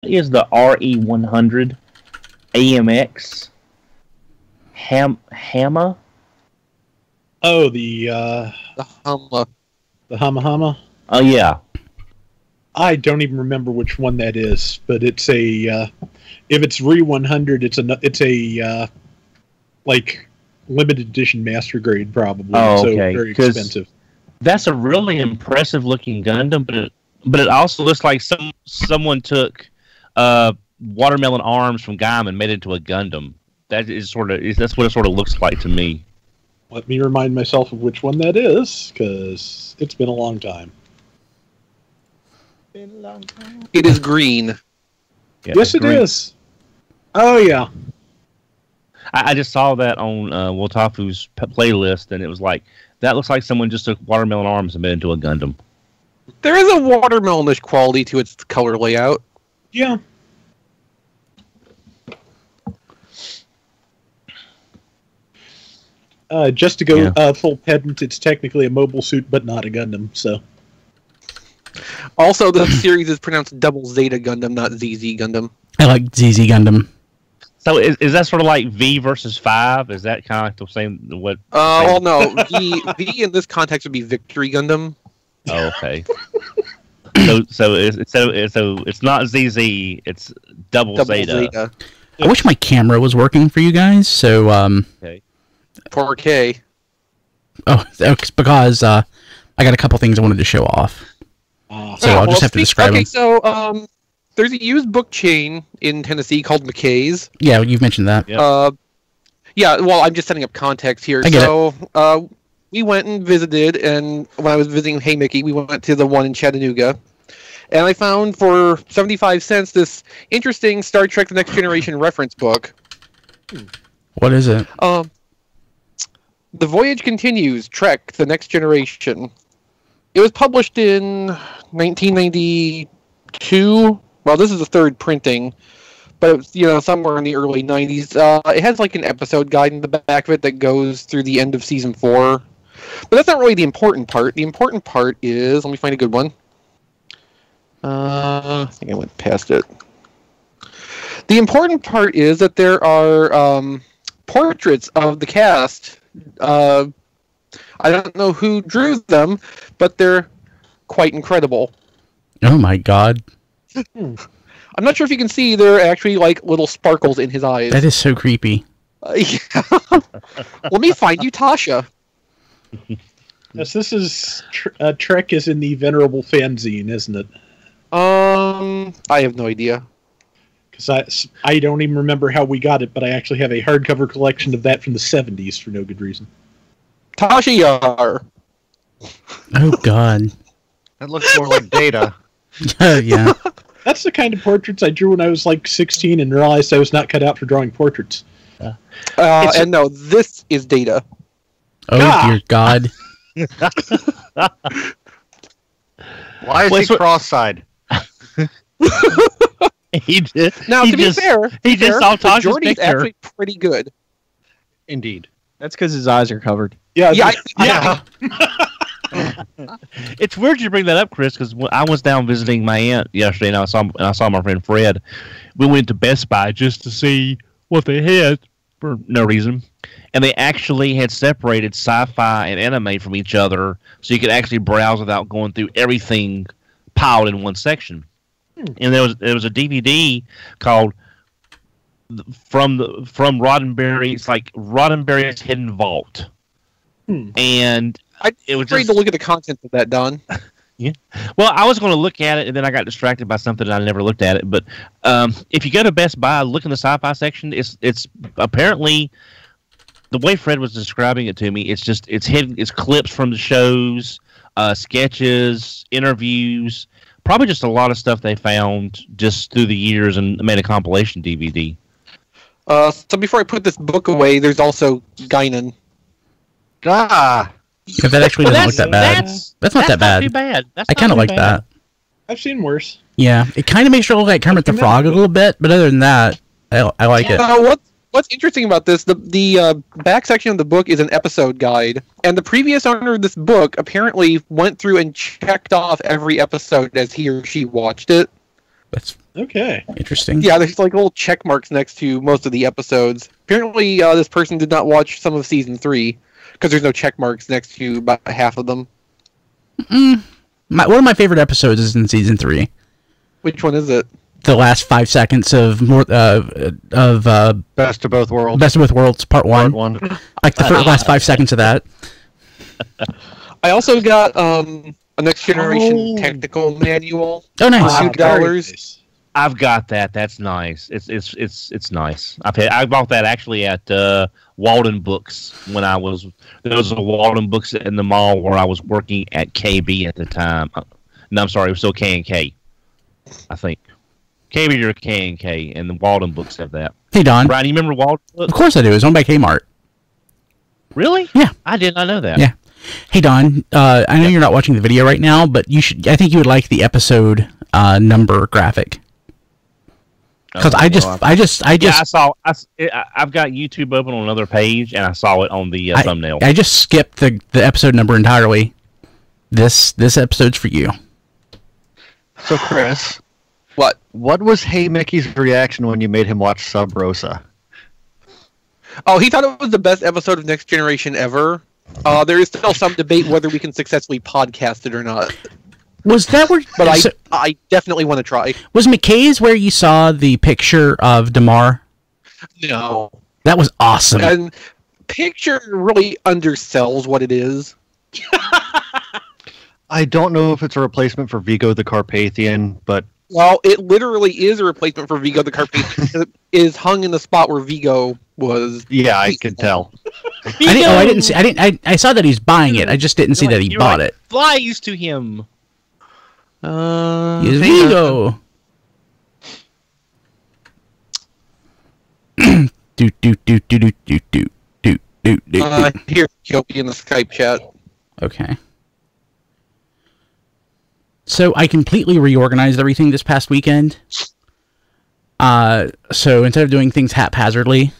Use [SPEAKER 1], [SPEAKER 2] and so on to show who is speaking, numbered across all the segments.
[SPEAKER 1] is the RE100 AMX Hama?
[SPEAKER 2] Oh, the
[SPEAKER 3] Hama.
[SPEAKER 2] The Hama.
[SPEAKER 1] Oh yeah.
[SPEAKER 2] I don't even remember which one that is, but it's a if it's RE100, it's a like limited edition master grade probably.
[SPEAKER 1] Oh, okay.
[SPEAKER 2] So very expensive.
[SPEAKER 1] That's a really impressive looking Gundam, but it also looks like someone took watermelon arms from Gaim and made it into a Gundam. That's what it sort of looks like to me.
[SPEAKER 2] Let me remind myself of which one that is, because it's been a long time.
[SPEAKER 3] It is green.
[SPEAKER 1] Yeah,
[SPEAKER 2] yes, it is. Oh, yeah.
[SPEAKER 1] I just saw that on Wotafu's playlist, and it was like, that looks like someone just took watermelon arms and made it into a Gundam.
[SPEAKER 3] There is a watermelonish quality to its color layout.
[SPEAKER 2] Yeah. Just to go full pedant, it's technically a mobile suit, but not a Gundam, so...
[SPEAKER 3] Also, the series is pronounced Double Zeta Gundam, not ZZ Gundam.
[SPEAKER 4] I like ZZ Gundam.
[SPEAKER 1] So is that sort of like V versus 5? Is that kind of like the same? What?
[SPEAKER 3] Well, no. V in this context would be Victory Gundam.
[SPEAKER 1] Oh, okay. so it's not ZZ. It's Double Zeta.
[SPEAKER 4] I wish my camera was working for you guys. So
[SPEAKER 1] okay.
[SPEAKER 3] 4K.
[SPEAKER 4] Oh, it's because I got a couple things I wanted to show off. So I'll just have to describe them.
[SPEAKER 3] So there's a used book chain in Tennessee called McKay's.
[SPEAKER 4] Yeah, you've mentioned that.
[SPEAKER 3] Yeah, well, I'm just setting up context here. We went and visited, and when I was visiting Hey Mickey, we went to the one in Chattanooga. And I found for 75 cents this interesting Star Trek The Next Generation reference book.
[SPEAKER 4] What is it?
[SPEAKER 3] The Voyage Continues, Trek The Next Generation. It was published in 1992. Well, this is the third printing, but it was, somewhere in the early 90s. It has like an episode guide in the back of it that goes through the end of season 4. But that's not really the important part. The important part is, let me find a good one. I think I went past it. The important part is that there are portraits of the cast. I don't know who drew them, but they're quite incredible.
[SPEAKER 4] Oh my god.
[SPEAKER 3] I'm not sure if you can see, there are actually like little sparkles in his eyes.
[SPEAKER 4] That is so creepy.
[SPEAKER 3] Yeah. Let me find you Tasha.
[SPEAKER 2] Yes, this is Trek is in the Venerable fanzine, isn't it?
[SPEAKER 3] I have no idea.
[SPEAKER 2] Because I don't even remember how we got it, but I actually have a hardcover collection of that from the 70s for no good reason.
[SPEAKER 3] Tasha Yar.
[SPEAKER 4] Oh god.
[SPEAKER 5] That looks more like Data.
[SPEAKER 4] Yeah.
[SPEAKER 2] That's the kind of portraits I drew when I was like 16 and realized I was not cut out for drawing portraits.
[SPEAKER 3] And no, this is Data.
[SPEAKER 4] Oh dear god.
[SPEAKER 5] Why is he cross-eyed?
[SPEAKER 1] He just,
[SPEAKER 3] now, to be fair,
[SPEAKER 1] he just saw Tasha's
[SPEAKER 3] Jordy's
[SPEAKER 1] picture.
[SPEAKER 3] actually pretty good.
[SPEAKER 5] Indeed.
[SPEAKER 6] That's because his eyes are covered.
[SPEAKER 2] Yeah.
[SPEAKER 1] It's weird you bring that up, Chris, because I was down visiting my aunt yesterday, and I saw my friend Fred. We went to Best Buy just to see what they had for no reason, and they actually had separated sci-fi and anime from each other, so you could actually browse without going through everything piled in one section. And there was a DVD called from Roddenberry. It's like Roddenberry's Hidden Vault, and
[SPEAKER 3] it was afraid to look at the contents of that, Don.
[SPEAKER 1] Yeah. Well, I was going to look at it, and then I got distracted by something, and I never looked at it. But if you go to Best Buy, look in the sci-fi section. It's apparently the way Fred was describing it to me. It's hidden. It's clips from the shows, sketches, interviews. Probably just a lot of stuff they found just through the years and made a compilation DVD.
[SPEAKER 3] So before I put this book away, there's also Guinan.
[SPEAKER 4] Yeah, that actually doesn't look that bad. That's not that bad.
[SPEAKER 1] Too bad.
[SPEAKER 4] I kind of like that.
[SPEAKER 2] I've seen worse.
[SPEAKER 4] Yeah, it kind of makes it look like Kermit the Frog a little bit, but other than that, I like it.
[SPEAKER 3] What's interesting about this, the back section of the book is an episode guide, and the previous owner of this book apparently went through and checked off every episode as he or she watched it.
[SPEAKER 4] That's
[SPEAKER 2] okay.
[SPEAKER 4] Interesting.
[SPEAKER 3] Yeah, there's like little check marks next to most of the episodes. Apparently, this person did not watch some of season 3 because there's no check marks next to about half of them.
[SPEAKER 4] One of my favorite episodes is in season 3.
[SPEAKER 3] Which one is it?
[SPEAKER 4] The last 5 seconds of
[SPEAKER 5] Best of Both Worlds.
[SPEAKER 4] Best of Both Worlds, part 1.
[SPEAKER 5] Part 1.
[SPEAKER 4] Like the last 5 seconds of that.
[SPEAKER 3] I also got a Next Generation technical manual.
[SPEAKER 4] Oh, nice.
[SPEAKER 3] $2.
[SPEAKER 1] I've got that. That's nice. It's nice. I bought that actually at Walden Books when I was. There was a Walden Books in the mall where I was working at KB at the time. No, I'm sorry, it was still K&K. I think KB or K&K, and the Walden Books have that.
[SPEAKER 4] Hey Don,
[SPEAKER 1] Brian, you remember Walden Books?
[SPEAKER 4] Of course I do. It's owned by Kmart.
[SPEAKER 1] Really?
[SPEAKER 4] Yeah.
[SPEAKER 1] I did not know that.
[SPEAKER 4] Yeah. Hey Don, I know you're not watching the video right now, but you should. I think you would like the episode number graphic. Because I saw.
[SPEAKER 1] I've got YouTube open on another page, and I saw it on the thumbnail.
[SPEAKER 4] I just skipped the episode number entirely. This episode's for you.
[SPEAKER 5] So Chris,
[SPEAKER 3] what
[SPEAKER 5] was Hey Mickey's reaction when you made him watch Sub Rosa?
[SPEAKER 3] Oh, he thought it was the best episode of Next Generation ever. There is still some debate whether we can successfully podcast it or not.
[SPEAKER 4] Was that where?
[SPEAKER 3] But I definitely want to try.
[SPEAKER 4] Was McKay's where you saw the picture of Damar?
[SPEAKER 3] No.
[SPEAKER 4] That was awesome.
[SPEAKER 3] And picture really undersells what it is.
[SPEAKER 5] I don't know if it's a replacement for Vigo the Carpathian, but...
[SPEAKER 3] Well, it literally is a replacement for Vigo the Carpathian. It is hung in the spot where Vigo was.
[SPEAKER 5] Yeah, I can tell.
[SPEAKER 4] I didn't see. I saw that he's buying it. I just didn't see that he bought it.
[SPEAKER 1] Flies to him.
[SPEAKER 4] Yes, Vigo.
[SPEAKER 3] Here, Kyopi in the Skype chat.
[SPEAKER 4] Okay. So I completely reorganized everything this past weekend. So instead of doing things haphazardly,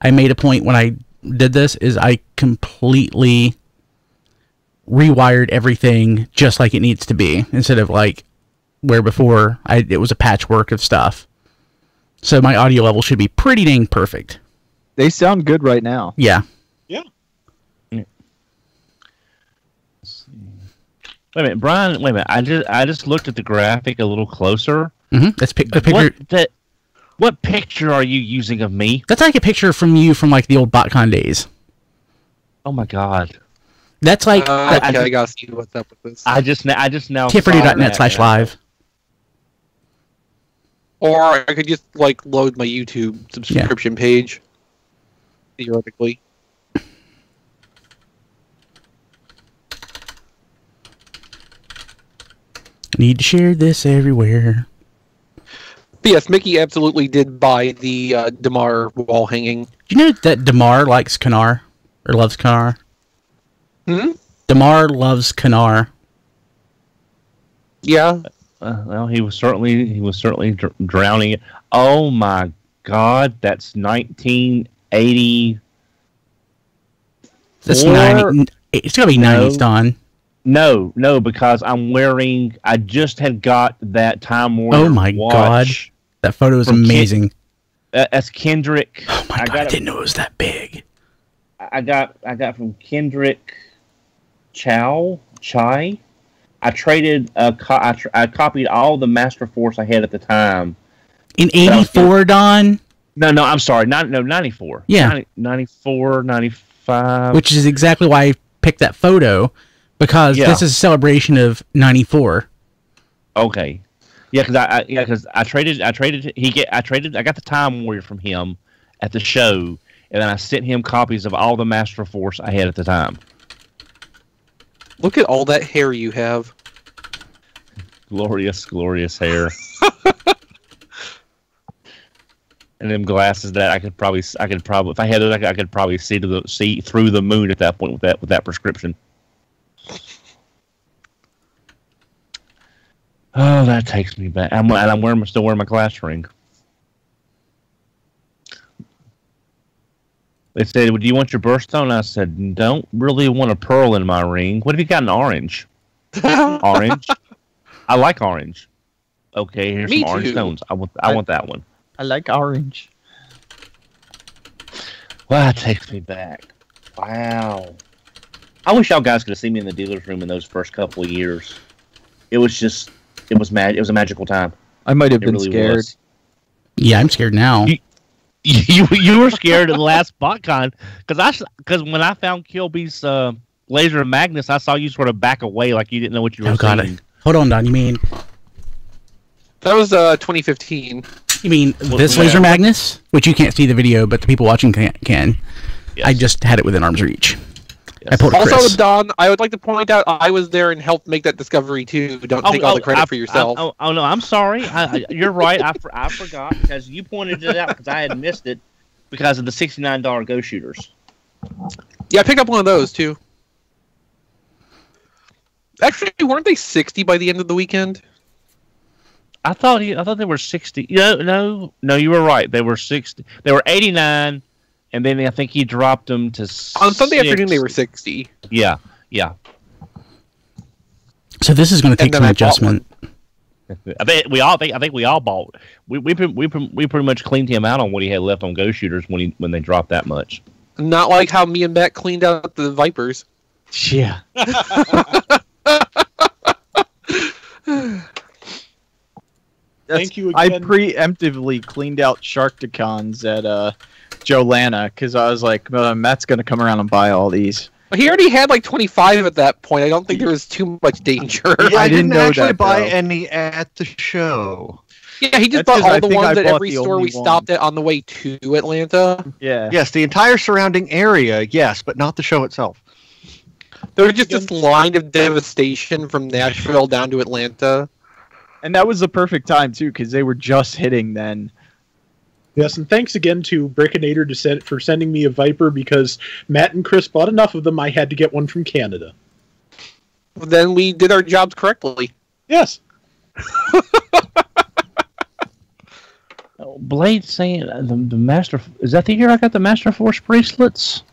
[SPEAKER 4] I made a point when I did this is I completely rewired everything just like it needs to be instead of like where before it was a patchwork of stuff. So my audio level should be pretty dang perfect.
[SPEAKER 6] They sound good right now.
[SPEAKER 4] Yeah.
[SPEAKER 2] Yeah.
[SPEAKER 1] Wait a minute, Brian. Wait a minute. I just looked at the graphic a little closer.
[SPEAKER 4] Mm-hmm. That's a picture.
[SPEAKER 1] What picture are you using of me?
[SPEAKER 4] That's like a picture from you from like the old BotCon days.
[SPEAKER 1] Oh my god.
[SPEAKER 4] That's like.
[SPEAKER 3] Okay, I gotta see what's up with this.
[SPEAKER 1] I just now.
[SPEAKER 4] Kipperty.net/live.
[SPEAKER 3] Or I could just like load my YouTube subscription page. Theoretically.
[SPEAKER 4] Need to share this everywhere.
[SPEAKER 3] But yes, Mickey absolutely did buy the Damar wall hanging.
[SPEAKER 4] Do you know that Damar likes Kanar? Or loves Kanar? Damar loves Kanar.
[SPEAKER 3] Yeah.
[SPEAKER 1] Well, he was certainly drowning it. Oh my god, that's 1980.
[SPEAKER 4] That's 90. It's gotta be 90s, Don.
[SPEAKER 1] No, because I just had got that Time Warner.
[SPEAKER 4] Oh my god, that photo is amazing.
[SPEAKER 1] That's Kendrick.
[SPEAKER 4] Oh my god, I didn't know it was that big.
[SPEAKER 1] I got from Kendrick Chai. I traded. I copied all the Master Force I had at the time.
[SPEAKER 4] In 84, Don?
[SPEAKER 1] No, I'm sorry. 94.
[SPEAKER 4] Yeah.
[SPEAKER 1] 94, 95.
[SPEAKER 4] Which is exactly why I picked that photo, because this is a celebration of 94.
[SPEAKER 1] Okay. Yeah, because I traded. I got the Time Warrior from him at the show, and then I sent him copies of all the Master Force I had at the time.
[SPEAKER 3] Look at all that hair you have.
[SPEAKER 1] Glorious hair. And them glasses that I could probably if I had it, I could probably see through the moon at that point with that prescription. Oh, that takes me back. I'm still wearing my glass ring. They said, "Do you want your birthstone?" I said, "Don't really want a pearl in my ring. What have you got in orange?" Orange. I like orange. Okay, here's
[SPEAKER 3] Me
[SPEAKER 1] some orange
[SPEAKER 3] too.
[SPEAKER 1] stones. I want that one.
[SPEAKER 6] I like orange.
[SPEAKER 1] Well, that takes me back. Wow. I wish y'all guys could have seen me in the dealer's room in those first couple of years. It was a magical time.
[SPEAKER 6] I might have
[SPEAKER 1] It
[SPEAKER 6] been
[SPEAKER 1] really
[SPEAKER 6] scared.
[SPEAKER 1] was.
[SPEAKER 4] Yeah, I'm scared now.
[SPEAKER 1] You were scared at the last BotCon because when I found Kilby's Laser and Magnus, I saw you sort of back away like you didn't know what you were seeing.
[SPEAKER 4] Hold on, Don. You mean
[SPEAKER 3] That was 2015.
[SPEAKER 4] this Laser Magnus, which you can't see the video, but the people watching can.
[SPEAKER 1] Yes.
[SPEAKER 4] I just had it within arm's reach.
[SPEAKER 1] Yes.
[SPEAKER 4] I pulled a Chris.
[SPEAKER 3] Also, Don, I would like to point out I was there and helped make that discovery too. Don't take all the credit for yourself.
[SPEAKER 1] Oh no, I'm sorry. You're right. I forgot because you pointed it out because I had missed it because of the $69 Go Shooters.
[SPEAKER 3] Yeah, I picked up one of those too. Actually, weren't they 60 by the end of the weekend?
[SPEAKER 1] I thought they were 60. No, you were right. They were 60. They were 89, and then I think he dropped them to
[SPEAKER 3] On Sunday afternoon, they were 60.
[SPEAKER 1] Yeah.
[SPEAKER 4] So this is going to take
[SPEAKER 3] then
[SPEAKER 4] some
[SPEAKER 3] I bought
[SPEAKER 4] adjustment.
[SPEAKER 1] I think we all bought. We pretty much cleaned him out on what he had left on Go Shooters when they dropped that much.
[SPEAKER 3] Not like how me and Matt cleaned out the Vipers.
[SPEAKER 6] Yeah.
[SPEAKER 2] Thank you
[SPEAKER 6] I
[SPEAKER 2] again.
[SPEAKER 6] preemptively cleaned out Sharkticons at Jolana because I was like, Matt's going to come around and buy all these.
[SPEAKER 3] He already had like 25 at that point. I don't think there was too much danger.
[SPEAKER 5] Yeah, I didn't
[SPEAKER 6] know
[SPEAKER 5] actually
[SPEAKER 6] that,
[SPEAKER 5] buy
[SPEAKER 6] though.
[SPEAKER 5] any at the show.
[SPEAKER 3] Yeah, he just
[SPEAKER 6] That's
[SPEAKER 3] bought
[SPEAKER 6] 'cause I
[SPEAKER 3] all the
[SPEAKER 6] think I
[SPEAKER 3] ones at
[SPEAKER 6] bought
[SPEAKER 3] every
[SPEAKER 6] the
[SPEAKER 3] store we
[SPEAKER 6] only
[SPEAKER 3] stopped at on the way to Atlanta.
[SPEAKER 6] Yeah.
[SPEAKER 5] Yes, the entire surrounding area, yes, but not the show itself.
[SPEAKER 3] There was just this line of devastation from Nashville down to Atlanta.
[SPEAKER 6] And that was the perfect time, too, because they were just hitting then.
[SPEAKER 2] Yes, and thanks again to Brickinator for sending me a Viper because Matt and Chris bought enough of them. I had to get one from Canada.
[SPEAKER 3] Then we did our jobs correctly.
[SPEAKER 2] Yes.
[SPEAKER 1] Blade saying the Master, is that the year I got the Master Force bracelets?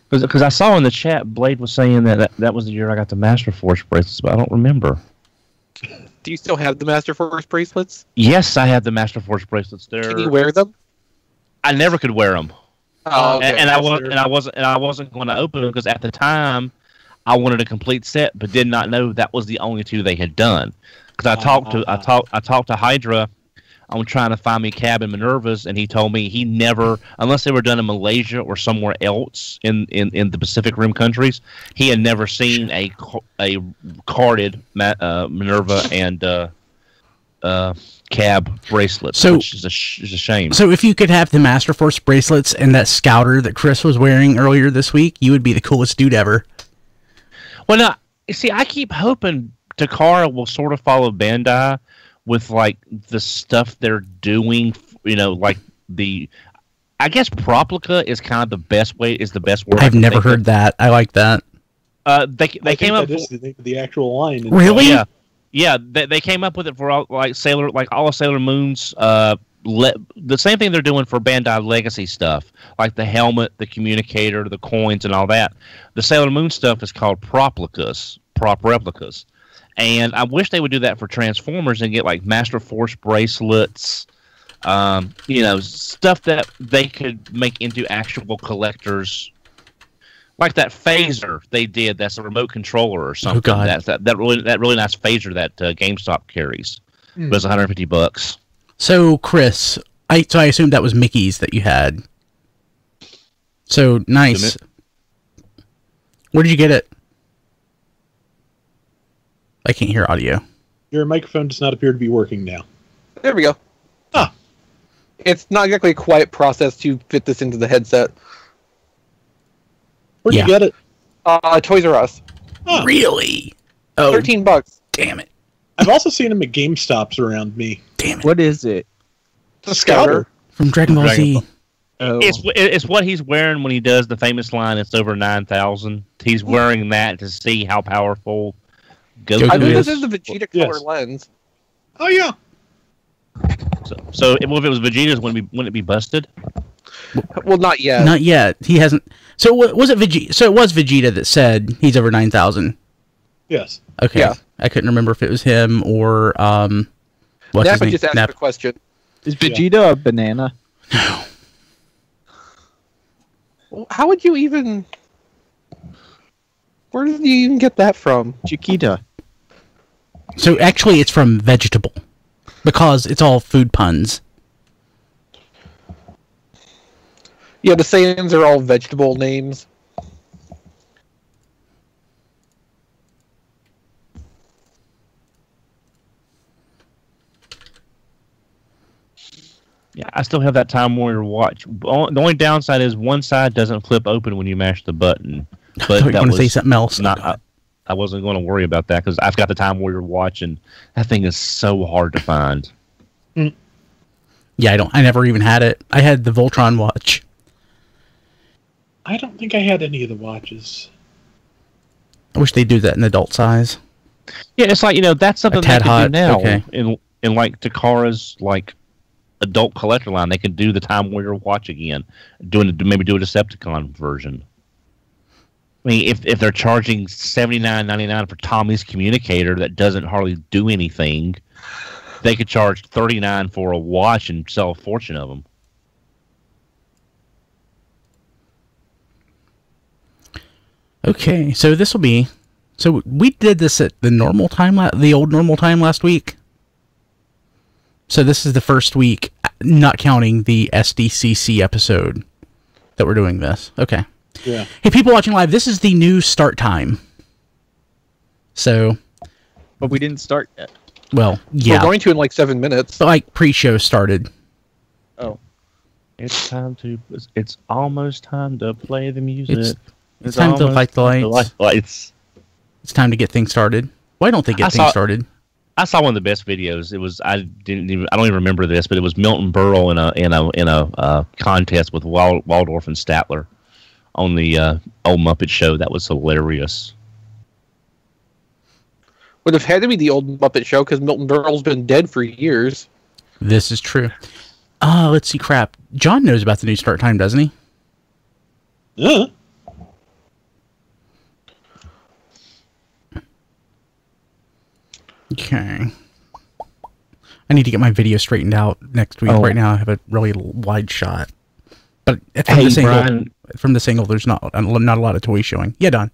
[SPEAKER 1] Because I saw in the chat Blade was saying that was the year I got the Master Force bracelets, but I don't remember.
[SPEAKER 3] Do you still have the Master Force bracelets?
[SPEAKER 1] Yes, I have the Master Force bracelets.
[SPEAKER 3] Can you wear them?
[SPEAKER 1] I never could wear them,
[SPEAKER 3] Oh, okay.
[SPEAKER 1] and I wasn't going to open them because at the time I wanted a complete set, but did not know that was the only two they had done. Because I talked to Hydra on trying to find me Cab and Minerva's, and he told me he never, unless they were done in Malaysia or somewhere else in the Pacific Rim countries, he had never seen a carded Minerva and Cab bracelets, which is a shame.
[SPEAKER 4] So if you could have the Master Force bracelets and that Scouter that Chris was wearing earlier this week, you would be the coolest dude ever.
[SPEAKER 1] Well, now, see, I keep hoping Takara will sort of follow Bandai with like the stuff they're doing, like I guess Proplica is kind of the best word.
[SPEAKER 4] I've never heard that. I like that.
[SPEAKER 1] They came up
[SPEAKER 2] with the actual line.
[SPEAKER 4] Really?
[SPEAKER 1] Yeah. They came up with it for all of Sailor Moon's. The same thing they're doing for Bandai Legacy stuff, like the helmet, the communicator, the coins, and all that. The Sailor Moon stuff is called prop replicas. And I wish they would do that for Transformers and get like Master Force bracelets, stuff that they could make into actual collectors, like that phaser they did. That's a remote controller or something.
[SPEAKER 4] Oh, God.
[SPEAKER 1] That's that really nice phaser that GameStop carries. It was $150.
[SPEAKER 4] So Chris, I assumed that was Mickey's that you had. So nice. Where did you get it? I can't hear audio.
[SPEAKER 2] Your microphone does not appear to be working now.
[SPEAKER 3] There we go.
[SPEAKER 2] Ah.
[SPEAKER 3] It's not exactly a quiet process to fit this into the headset.
[SPEAKER 2] Where'd you get it?
[SPEAKER 3] Toys R Us.
[SPEAKER 2] Huh.
[SPEAKER 4] Really? Oh,
[SPEAKER 3] $13.
[SPEAKER 4] damn it.
[SPEAKER 2] I've also seen them at GameStops around me.
[SPEAKER 4] Damn it.
[SPEAKER 6] What is it?
[SPEAKER 2] The Scouter.
[SPEAKER 4] From Dragon Ball
[SPEAKER 1] Dragon
[SPEAKER 4] Z.
[SPEAKER 1] Ball.
[SPEAKER 6] Oh.
[SPEAKER 1] It's what he's wearing when he does the famous line. It's over 9,000. He's wearing that to see how powerful Goku
[SPEAKER 3] I believe
[SPEAKER 1] is.
[SPEAKER 3] this is the Vegeta color lens.
[SPEAKER 2] Oh yeah.
[SPEAKER 1] So if it was Vegeta's, wouldn't it be busted?
[SPEAKER 3] Well, not yet.
[SPEAKER 4] Not yet. He hasn't. So was it Vegeta? So it was Vegeta that said he's over 9,000.
[SPEAKER 2] Yes.
[SPEAKER 4] Okay.
[SPEAKER 3] Yeah.
[SPEAKER 4] I couldn't remember if it was him or What's his
[SPEAKER 3] Napa
[SPEAKER 4] name?
[SPEAKER 3] just asked a question.
[SPEAKER 6] Is Vegeta a banana?
[SPEAKER 4] No.
[SPEAKER 3] How would you even... Where did you even get that from?
[SPEAKER 6] Chiquita.
[SPEAKER 4] So actually, it's from vegetable, because it's all food puns.
[SPEAKER 3] Yeah, the Saiyans are all vegetable names.
[SPEAKER 1] Yeah, I still have that Time Warrior watch. The only downside is one side doesn't flip open when you mash the button.
[SPEAKER 4] I
[SPEAKER 1] But
[SPEAKER 4] thought you were
[SPEAKER 1] that
[SPEAKER 4] going to say
[SPEAKER 1] was
[SPEAKER 4] something else.
[SPEAKER 1] not. I wasn't going to worry about that because I've got the Time Warrior watch, and that thing is so hard to find.
[SPEAKER 4] Yeah, I never even had it. I had the Voltron watch.
[SPEAKER 2] I don't think I had any of the watches.
[SPEAKER 4] I wish they'd do that in adult size.
[SPEAKER 1] Yeah, it's like, that's something they
[SPEAKER 4] tad
[SPEAKER 1] can
[SPEAKER 4] hot,
[SPEAKER 1] do now.
[SPEAKER 4] okay.
[SPEAKER 1] In like Takara's like adult collector line, they can do the Time Warrior watch again, maybe do a Decepticon version. I mean, if they're charging $79.99 for Tommy's communicator that doesn't hardly do anything, they could charge $39 for a watch and sell a fortune of them.
[SPEAKER 4] Okay, so this will be... So we did this at the normal time, the old normal time last week. So this is the first week, not counting the SDCC episode that we're doing this. Okay.
[SPEAKER 2] Yeah.
[SPEAKER 4] Hey, people watching live, this is the new start time. So...
[SPEAKER 6] But we didn't start yet.
[SPEAKER 4] Well, yeah.
[SPEAKER 3] We're going to in like 7 minutes.
[SPEAKER 4] But like pre-show started.
[SPEAKER 6] Oh.
[SPEAKER 1] It's almost time to play the music.
[SPEAKER 4] It's time to light the lights. It's time to get things started. Why don't they get things started?
[SPEAKER 1] I saw one of the best videos. It was I don't even remember this, but it was Milton Berle in a contest with Waldorf and Statler on the old Muppet Show. That was hilarious.
[SPEAKER 3] Would have had to be the old Muppet Show because Milton Berle's been dead for years.
[SPEAKER 4] This is true. Let's see. Crap. John knows about the new start time, doesn't he?
[SPEAKER 2] Yeah.
[SPEAKER 4] Okay. I need to get my video straightened out next week. Right now, I have a really wide shot. But from this angle, there's not a lot of toys showing. Yeah, Don.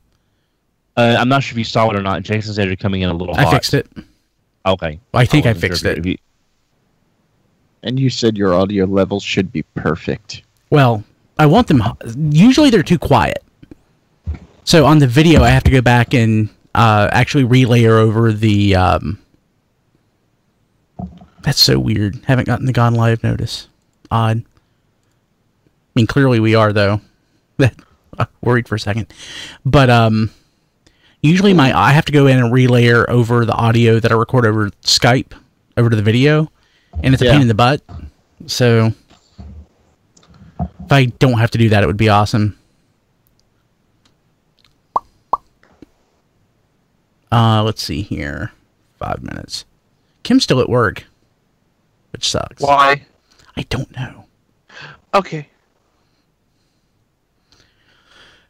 [SPEAKER 1] I'm not sure if you saw it or not. Jason said you're coming in a little hot.
[SPEAKER 4] I fixed it.
[SPEAKER 1] Okay.
[SPEAKER 4] I think I fixed it.
[SPEAKER 6] And you said your audio levels should be perfect.
[SPEAKER 4] Well, I want them... Usually they're too quiet. So on the video, I have to go back and actually relayer over the... That's so weird. Haven't gotten the Gone Live notice. Odd. I mean, clearly we are, though. Worried for a second. But usually I have to go in and relayer over the audio that I record over Skype over to the video. And it's a pain in the butt. So if I don't have to do that, it would be awesome. Let's see here. 5 minutes. Kim's still at work, which sucks.
[SPEAKER 3] Why?
[SPEAKER 4] I don't know.
[SPEAKER 3] Okay.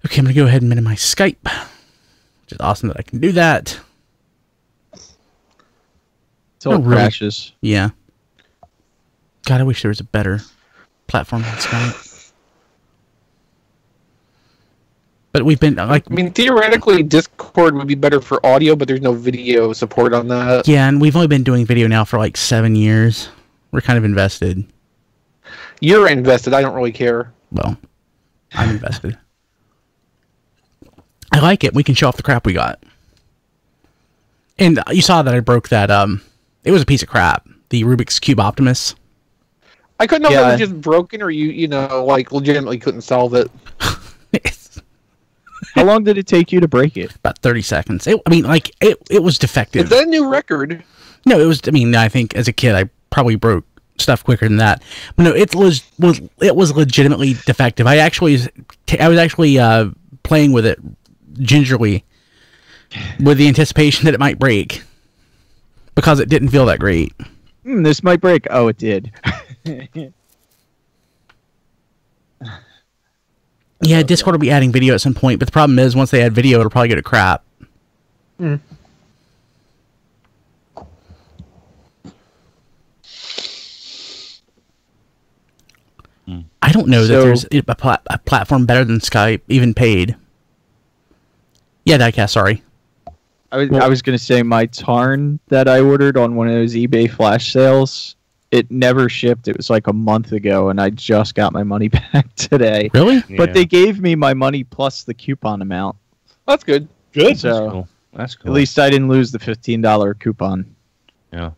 [SPEAKER 4] Okay, I'm going to go ahead and minimize Skype, which is awesome that I can do that.
[SPEAKER 6] Until it crashes.
[SPEAKER 4] Yeah. God, I wish there was a better platform than Skype. But we've been like...
[SPEAKER 3] I mean, theoretically, Discord would be better for audio, but there's no video support on that.
[SPEAKER 4] Yeah, and we've only been doing video now for like 7 years. We're kind of invested.
[SPEAKER 3] You're invested. I don't really care.
[SPEAKER 4] Well, I'm invested. I like it. We can show off the crap we got. And you saw that I broke that, it was a piece of crap. The Rubik's Cube Optimus.
[SPEAKER 3] I couldn't know if it was just broken or you like legitimately couldn't solve it.
[SPEAKER 6] How long did it take you to break it?
[SPEAKER 4] About 30 seconds. It was defective.
[SPEAKER 3] Is that a new record?
[SPEAKER 4] No, it was, I think as a kid I probably broke stuff quicker than that. But no, it was legitimately defective. I was actually playing with it gingerly with the anticipation that it might break because it didn't feel that great.
[SPEAKER 6] This might break. Oh, it did.
[SPEAKER 4] Yeah, Discord will be adding video at some point, but the problem is once they add video, it'll probably go to crap. I don't know that there's a platform better than Skype, even paid. Yeah, Diecast, sorry.
[SPEAKER 6] I was going to say my Tarn that I ordered on one of those eBay flash sales, it never shipped. It was like a month ago, and I just got my money back today.
[SPEAKER 4] Really?
[SPEAKER 6] But they gave me my money plus the coupon amount.
[SPEAKER 3] That's good.
[SPEAKER 2] Good.
[SPEAKER 6] So
[SPEAKER 1] That's cool.
[SPEAKER 6] at least I didn't lose the $15 coupon.
[SPEAKER 1] Yeah.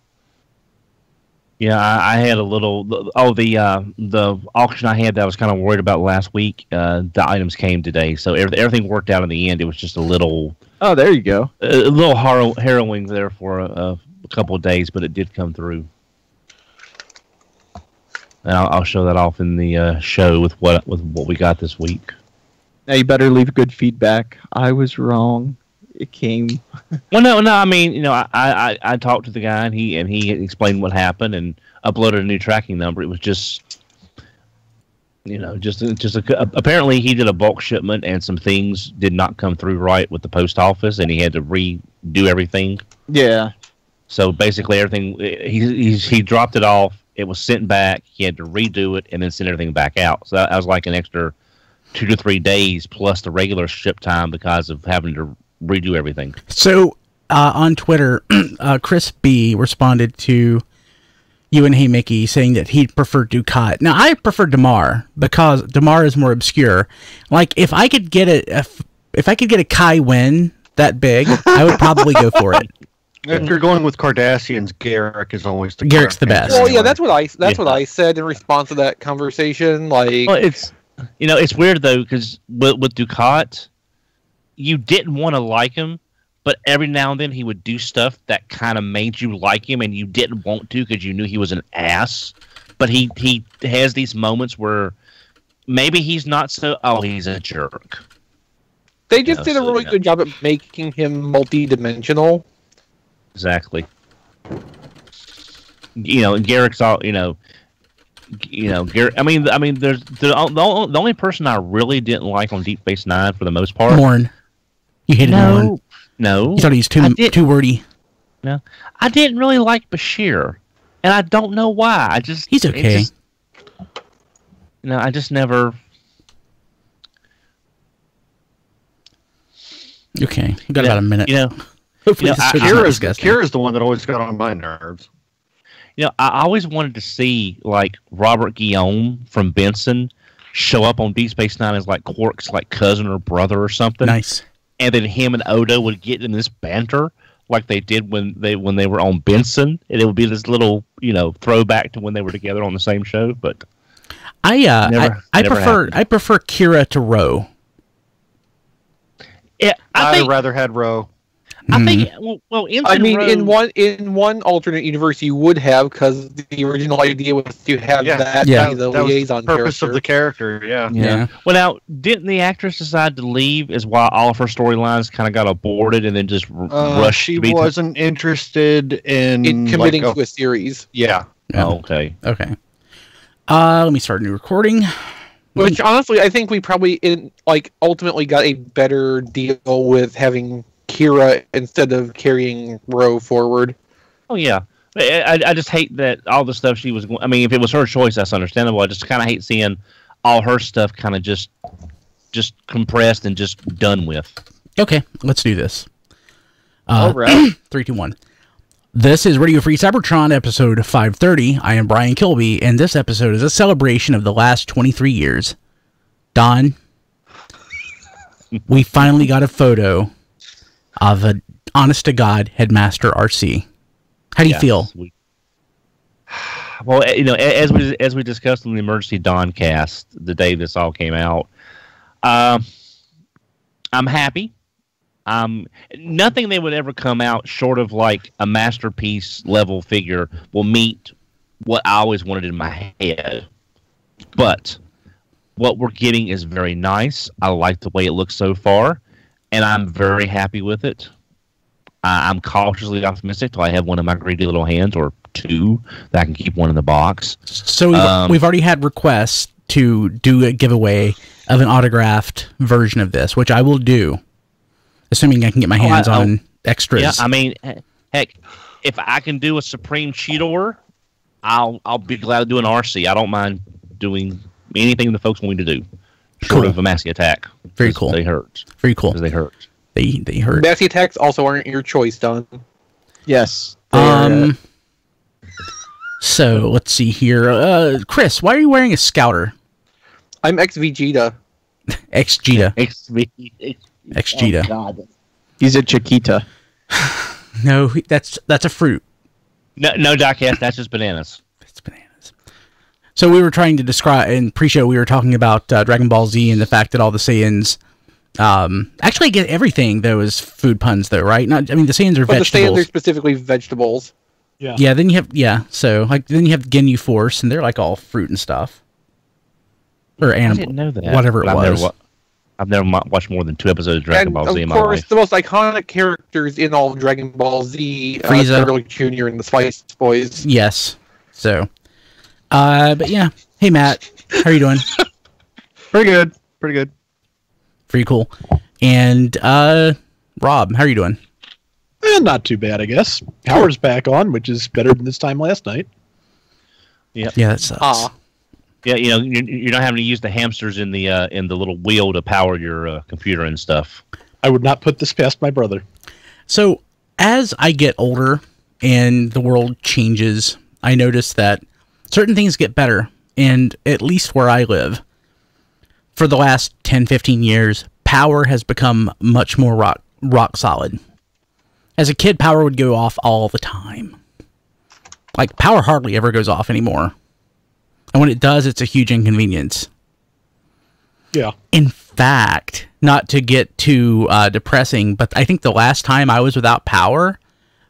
[SPEAKER 1] Yeah, I had a little. The auction I had that I was kind of worried about last week. The items came today, so everything worked out in the end. It was just a little.
[SPEAKER 6] Oh, there you go.
[SPEAKER 1] A little harrowing there for a couple of days, but it did come through. And I'll show that off in the show with what we got this week.
[SPEAKER 6] Now you better leave good feedback. I was wrong. It came.
[SPEAKER 1] Well, no. I mean, I talked to the guy and he explained what happened and uploaded a new tracking number. It was just, apparently he did a bulk shipment and some things did not come through right with the post office and he had to redo everything.
[SPEAKER 6] Yeah.
[SPEAKER 1] So basically, everything he dropped it off. It was sent back. He had to redo it and then send everything back out. So that was like an extra 2 to 3 days plus the regular ship time because of having to redo everything.
[SPEAKER 4] So on Twitter, Chris B responded to you and Hey Mickey saying that he'd prefer Ducat. Now I prefer Damar because Damar is more obscure. Like if I could get a Kai Wen that big, I would probably go for it.
[SPEAKER 5] If you're going with Cardassians, Garrick is always the
[SPEAKER 4] Garrick's the best.
[SPEAKER 3] Well, yeah, that's what I said in response to that conversation. Like,
[SPEAKER 1] well, it's weird though because with Ducat, you didn't want to like him, but every now and then he would do stuff that kind of made you like him, and you didn't want to because you knew he was an ass. But he has these moments where maybe he's not so. Oh, he's a jerk.
[SPEAKER 3] They just did a really good job at making him multi-dimensional.
[SPEAKER 1] Exactly. And Garrick's all. Garrick. I mean, there's the only person I really didn't like on Deep Space Nine for the most part.
[SPEAKER 4] Morn. You hated Morn.
[SPEAKER 1] No.
[SPEAKER 4] You thought he was too wordy.
[SPEAKER 1] No, I didn't really like Bashir, and I don't know why.
[SPEAKER 4] He's okay.
[SPEAKER 1] I just never.
[SPEAKER 4] Okay, we got about a minute.
[SPEAKER 5] Hopefully, Kira's the one that always got on my nerves.
[SPEAKER 1] I always wanted to see like Robert Guillaume from Benson show up on Deep Space Nine as like Quark's like cousin or brother or something.
[SPEAKER 4] Nice.
[SPEAKER 1] And then him and Odo would get in this banter like they did when they were on Benson, and it would be this little throwback to when they were together on the same show. But
[SPEAKER 4] I prefer Kira to Ro.
[SPEAKER 1] Yeah,
[SPEAKER 5] I'd rather had Ro.
[SPEAKER 1] I think. Well,
[SPEAKER 3] in one alternate universe, you would have because the original idea was to have that be the liaison
[SPEAKER 5] was the purpose of the character. Yeah.
[SPEAKER 1] Well, now didn't the actress decide to leave? Is why all of her storylines kind of got aborted and then just rushed.
[SPEAKER 5] She wasn't interested in
[SPEAKER 3] committing to a series.
[SPEAKER 5] Yeah.
[SPEAKER 1] Oh, okay.
[SPEAKER 4] Okay. Let me start a new recording.
[SPEAKER 3] Which honestly, I think we probably ultimately got a better deal with having Kira instead of carrying Ro forward.
[SPEAKER 1] Oh yeah, I just hate that all the stuff she was. I mean, if it was her choice, that's understandable. I just kind of hate seeing all her stuff kind of just compressed and just done with.
[SPEAKER 4] Okay, let's do this.
[SPEAKER 6] All right,
[SPEAKER 4] 3, 2, 1. This is Radio Free Cybertron, episode 530. I am Brian Kilby, and this episode is a celebration of the last 23 years. Don, we finally got a photo of an honest-to-God Headmaster RC. How do you feel?
[SPEAKER 1] Well, as we discussed in the Emergency Dawn cast the day this all came out, I'm happy. Nothing that would ever come out short of like a masterpiece level figure will meet what I always wanted in my head. But what we're getting is very nice. I like the way it looks so far, and I'm very happy with it. I'm cautiously optimistic till I have one in my greedy little hands, or two, that I can keep one in the box.
[SPEAKER 4] So we've already had requests to do a giveaway of an autographed version of this, which I will do, assuming I can get my hands on extras.
[SPEAKER 1] Yeah, I mean, heck, if I can do a Supreme Cheetor, I'll be glad to do an RC. I don't mind doing anything the folks want me to do, short of a massy attack.
[SPEAKER 4] Very cool.
[SPEAKER 1] They hurt.
[SPEAKER 4] Very cool.
[SPEAKER 1] They hurt.
[SPEAKER 4] They hurt.
[SPEAKER 3] Massey attacks also aren't your choice, Don.
[SPEAKER 6] Yes.
[SPEAKER 4] So let's see here. Chris, why are you wearing a Scouter?
[SPEAKER 3] I'm ex-Vegeta.
[SPEAKER 4] Ex-Jita.
[SPEAKER 5] Ex-Jita.
[SPEAKER 4] Oh,
[SPEAKER 5] God.
[SPEAKER 6] He's a Chiquita.
[SPEAKER 4] No, that's a fruit.
[SPEAKER 1] No, Jackass, that's just bananas.
[SPEAKER 4] It's bananas. So we were trying to describe, in pre-show, we were talking about Dragon Ball Z and the fact that all the Saiyans actually get everything, though, as food puns, though, right? The Saiyans are
[SPEAKER 3] But the
[SPEAKER 4] vegetables.
[SPEAKER 3] Saiyans are specifically vegetables.
[SPEAKER 2] Yeah.
[SPEAKER 4] Yeah, then you have, so, then you have Ginyu Force, and they're, all fruit and stuff. Or animal.
[SPEAKER 1] I didn't know that.
[SPEAKER 4] Whatever it was.
[SPEAKER 1] I've never watched more than 2 episodes of Dragon Ball Z in my life.
[SPEAKER 3] Of course, the most iconic characters in all of Dragon Ball Z,
[SPEAKER 4] Frieza.
[SPEAKER 3] Turtle Jr. and the Spice Boys.
[SPEAKER 4] Yes. So, but yeah. Hey, Matt. How are you doing?
[SPEAKER 5] Pretty good. Pretty good.
[SPEAKER 4] Pretty cool. And, Rob, how are you doing?
[SPEAKER 2] Not too bad, I guess. Power's back on, which is better than this time last night.
[SPEAKER 1] Yeah,
[SPEAKER 4] that sucks.
[SPEAKER 1] Yeah, you're not having to use the hamsters in the little wheel to power your computer and stuff.
[SPEAKER 2] I would not put this past my brother.
[SPEAKER 4] So, as I get older and the world changes, I notice that certain things get better. And at least where I live, for the last 10, 15 years, power has become much more rock solid. As a kid, power would go off all the time. Power hardly ever goes off anymore. And when it does, it's a huge inconvenience.
[SPEAKER 2] Yeah.
[SPEAKER 4] In fact, not to get too depressing, but I think the last time I was without power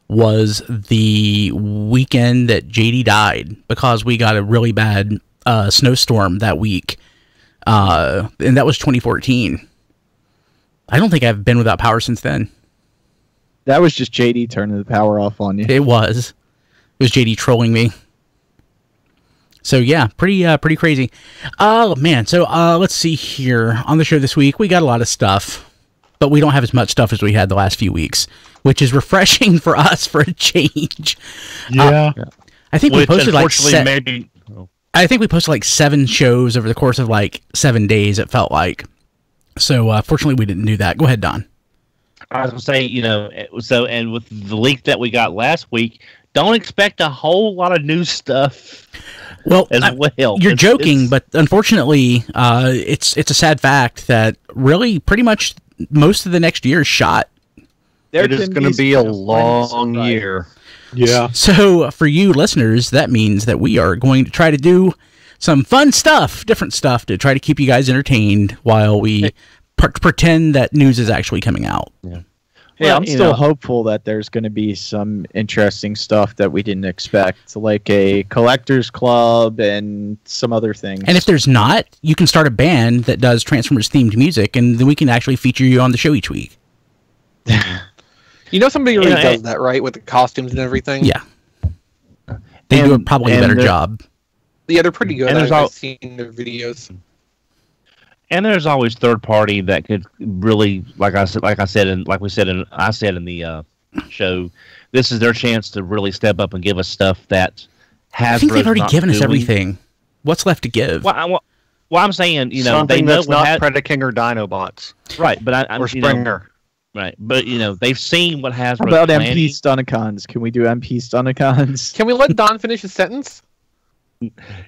[SPEAKER 4] was the weekend that JD died, because we got a really bad snowstorm that week. And that was 2014. I don't think I've been without power since then.
[SPEAKER 6] That was just JD turning the power off on you.
[SPEAKER 4] It was JD trolling me. So yeah, pretty crazy. Oh man, so let's see here. On the show this week, we got a lot of stuff, but we don't have as much stuff as we had the last few weeks, which is refreshing for us for a change.
[SPEAKER 2] Yeah.
[SPEAKER 4] I think we posted I think we posted 7 shows over the course of 7 days, it felt like. So fortunately we didn't do that. Go ahead, Don.
[SPEAKER 1] I was going to say, and with the leak that we got last week, don't expect a whole lot of new stuff.
[SPEAKER 4] Well,
[SPEAKER 1] well.
[SPEAKER 4] You're joking, but unfortunately, it's a sad fact that really pretty much most of the next year is shot.
[SPEAKER 5] It is going to be a long year.
[SPEAKER 2] Yeah.
[SPEAKER 4] So for you listeners, that means that we are going to try to do some fun stuff, different stuff, to try to keep you guys entertained while we pretend that news is actually coming out.
[SPEAKER 1] Yeah.
[SPEAKER 6] Yeah, I'm still hopeful that there's going to be some interesting stuff that we didn't expect, like a collector's club and some other things.
[SPEAKER 4] And if there's not, you can start a band that does Transformers-themed music, and then we can actually feature you on the show each week.
[SPEAKER 3] Somebody already does that, right? With the costumes and everything?
[SPEAKER 4] Yeah. They do probably a better job.
[SPEAKER 3] Yeah, they're pretty good.
[SPEAKER 1] And
[SPEAKER 3] I've seen their videos.
[SPEAKER 1] And there's always third party that could really, I said in the show, this is their chance to really step up and give us stuff that Hasbro's
[SPEAKER 4] I think they've already given us
[SPEAKER 1] doing.
[SPEAKER 4] Everything. What's left to give?
[SPEAKER 1] Well, I'm saying,
[SPEAKER 5] something
[SPEAKER 1] they know
[SPEAKER 5] that's not Predaking or Dinobots,
[SPEAKER 1] right? But
[SPEAKER 5] or Springer,
[SPEAKER 1] right? But they've seen what Hasbro's
[SPEAKER 6] How about
[SPEAKER 1] planning.
[SPEAKER 6] MP Stunticons? Can we do MP Stunticons?
[SPEAKER 3] Can we let Don finish his sentence?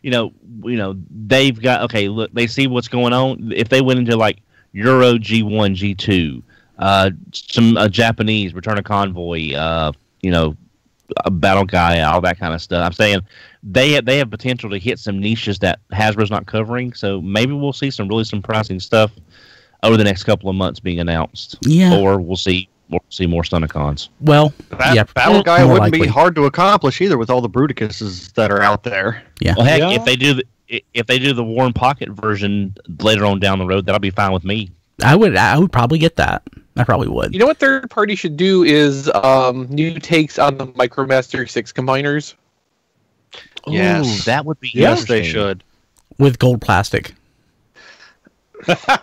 [SPEAKER 1] They've got look, they see what's going on. If they went into Euro G1, G2, some Japanese Return of Convoy, a Battle Guy, all that kind of stuff. I'm saying they have potential to hit some niches that Hasbro's not covering. So maybe we'll see some really surprising stuff over the next couple of months being announced.
[SPEAKER 4] Yeah,
[SPEAKER 1] or we'll see more Stunticons.
[SPEAKER 4] Well,
[SPEAKER 5] Battle Guy
[SPEAKER 4] more
[SPEAKER 5] wouldn't
[SPEAKER 4] likely.
[SPEAKER 5] be hard to accomplish either with all the Bruticus's that are out there.
[SPEAKER 4] Yeah.
[SPEAKER 1] Well, heck,
[SPEAKER 2] Yeah.
[SPEAKER 1] if they do the Warren Pocket version later on down the road, that'll be fine with me.
[SPEAKER 4] I would probably get that. I probably would.
[SPEAKER 3] You know what third party should do is new takes on the Micromaster 6 combiners.
[SPEAKER 5] Yes.
[SPEAKER 1] Ooh, that would be
[SPEAKER 5] Yes, they
[SPEAKER 1] interesting.
[SPEAKER 5] should.
[SPEAKER 4] With gold plastic.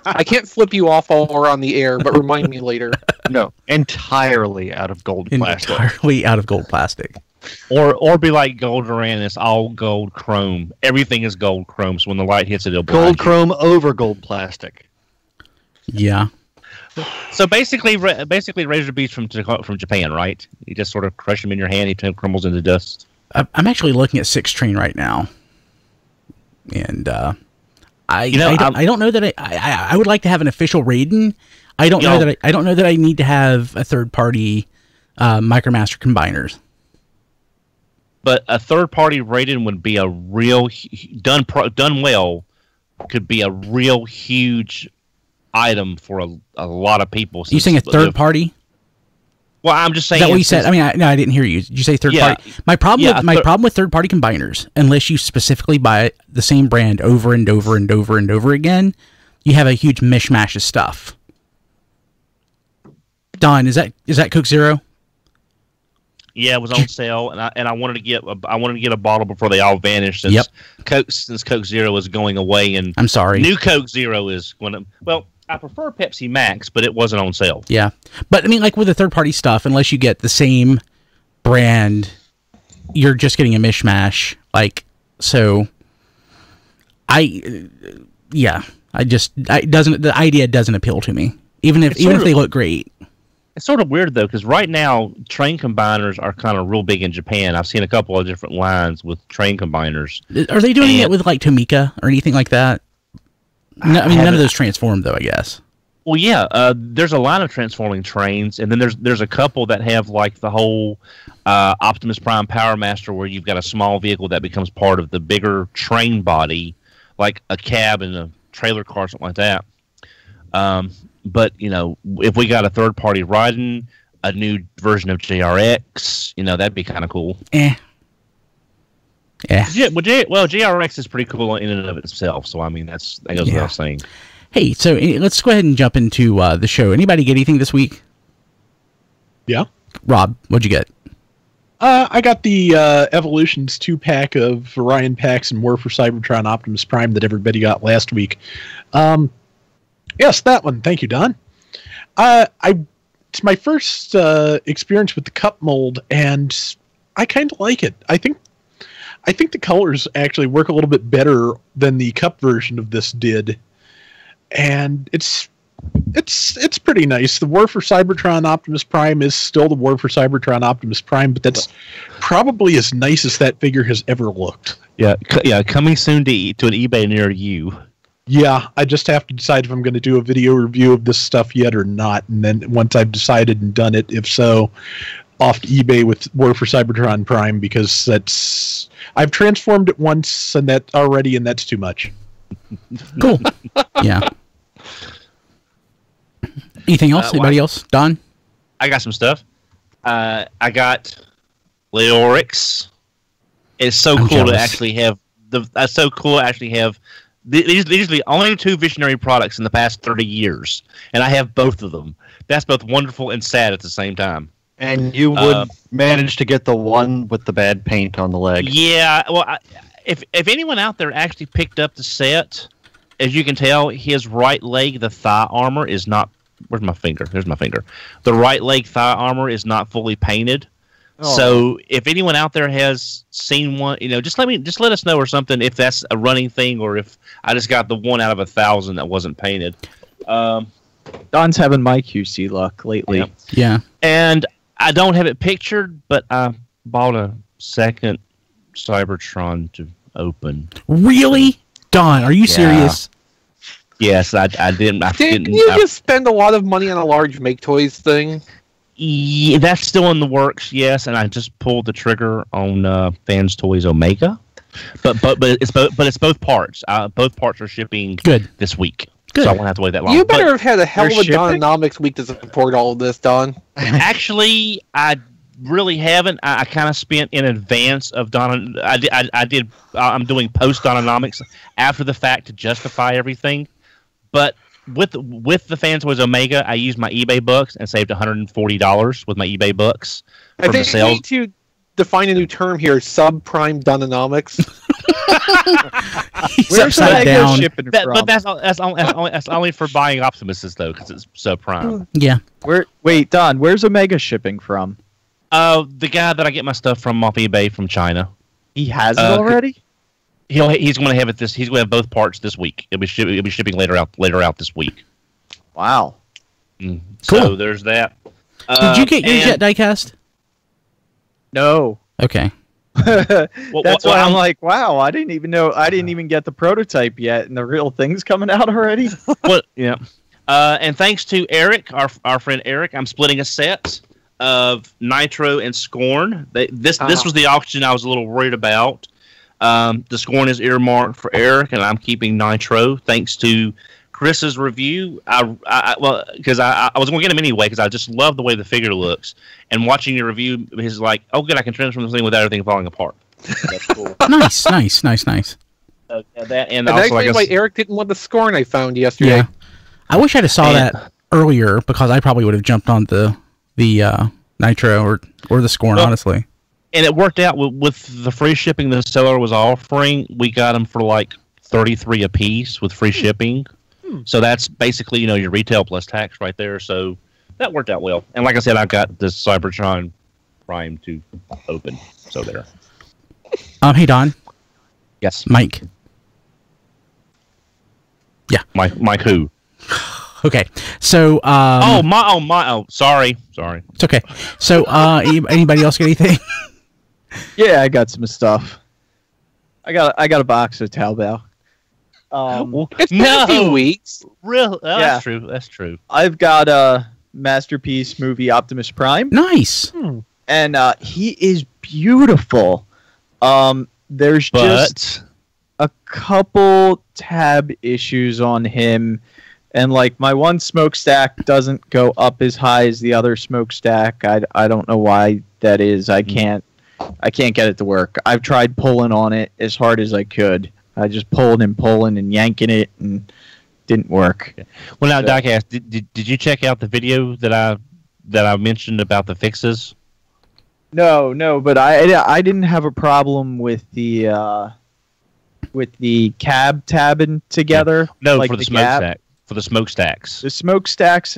[SPEAKER 3] I can't flip you off while we're on the air, but remind me later.
[SPEAKER 5] No, entirely out of gold plastic.
[SPEAKER 4] Entirely out of gold plastic.
[SPEAKER 1] Or be like Gold Duran, it's all gold chrome. Everything is gold chrome, so when the light hits it, it'll blind
[SPEAKER 5] Gold
[SPEAKER 1] you.
[SPEAKER 5] chrome over gold plastic.
[SPEAKER 4] Yeah.
[SPEAKER 1] So basically razor beads from Japan, right? You just sort of crush them in your hand, he crumbles into dust.
[SPEAKER 4] I'm actually looking at 6 Train right now, and I don't know that I would like to have an official Raiden. I don't know that I need to have a third party Micromaster combiners.
[SPEAKER 1] But a third party Raiden would be a real done well, could be a real huge item for a lot of people.
[SPEAKER 4] You saying a third party?
[SPEAKER 1] Well, I'm just saying.
[SPEAKER 4] Is that what you said? I mean, I didn't hear you. Did you say third party? My problem with third party combiners, unless you specifically buy the same brand over and over and over and over again, you have a huge mishmash of stuff. Don, is that Coke Zero?
[SPEAKER 1] Yeah, it was on sale, and I wanted to get a bottle before they all vanished. Since Coke Zero is going away, and
[SPEAKER 4] I'm sorry,
[SPEAKER 1] new Coke Zero is going to. Well, I prefer Pepsi Max, but it wasn't on sale.
[SPEAKER 4] Yeah, but I mean, like with the third party stuff, unless you get the same brand, you're just getting a mishmash. Like so, the idea doesn't appeal to me, even if they look great.
[SPEAKER 1] It's sort of weird, though, because right now, train combiners are kind of real big in Japan. I've seen a couple of different lines with train combiners.
[SPEAKER 4] Are they doing it with, like, Tomika or anything like that? No, I mean, none of those transformed, though, I guess.
[SPEAKER 1] Well, yeah, there's a line of transforming trains, and then there's a couple that have, like, the whole Optimus Prime Power Master, where you've got a small vehicle that becomes part of the bigger train body, like a cab and a trailer car, something like that. But, you know, if we got a third-party Raiden, a new version of JRX, you know, that'd be kind of cool.
[SPEAKER 4] Yeah.
[SPEAKER 1] Well, JRX is pretty cool in and of itself, so, I mean, that goes without saying.
[SPEAKER 4] Hey, so let's go ahead and jump into the show. Anybody get anything this week?
[SPEAKER 2] Yeah.
[SPEAKER 4] Rob, what'd you get?
[SPEAKER 2] I got the Evolutions 2-pack of Orion packs and War for Cybertron Optimus Prime that everybody got last week. Yes, that one. Thank you, Don. It's my first experience with the cup mold, and I kind of like it. I think the colors actually work a little bit better than the cup version of this did, and it's pretty nice. The War for Cybertron Optimus Prime is still the War for Cybertron Optimus Prime, but that's probably as nice as that figure has ever looked.
[SPEAKER 1] Yeah, coming soon to an eBay near you.
[SPEAKER 2] Yeah, I just have to decide if I'm going to do a video review of this stuff yet or not, and then once I've decided and done it, if so, off to eBay with War for Cybertron Prime, because I've transformed it once and that's too much.
[SPEAKER 4] Cool. Yeah. Anything else? Anybody else? Don?
[SPEAKER 1] I got some stuff. I got Leorix. It's so cool to actually have These are the only 2 visionary products in the past 30 years, and I have both of them. That's both wonderful and sad at the same time.
[SPEAKER 5] And you would manage to get the one with the bad paint on the leg. Yeah,
[SPEAKER 1] well, if anyone out there actually picked up the set, as you can tell, his right leg, the thigh armor, is not... Where's my finger? There's my finger. The right leg thigh armor is not fully painted. Oh. So if anyone out there has seen one, you know, just let us know or something if that's a running thing or if I just got the 1 out of 1,000 that wasn't painted.
[SPEAKER 6] Don's having my QC luck lately.
[SPEAKER 4] Yeah.
[SPEAKER 1] And I don't have it pictured, but I bought a second Cybertron to open.
[SPEAKER 4] Really? Don, are you serious?
[SPEAKER 1] Yes, I didn't.
[SPEAKER 3] Didn't you just spend a lot of money on a large Make Toys thing?
[SPEAKER 1] Yeah, that's still in the works, yes, and I just pulled the trigger on Fans Toys Omega, but it's both parts. Both parts are shipping this week. Good. So I won't have to wait that long.
[SPEAKER 3] You better have had a hell of a Dononomics week to support all of this, Don.
[SPEAKER 1] Actually, I really haven't. I kind of spent in advance of Don. I did. I'm doing post Dononomics after the fact to justify everything, but. With the Fans Toys Omega, I used my eBay bucks and saved $140 with my eBay bucks.
[SPEAKER 3] I think you need to define a new term here: subprime Dononomics.
[SPEAKER 4] Where's that down?
[SPEAKER 1] But that's only for buying Optimuses though, because it's subprime.
[SPEAKER 4] Yeah.
[SPEAKER 6] Wait, Don, where's Omega shipping from?
[SPEAKER 1] The guy that I get my stuff from off eBay from China.
[SPEAKER 6] He has it already?
[SPEAKER 1] He's going to have it this. He's going to have both parts this week. It'll be shipping later out this week.
[SPEAKER 6] Wow.
[SPEAKER 1] Cool. So there's that.
[SPEAKER 4] Did you get yours yet, Diecast?
[SPEAKER 6] No.
[SPEAKER 4] Okay.
[SPEAKER 6] That's why I'm like, wow, I didn't even know. I didn't even get the prototype yet, and the real thing's coming out already.
[SPEAKER 1] Yeah. And thanks to Eric, our friend Eric, I'm splitting a set of Nitro and Scorn. This was the auction I was a little worried about. The Scorn is earmarked for Eric, and I'm keeping Nitro. Thanks to Chris's review, because I was going to get him anyway because I just love the way the figure looks. And watching your review, he's like, "Oh, good, I can transform this thing without everything falling apart." That's cool.
[SPEAKER 4] Nice.
[SPEAKER 1] That and
[SPEAKER 3] I
[SPEAKER 1] also,
[SPEAKER 3] why Eric didn't want the Scorn I found yesterday.
[SPEAKER 4] Yeah, I wish I'd have saw that earlier because I probably would have jumped on the Nitro or the Scorn, honestly.
[SPEAKER 1] And it worked out with the free shipping the seller was offering. We got them for like $33 a piece with free shipping. So that's basically, your retail plus tax right there. So that worked out well. And like I said, I've got this Cybertron Prime to open. So there.
[SPEAKER 4] Hey, Don.
[SPEAKER 1] Yes.
[SPEAKER 4] Mike. Yeah.
[SPEAKER 1] Mike who?
[SPEAKER 4] Okay. So.
[SPEAKER 1] Sorry.
[SPEAKER 4] It's okay. So, anybody else get anything?
[SPEAKER 6] Yeah, I got some stuff. I got a box of Taobao.
[SPEAKER 3] It's been a few weeks.
[SPEAKER 1] Real? Oh,
[SPEAKER 6] Yeah.
[SPEAKER 1] That's true.
[SPEAKER 6] I've got a Masterpiece movie Optimus Prime.
[SPEAKER 4] Nice.
[SPEAKER 6] And he is beautiful. There's just a couple tab issues on him. And like my one smokestack doesn't go up as high as the other smokestack. I don't know why that is. I can't get it to work. I've tried pulling on it as hard as I could. I just pulling and yanking it and didn't work.
[SPEAKER 1] Well, now, Diecast, did you check out the video that I mentioned about the fixes?
[SPEAKER 6] No, but I didn't have a problem with the cab tabbing together.
[SPEAKER 1] No,
[SPEAKER 6] like
[SPEAKER 1] for the smokestack. For the smokestacks.
[SPEAKER 6] The smokestacks,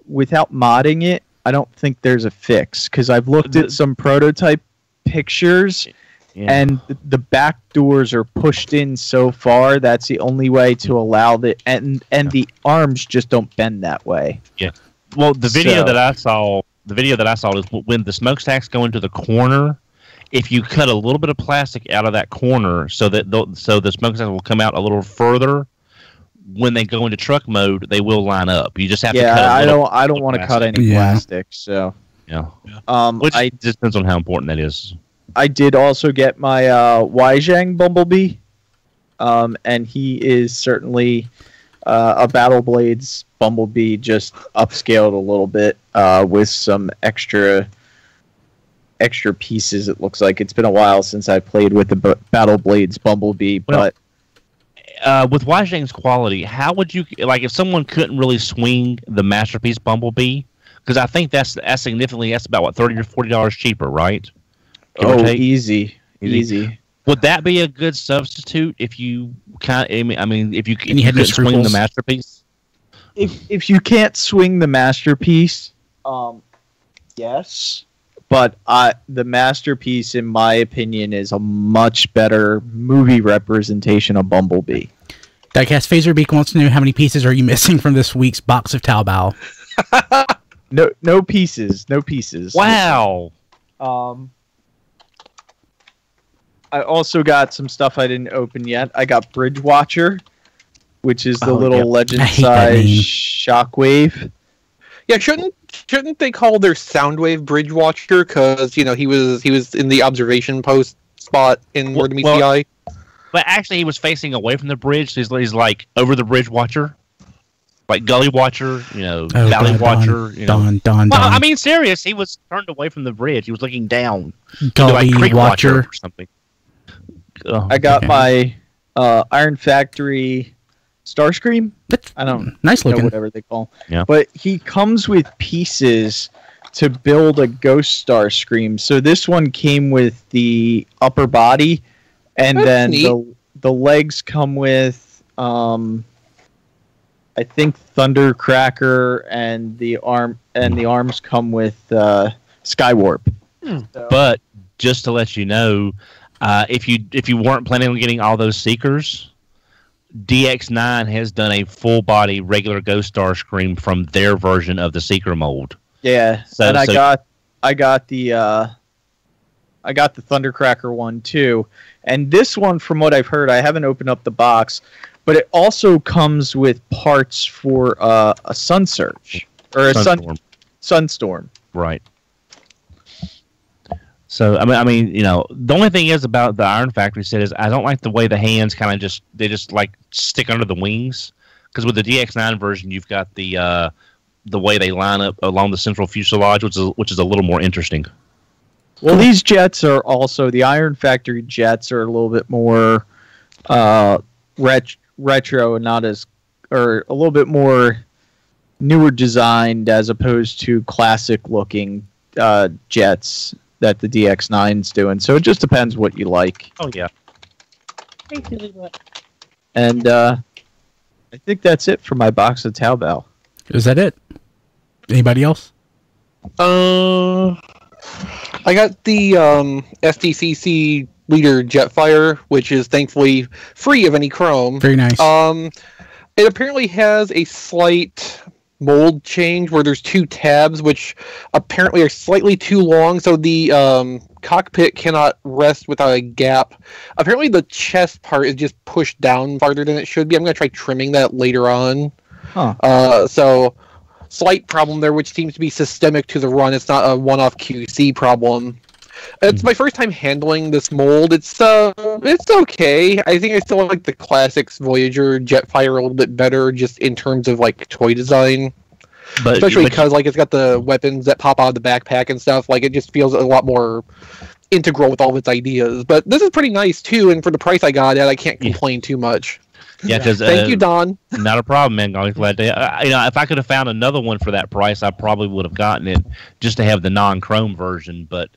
[SPEAKER 6] without modding it, I don't think there's a fix because I've looked at some prototype pictures. Yeah. And the back doors are pushed in so far. That's the only way to allow and the arms just don't bend that way.
[SPEAKER 1] Yeah. Well, the video that I saw is when the smokestacks go into the corner. If you cut a little bit of plastic out of that corner, so the smokestacks will come out a little further. When they go into truck mode, they will line up. You just have to cut. I
[SPEAKER 6] don't want to cut any plastic. So
[SPEAKER 1] yeah. Which just depends on how important that is.
[SPEAKER 6] I did also get my Weijang Bumblebee, and he is certainly a Battle Blades Bumblebee, just upscaled a little bit with some extra pieces. It looks like it's been a while since I played with the Battle Blades Bumblebee, but
[SPEAKER 1] with Weijang's quality, how would you if someone couldn't really swing the Masterpiece Bumblebee? Because I think that's significantly about what $30 or $40 cheaper, right?
[SPEAKER 6] Easy.
[SPEAKER 1] Would that be a good substitute if you can't? If you
[SPEAKER 4] couldn't
[SPEAKER 1] swing the Masterpiece?
[SPEAKER 6] If you can't swing the Masterpiece, yes. But the Masterpiece, in my opinion, is a much better movie representation of Bumblebee.
[SPEAKER 4] Diecast Phaserbeak wants to know how many pieces are you missing from this week's box of Taobao?
[SPEAKER 6] No pieces.
[SPEAKER 1] Wow.
[SPEAKER 6] I also got some stuff I didn't open yet. I got Bridge Watcher, which is the little legend-size Shockwave.
[SPEAKER 3] Yeah, shouldn't they call their Soundwave Bridge Watcher because he was in the observation post spot in Word Meets the Eye?
[SPEAKER 1] But actually, he was facing away from the bridge. So he's like over the Bridge Watcher, like Gully Watcher, Valley Watcher.
[SPEAKER 4] Don.
[SPEAKER 1] Well, I mean, serious. He was turned away from the bridge. He was looking down.
[SPEAKER 4] Gully
[SPEAKER 1] Creek
[SPEAKER 4] Watcher
[SPEAKER 1] or something.
[SPEAKER 6] I got my Iron Factory Starscream. I don't
[SPEAKER 4] nice looking,
[SPEAKER 6] whatever they call.
[SPEAKER 1] Yeah.
[SPEAKER 6] But he comes with pieces to build a Ghost Starscream. So this one came with the upper body, and then the legs come with I think Thundercracker, and the arms come with Skywarp.
[SPEAKER 1] But just to let you know, if you weren't planning on getting all those Seekers, DX9 has done a full body regular Ghost Starscream from their version of the Seeker mold.
[SPEAKER 6] Yeah, and I got the Thundercracker one too, and this one, from what I've heard, I haven't opened up the box, but it also comes with parts for a Sun Surge or a Sunstorm.
[SPEAKER 1] Right. So I mean, the only thing is about the Iron Factory set is I don't like the way the hands kind of just like stick under the wings, because with the DX9 version you've got the way they line up along the central fuselage, which is a little more interesting.
[SPEAKER 6] Well, these jets are also, the Iron Factory jets are a little bit more retro and or a little bit more newer designed as opposed to classic looking jets that the DX9's doing. So it just depends what you like.
[SPEAKER 1] Oh yeah.
[SPEAKER 6] And I think that's it for my box of Taobao.
[SPEAKER 4] Is that it? Anybody else?
[SPEAKER 3] I got the SDCC Leader Jetfire, which is thankfully free of any chrome.
[SPEAKER 4] Very nice.
[SPEAKER 3] It apparently has a slight mold change where there's two tabs, which apparently are slightly too long, so the cockpit cannot rest without a gap. Apparently the chest part is just pushed down farther than it should be. I'm going to try trimming that later on.
[SPEAKER 6] Huh.
[SPEAKER 3] So slight problem there, which seems to be systemic to the run. It's not a one-off QC problem. It's my first time handling this mold. It's okay. I think I still like the classics Voyager Jetfire a little bit better, just in terms of like toy design. Especially because like it's got the weapons that pop out of the backpack and stuff. Like it just feels a lot more integral with all of its ideas. But this is pretty nice too, and for the price I got it, I can't complain too much.
[SPEAKER 1] Yeah, because
[SPEAKER 3] thank you, Don.
[SPEAKER 1] Not a problem, man. I'm glad to. If I could have found another one for that price, I probably would have gotten it just to have the non-chrome version. But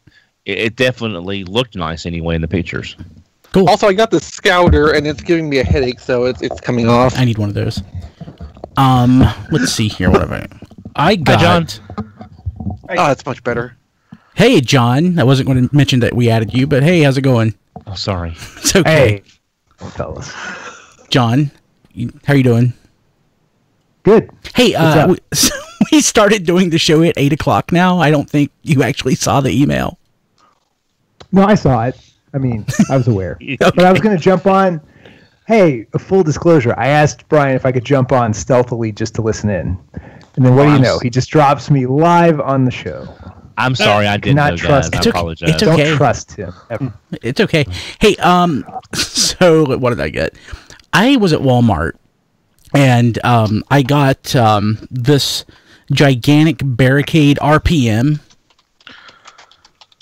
[SPEAKER 1] it definitely looked nice anyway in the pictures.
[SPEAKER 4] Cool.
[SPEAKER 3] Also, I got the Scouter, and it's giving me a headache, so it's coming off.
[SPEAKER 4] I need one of those. Let's see here. What have I got?
[SPEAKER 1] Hi, John.
[SPEAKER 3] Oh, that's much better.
[SPEAKER 4] Hey, John. I wasn't going to mention that we added you, but hey, how's it going?
[SPEAKER 1] Oh, sorry.
[SPEAKER 4] It's okay.
[SPEAKER 7] Hey, fellas.
[SPEAKER 4] John, how are you doing?
[SPEAKER 7] Good.
[SPEAKER 4] Hey, we started doing the show at 8 o'clock now. I don't think you actually saw the email.
[SPEAKER 7] No, I saw it. I mean, I was aware.
[SPEAKER 4] Okay.
[SPEAKER 7] But I was going to jump on. Hey, a full disclosure. I asked Brian if I could jump on stealthily just to listen in. And then what do you know? He just drops me live on the show.
[SPEAKER 1] I'm sorry, I didn't know, guys. I apologize.
[SPEAKER 4] It's okay.
[SPEAKER 7] Don't trust him ever.
[SPEAKER 4] It's okay. Hey, so what did I get? I was at Walmart, and I got this gigantic barricade RPM.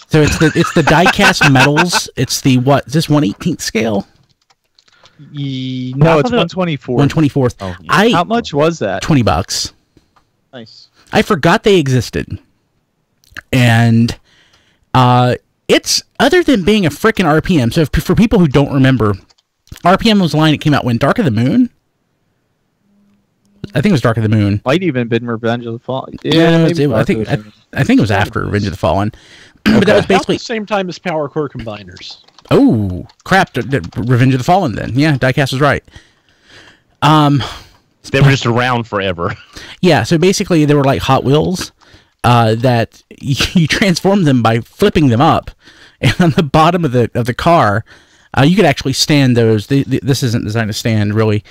[SPEAKER 4] So it's the die-cast metals. It's the what? Is this 1/18th scale?
[SPEAKER 6] No, it's 1/24.
[SPEAKER 4] 1/24th.
[SPEAKER 6] Oh, yeah. How much was that?
[SPEAKER 4] $20.
[SPEAKER 6] Nice.
[SPEAKER 4] I forgot they existed, and it's other than being a frickin' RPM. So for people who don't remember, RPM was the line that came out when Dark of the Moon. I think it was Dark of the Moon.
[SPEAKER 6] Might even been Revenge of the Fallen.
[SPEAKER 4] Yeah, I think it was after Revenge of the Fallen. But that was basically
[SPEAKER 2] about the same time as Power Core Combiners.
[SPEAKER 4] Oh crap! Revenge of the Fallen. Then yeah, Diecast was right.
[SPEAKER 1] They were just around forever.
[SPEAKER 4] Yeah, so basically they were like Hot Wheels that you transform them by flipping them up, and on the bottom of the car, you could actually stand those. This isn't designed to stand really.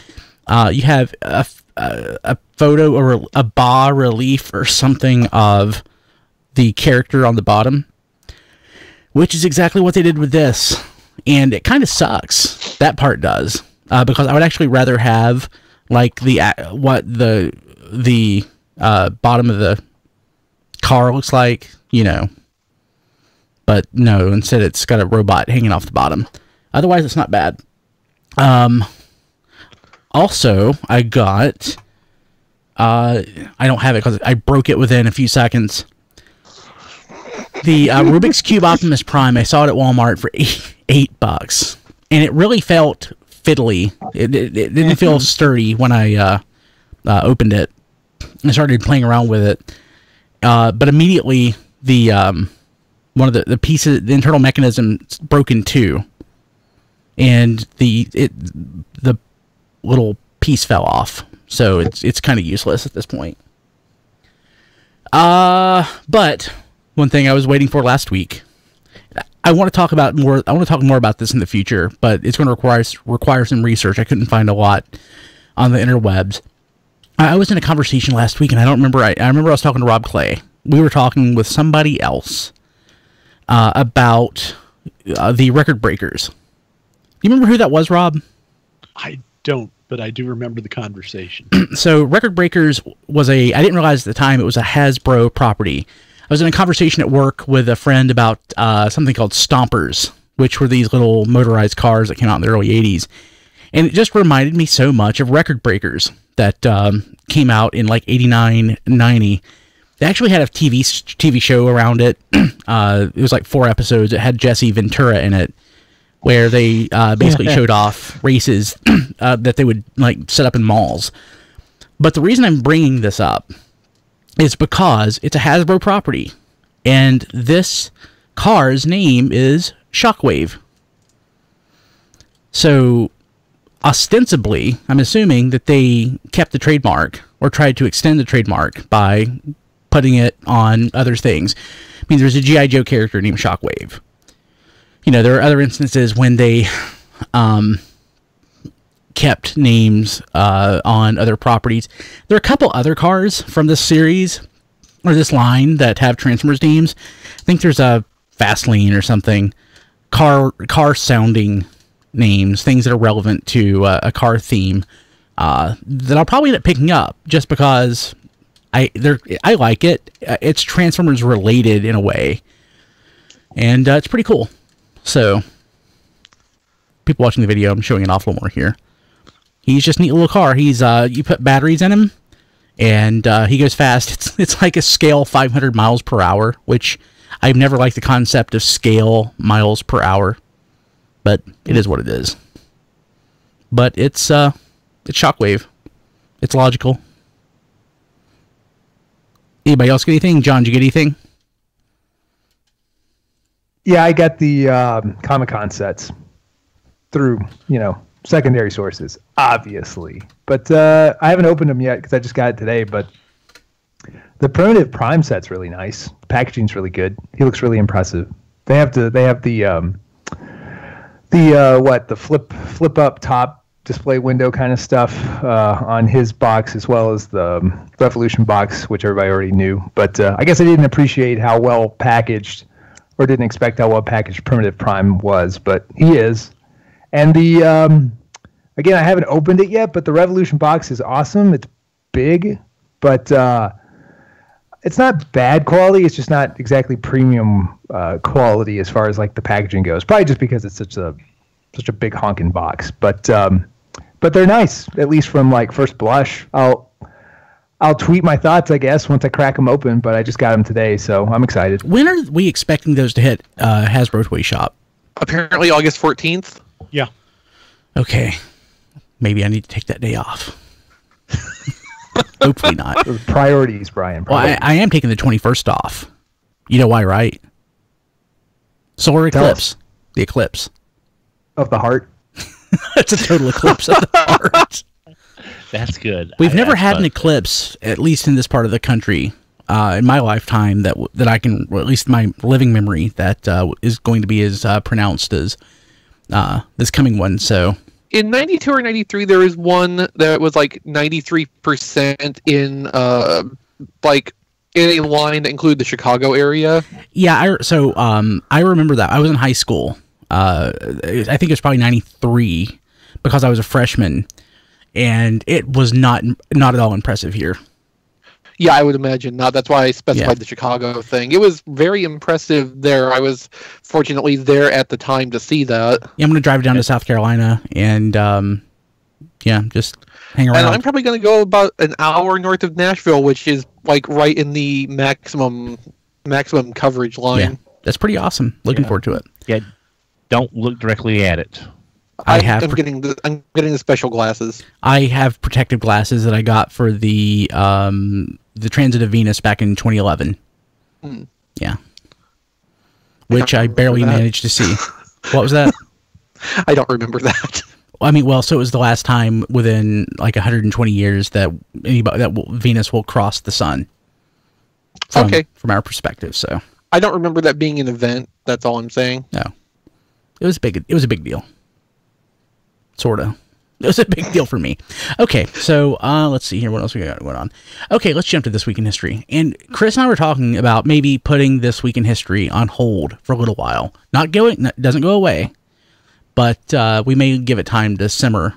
[SPEAKER 4] You have a photo or a bas relief or something of the character on the bottom, which is exactly what they did with this, and it kind of sucks. That part does, because I would actually rather have like the bottom of the car looks like, but no, instead it's got a robot hanging off the bottom. Otherwise, it's not bad. Also, I got I don't have it because I broke it within a few seconds. The Rubik's Cube Optimus Prime, I saw it at Walmart for $8, and it really felt fiddly. It didn't feel sturdy when I opened it and started playing around with it. But immediately the one of the pieces, the internal mechanism broke in two, and the little piece fell off. So it's kind of useless at this point. But one thing I was waiting for last week, I want to talk more about this in the future, but it's going to require some research. I couldn't find a lot on the interwebs. I was in a conversation last week, and I don't remember. I remember I was talking to Rob Clay. We were talking with somebody else about the record breakers. Do you remember who that was, Rob?
[SPEAKER 2] I don't, but I do remember the conversation.
[SPEAKER 4] So Record Breakers was I didn't realize at the time it was a Hasbro property. I was in a conversation at work with a friend about something called Stompers, which were these little motorized cars that came out in the early 80s. And it just reminded me so much of Record Breakers that came out in like 89, 90. They actually had a TV show around it. It was like 4 episodes. It had Jesse Ventura in it, where they basically showed off races that they would like set up in malls. But the reason I'm bringing this up is because it's a Hasbro property, and this car's name is Shockwave. So ostensibly, I'm assuming that they kept the trademark or tried to extend the trademark by putting it on other things. I mean, there's a G.I. Joe character named Shockwave. You know, there are other instances when they kept names on other properties. There are a couple other cars from this series, or this line, that have Transformers names. I think there's a Fastlane or something. Car-sounding names, things that are relevant to a car theme, that I'll probably end up picking up, just because I like it. It's Transformers related in a way, and it's pretty cool. So, people watching the video, I'm showing it off a little more here. He's just a neat little car. He's you put batteries in him, and he goes fast. It's like a scale 500 miles per hour, which I've never liked the concept of scale miles per hour, but it is what it is. But it's Shockwave. It's logical. Anybody else get anything? John, did you get anything?
[SPEAKER 7] Yeah, I got the Comic-Con sets through, secondary sources, obviously. But I haven't opened them yet because I just got it today. But the Primitive Prime set's really nice. The packaging's really good. He looks really impressive. They have the flip up top display window kind of stuff on his box, as well as the Revolution box, which everybody already knew. But I guess I didn't appreciate how well packaged, or didn't expect how well packaged Primitive Prime was, but he is. And the again, I haven't opened it yet, but the Revolution box is awesome. It's big, but it's not bad quality. It's just not exactly premium quality as far as like the packaging goes. Probably just because it's such a big honking box. But they're nice, at least from like first blush. I'll tweet my thoughts, I guess, once I crack them open, but I just got them today, so I'm excited.
[SPEAKER 4] When are we expecting those to hit Hasbro Toy Shop?
[SPEAKER 3] Apparently August 14th.
[SPEAKER 2] Yeah.
[SPEAKER 4] Okay. Maybe I need to take that day off. Hopefully not.
[SPEAKER 7] Those priorities, Brian.
[SPEAKER 4] Well, I am taking the 21st off. You know why, right? Solar eclipse. The eclipse.
[SPEAKER 7] Of the heart?
[SPEAKER 4] It's a total eclipse of the heart.
[SPEAKER 1] That's good.
[SPEAKER 4] We've never had an eclipse, at least in this part of the country, in my lifetime, that I can, or at least my living memory, that is going to be as pronounced as this coming one. So
[SPEAKER 3] in 92 or 93, there was one that was like 93% in in a line that included the Chicago area.
[SPEAKER 4] Yeah, I remember that. I was in high school. I think it was probably 93 because I was a freshman, and it was not at all impressive here.
[SPEAKER 3] Yeah, I would imagine not. That's why I specified the Chicago thing. It was very impressive there. I was fortunately there at the time to see that.
[SPEAKER 4] Yeah, I'm going to drive down to South Carolina and just hang around.
[SPEAKER 3] And I'm probably going to go about an hour north of Nashville, which is like right in the maximum coverage line.
[SPEAKER 4] Yeah, that's pretty awesome. Looking forward to it.
[SPEAKER 1] Yeah, don't look directly at it.
[SPEAKER 3] I'm getting the special glasses.
[SPEAKER 4] I have protective glasses that I got for the Transit of Venus back in 2011. Yeah. which I barely managed to see. What was that?
[SPEAKER 3] I don't remember that.
[SPEAKER 4] I mean, well, so it was the last time within like 120 years that Venus will cross the sun. From our perspective, so
[SPEAKER 3] I don't remember that being an event. That's all I'm saying.
[SPEAKER 4] No, it was big. It was a big deal. Sorta. It was a big deal for me. Okay, so let's see here. What else we got going on? Okay, let's jump to This Week in History. And Chris and I were talking about maybe putting This Week in History on hold for a little while. Doesn't go away, but we may give it time to simmer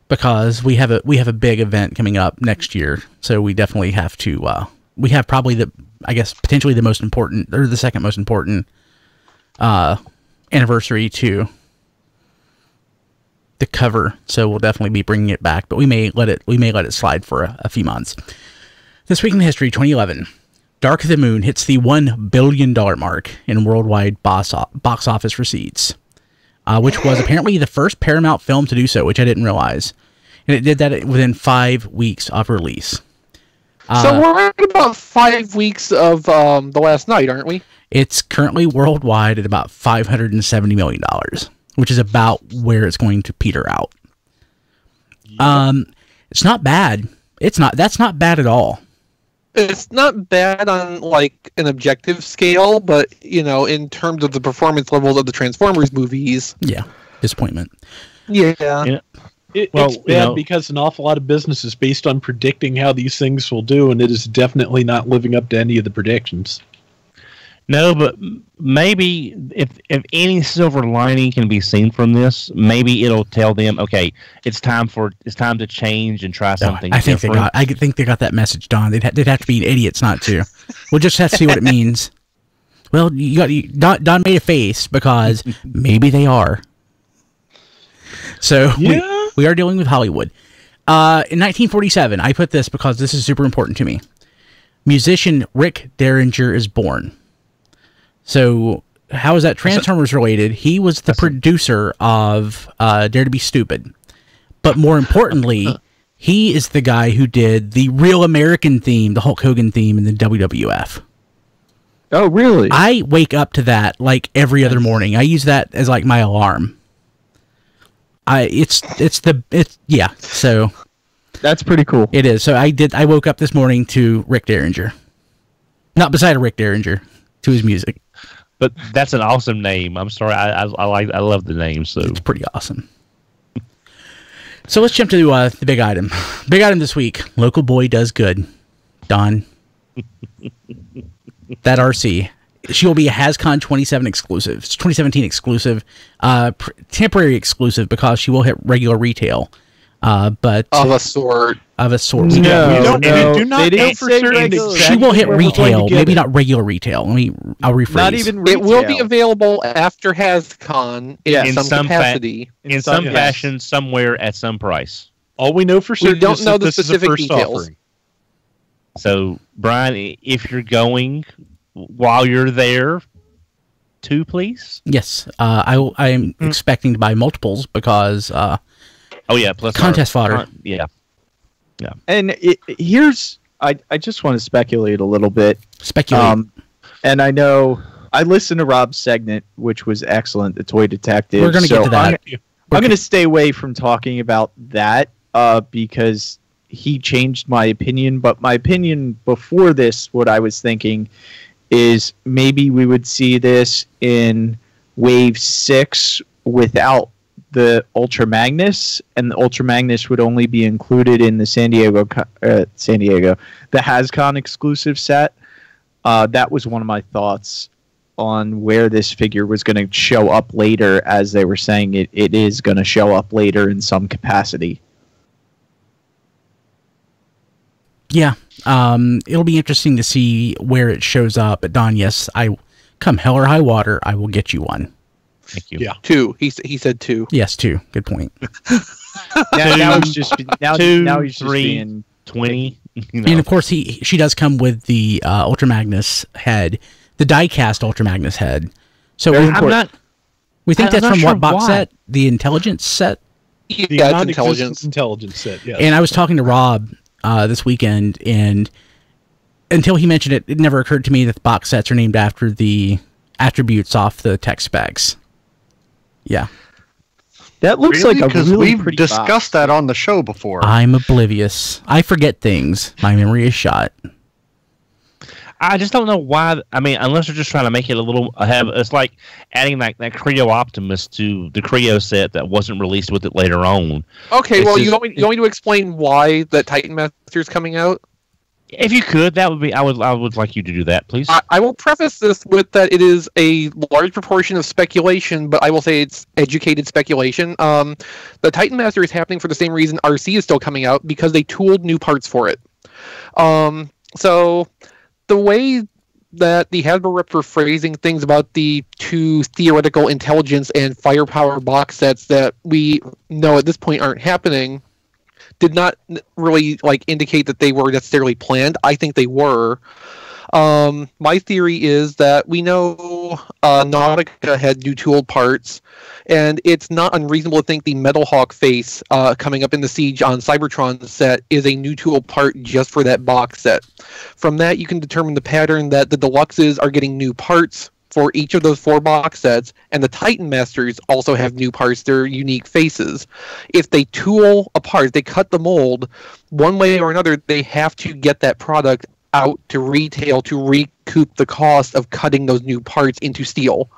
[SPEAKER 4] because we have a big event coming up next year. So we definitely have to. We have probably potentially the most important or the second most important anniversary to cover, so we'll definitely be bringing it back, but we may let it slide for a few months. This Week in History 2011, Dark of the Moon hits the $1 billion mark in worldwide box office receipts, which was apparently the first Paramount film to do so, which I didn't realize, and it did that within 5 weeks of release.
[SPEAKER 3] So we're at about 5 weeks of The Last Night, aren't we?
[SPEAKER 4] It's currently worldwide at about $570 million, which is about where it's going to peter out. Yep. It's not bad. That's not bad at all.
[SPEAKER 3] It's not bad on like an objective scale, but in terms of the performance levels of the Transformers movies,
[SPEAKER 4] yeah, disappointment.
[SPEAKER 3] Yeah.
[SPEAKER 2] It's bad because an awful lot of business is based on predicting how these things will do, and it is definitely not living up to any of the predictions.
[SPEAKER 1] No, but maybe if any silver lining can be seen from this, maybe it'll tell them, okay, it's time to change and try something different.
[SPEAKER 4] I think they got that message, Don. They'd have to be idiots not to. We'll just have to see what it means. Well, Don made a face because maybe they are. So we are dealing with Hollywood. In 1947, I put this because this is super important to me. Musician Rick Derringer is born. So how is that Transformers related? He was the producer of Dare to Be Stupid. But more importantly, he is the guy who did the Real American theme, the Hulk Hogan theme in the WWF.
[SPEAKER 6] Oh, really?
[SPEAKER 4] I wake up to that like every other morning. I use that as like my alarm. So
[SPEAKER 6] that's pretty cool.
[SPEAKER 4] It is. So I woke up this morning to Rick Derringer. Not beside a Rick Derringer, to his music.
[SPEAKER 1] But that's an awesome name. I'm sorry, I love the name. So
[SPEAKER 4] it's pretty awesome. So let's jump to the big item. Big item this week. Local boy does good. Don. That RC. She will be a HasCon 2017 exclusive, temporary exclusive because she will hit regular retail. But
[SPEAKER 3] of a sort.
[SPEAKER 4] No,
[SPEAKER 2] we don't know for certain.
[SPEAKER 4] She will hit retail, maybe not regular retail. I'll rephrase.
[SPEAKER 6] Not even retail.
[SPEAKER 3] It will be available after HasCon in some capacity.
[SPEAKER 1] In some fashion, somewhere at some price.
[SPEAKER 2] All we know for certain
[SPEAKER 3] we don't
[SPEAKER 2] is
[SPEAKER 3] know
[SPEAKER 2] that
[SPEAKER 3] the specific details.
[SPEAKER 2] Offering.
[SPEAKER 1] So, Brian, if you're going while you're there, 2, please.
[SPEAKER 4] Yes, I am expecting to buy multiples because.
[SPEAKER 1] Plus
[SPEAKER 4] contest fodder.
[SPEAKER 1] Yeah.
[SPEAKER 6] And I just want to speculate a little bit.
[SPEAKER 4] Speculate.
[SPEAKER 6] And I know I listened to Rob's segment, which was excellent, The Toy Detective.
[SPEAKER 4] We're going to get to that.
[SPEAKER 6] I'm going to stay away from talking about that because he changed my opinion. But my opinion before this, what I was thinking is maybe we would see this in Wave 6 without the Ultra Magnus, and the Ultra Magnus would only be included in the the HasCon exclusive set. That was one of my thoughts on where this figure was going to show up later, as they were saying it is going to show up later in some capacity.
[SPEAKER 4] Yeah, it'll be interesting to see where it shows up. But Don, yes, come hell or high water, I will get you one.
[SPEAKER 1] Thank you.
[SPEAKER 2] Yeah,
[SPEAKER 3] 2. He said 2.
[SPEAKER 4] Yes, 2. Good point.
[SPEAKER 6] now he's just
[SPEAKER 1] 2,
[SPEAKER 6] he's
[SPEAKER 1] 3,
[SPEAKER 6] just being
[SPEAKER 1] 20.
[SPEAKER 4] And of course, she does come with the Ultra Magnus head, the die-cast Ultra Magnus head. So we think that's from what box set? The Intelligence set.
[SPEAKER 3] Yeah, it's
[SPEAKER 2] Intelligence set. Yes.
[SPEAKER 4] And I was talking to Rob this weekend, and until he mentioned it, it never occurred to me that the box sets are named after the attributes off the tech specs. Yeah.
[SPEAKER 6] That looks
[SPEAKER 5] Really?
[SPEAKER 6] like a
[SPEAKER 5] Because
[SPEAKER 6] really
[SPEAKER 5] we've
[SPEAKER 6] pretty
[SPEAKER 5] discussed
[SPEAKER 6] box.
[SPEAKER 5] that on the show before.
[SPEAKER 4] I'm oblivious. I forget things. My memory is shot.
[SPEAKER 1] I just don't know why. I mean, unless they're just trying to make it a little. It's like adding that Creo Optimus to the Creo set that wasn't released with it later on.
[SPEAKER 3] Okay,
[SPEAKER 1] It's
[SPEAKER 3] well,
[SPEAKER 1] just-
[SPEAKER 3] you want me to explain why that Titan Master is coming out?
[SPEAKER 1] If you could, that would be. I would like you to do that, please.
[SPEAKER 3] I will preface this with that it is a large proportion of speculation, but I will say it's educated speculation. The Titan Master is happening for the same reason RC is still coming out, because they tooled new parts for it. So the way that the Hasbro reps were phrasing things about the two theoretical intelligence and firepower box sets that we know at this point aren't happening did not really indicate that they were necessarily planned. I think they were. My theory is that we know Nautica had new tooled parts, and it's not unreasonable to think the Metal Hawk face coming up in the Siege on Cybertron set is a new tooled part just for that box set. From that, you can determine the pattern that the Deluxes are getting new parts for each of those 4 box sets, and the Titan Masters also have new parts, their unique faces. If they tool a part, they cut the mold, one way or another, they have to get that product out to retail to recoup the cost of cutting those new parts into steel.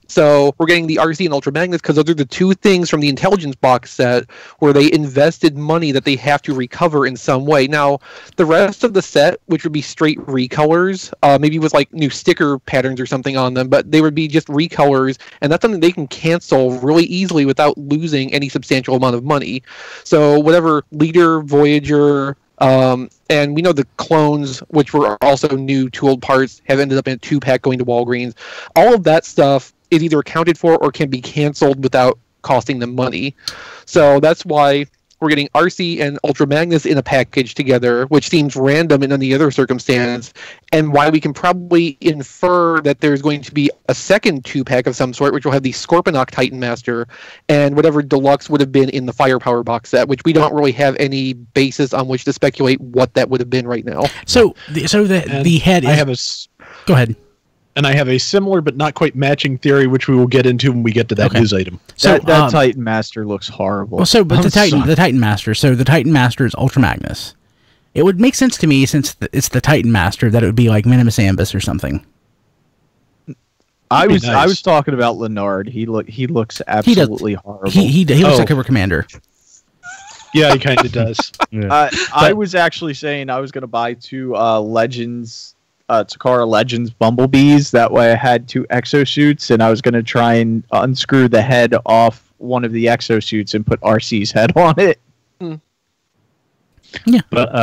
[SPEAKER 3] So we're getting the RC and Ultra Magnus because those are the 2 things from the Intelligence box set where they invested money that they have to recover in some way. Now, the rest of the set, which would be straight recolors, maybe with new sticker patterns or something on them, but they would be just recolors, and that's something they can cancel really easily without losing any substantial amount of money. So whatever Leader, Voyager, and we know the clones, which were also new tooled parts, have ended up in a 2-pack going to Walgreens. All of that stuff is either accounted for or can be canceled without costing them money. So that's why we're getting RC and Ultra Magnus in a package together, which seems random in any other circumstance, and why we can probably infer that there's going to be a second 2-pack of some sort, which will have the Scorponok Titan Master and whatever Deluxe would have been in the Firepower box set, which we don't really have any basis on which to speculate what that would have been right now.
[SPEAKER 4] So the head is... Go ahead.
[SPEAKER 2] And I have a similar but not quite matching theory, which we will get into when we get to that news item.
[SPEAKER 6] So that Titan Master looks horrible.
[SPEAKER 4] Well, the Titan Master. So the Titan Master is Ultra Magnus. It would make sense to me, since it's the Titan Master, that it would be like Minimus Ambus or something.
[SPEAKER 6] I was talking about Leonard. He looks absolutely horrible.
[SPEAKER 4] He looks like a commander.
[SPEAKER 2] Yeah, he kind of does.
[SPEAKER 6] I was actually saying I was going to buy 2 Legends. Takara Legends Bumblebees. That way I had 2 exosuits, and I was going to try and unscrew the head off one of the exosuits and put RC's head on it.
[SPEAKER 4] Yeah.
[SPEAKER 1] But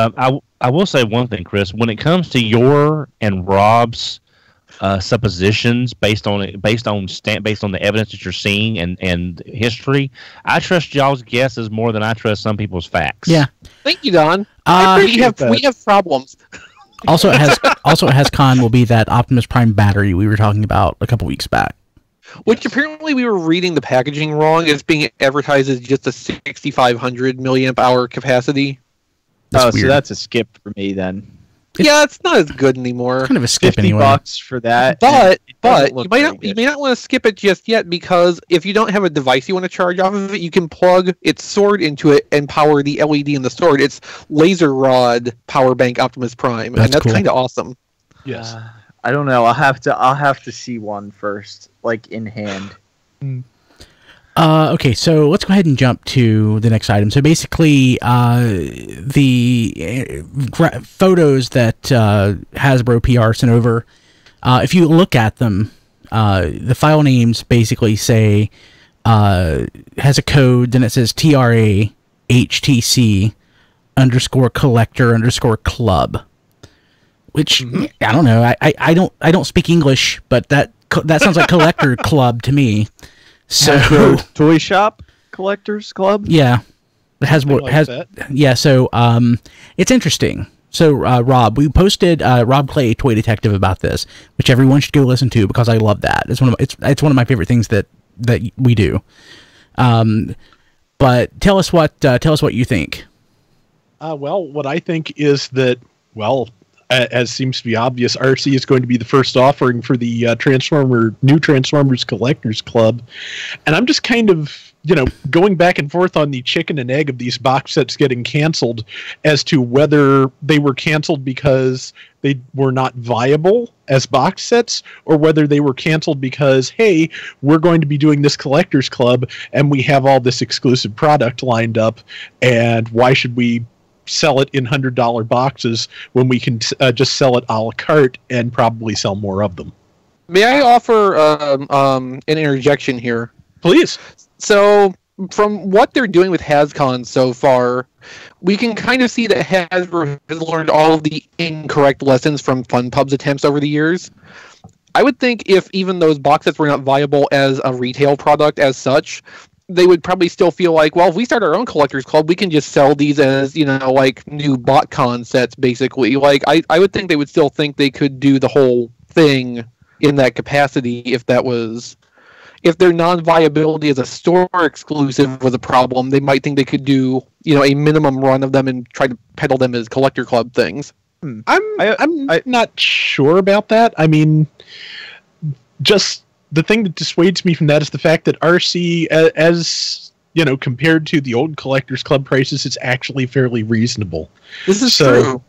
[SPEAKER 1] I will say one thing, Chris. When it comes to your and Rob's suppositions based on the evidence that you're seeing and history, I trust y'all's guesses more than I trust some people's facts.
[SPEAKER 4] Yeah.
[SPEAKER 3] Thank you, Don. We have problems.
[SPEAKER 4] Also, it has Con will be that Optimus Prime battery we were talking about a couple weeks back.
[SPEAKER 3] Which apparently we were reading the packaging wrong. It's being advertised as just a 6,500 milliamp hour capacity.
[SPEAKER 6] So that's a skip for me then.
[SPEAKER 3] It's not as good anymore.
[SPEAKER 4] Kind of a skip anyway.
[SPEAKER 6] $50 for that.
[SPEAKER 3] But you may not want to skip it just yet, because if you don't have a device you want to charge off of it, you can plug its sword into it and power the LED in the sword. It's Laser Rod Power Bank Optimus Prime, and that's kind of awesome.
[SPEAKER 2] Yes.
[SPEAKER 6] I don't know. I'll have to see one first, in hand.
[SPEAKER 4] Okay, so let's go ahead and jump to the next item. So basically, the photos that Hasbro PR sent over, if you look at them, the file names basically say, has a code, then it says TRA HTC _collector_club, which, I don't know, I don't speak English, but that sounds like collector club to me. So
[SPEAKER 6] Toy Shop Collectors Club.
[SPEAKER 4] Yeah, it has more. Yeah, so it's interesting. So Rob, we posted Rob Clay, Toy Detective, about this, which everyone should go listen to because I love that. It's one of my favorite things that we do. But tell us what you think.
[SPEAKER 2] Well, what I think is that as seems to be obvious, RC is going to be the first offering for the new Transformers Collectors Club. And I'm just kind of, going back and forth on the chicken and egg of these box sets getting canceled as to whether they were canceled because they were not viable as box sets, or whether they were canceled because, hey, we're going to be doing this Collectors Club and we have all this exclusive product lined up, and why should we sell it in $100 boxes when we can just sell it a la carte and probably sell more of them.
[SPEAKER 3] May I offer an interjection here?
[SPEAKER 2] Please.
[SPEAKER 3] So, from what they're doing with HasCon so far, we can kind of see that Hasbro has learned all of the incorrect lessons from FunPub's attempts over the years. I would think if even those box sets were not viable as a retail product as such, they would probably still feel like, well, if we start our own collectors club, we can just sell these as, like new BotCon sets, basically. Like, I would think they would still think they could do the whole thing in that capacity if their non-viability as a store exclusive was a problem. They might think they could do, a minimum run of them and try to peddle them as collector club things.
[SPEAKER 2] I'm not sure about that. I mean, just the thing that dissuades me from that is the fact that RC, as compared to the old Collectors Club prices, is actually fairly reasonable.
[SPEAKER 3] This is true.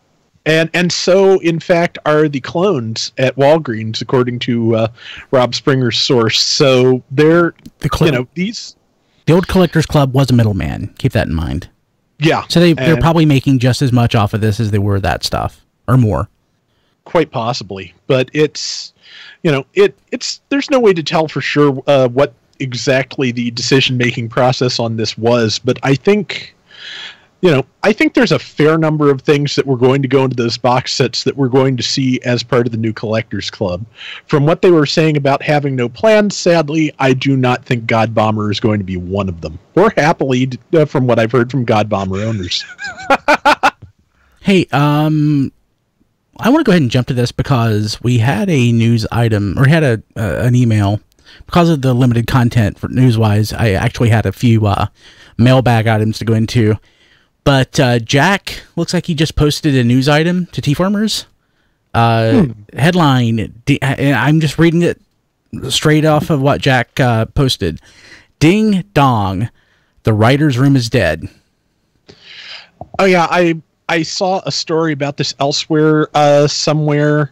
[SPEAKER 2] And so, in fact, are the clones at Walgreens, according to Rob Springer's source. So they're, these...
[SPEAKER 4] The old Collectors Club was a middleman. Keep that in mind.
[SPEAKER 2] Yeah.
[SPEAKER 4] So they're probably making just as much off of this as they were that stuff, or more.
[SPEAKER 2] Quite possibly. But it's, there's no way to tell for sure what exactly the decision-making process on this was. But I think... I think there's a fair number of things that we're going to go into those box sets that we're going to see as part of the new Collectors Club. From what they were saying about having no plans, sadly, I do not think God Bomber is going to be one of them. Or happily, from what I've heard from God Bomber owners.
[SPEAKER 4] Hey, I want to go ahead and jump to this because we had a news item, or had an email. Because of the limited content for news-wise, I actually had a few mailbag items to go into. But Jack looks like he just posted a news item to T-Farmers. Headline, I'm just reading it straight off of what Jack posted. Ding dong, the writer's room is dead.
[SPEAKER 2] Oh yeah, I saw a story about this elsewhere somewhere.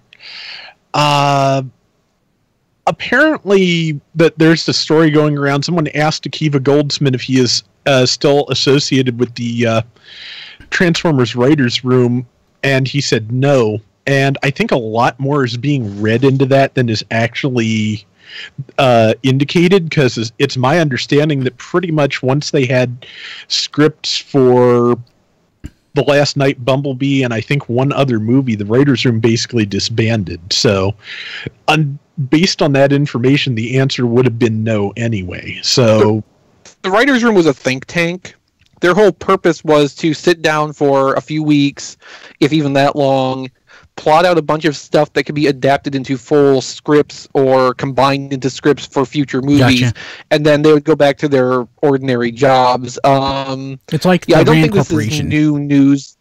[SPEAKER 2] Apparently, that there's a story going around. Someone asked Akiva Goldsman if he is still associated with the Transformers Writers Room, and he said no. And I think a lot more is being read into that than is actually indicated, because it's my understanding that pretty much once they had scripts for The Last Night, Bumblebee, and I think one other movie, the Writers Room basically disbanded. So, based on that information, the answer would have been no anyway. So,
[SPEAKER 3] the Writers Room was a think tank. Their whole purpose was to sit down for a few weeks, if even that long, plot out a bunch of stuff that could be adapted into full scripts or combined into scripts for future movies, gotcha. And then they would go back to their ordinary jobs.
[SPEAKER 4] It's like the Grand Corporation.
[SPEAKER 3] This is new news.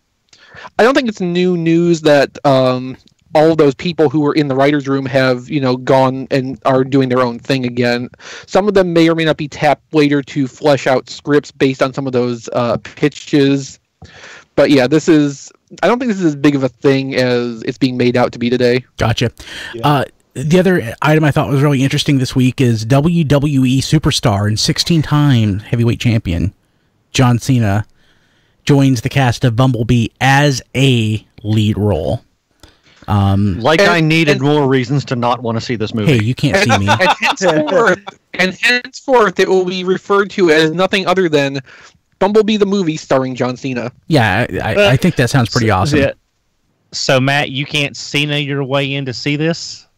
[SPEAKER 3] I don't think it's new news that all of those people who were in the writers' room have, gone and are doing their own thing again. Some of them may or may not be tapped later to flesh out scripts based on some of those pitches. But yeah, I don't think this is as big of a thing as it's being made out to be today.
[SPEAKER 4] Gotcha. Yeah. The other item I thought was really interesting this week is WWE superstar and 16-time heavyweight champion John Cena joins the cast of Bumblebee as a lead role.
[SPEAKER 5] I needed more reasons to not want to see this movie.
[SPEAKER 4] Hey, you can't see me.
[SPEAKER 3] And henceforth, it will be referred to as nothing other than Bumblebee the movie starring John Cena.
[SPEAKER 4] Yeah, I think that sounds pretty awesome.
[SPEAKER 1] Yeah. So, Matt, you can't Cena your way in to see this?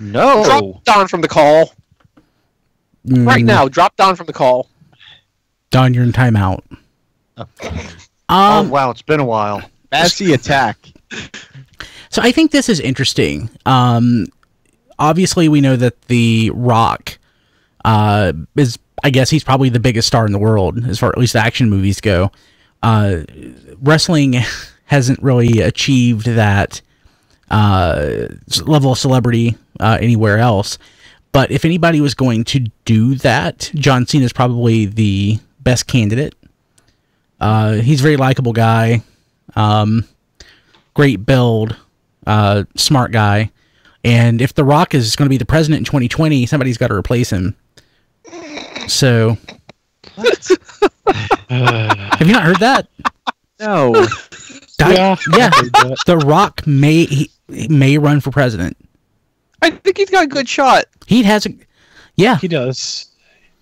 [SPEAKER 5] No.
[SPEAKER 3] Drop Don from the call. Right now, drop Don from the call.
[SPEAKER 4] Don, you're in timeout.
[SPEAKER 5] Oh, wow, it's been a while.
[SPEAKER 6] That's the attack.
[SPEAKER 4] So I think this is interesting. Obviously, we know that The Rock is, I guess he's probably the biggest star in the world, as far at least the action movies go. Wrestling hasn't really achieved that level of celebrity anywhere else. But if anybody was going to do that, John Cena is probably the best candidate. He's a very likable guy, great build, smart guy. And if The Rock is going to be the president in 2020, somebody's got to replace him. So, have you not heard that?
[SPEAKER 6] No.
[SPEAKER 2] Yeah.
[SPEAKER 4] The Rock may run for president.
[SPEAKER 3] I think he's got a good shot.
[SPEAKER 4] He has a, yeah.
[SPEAKER 2] He does.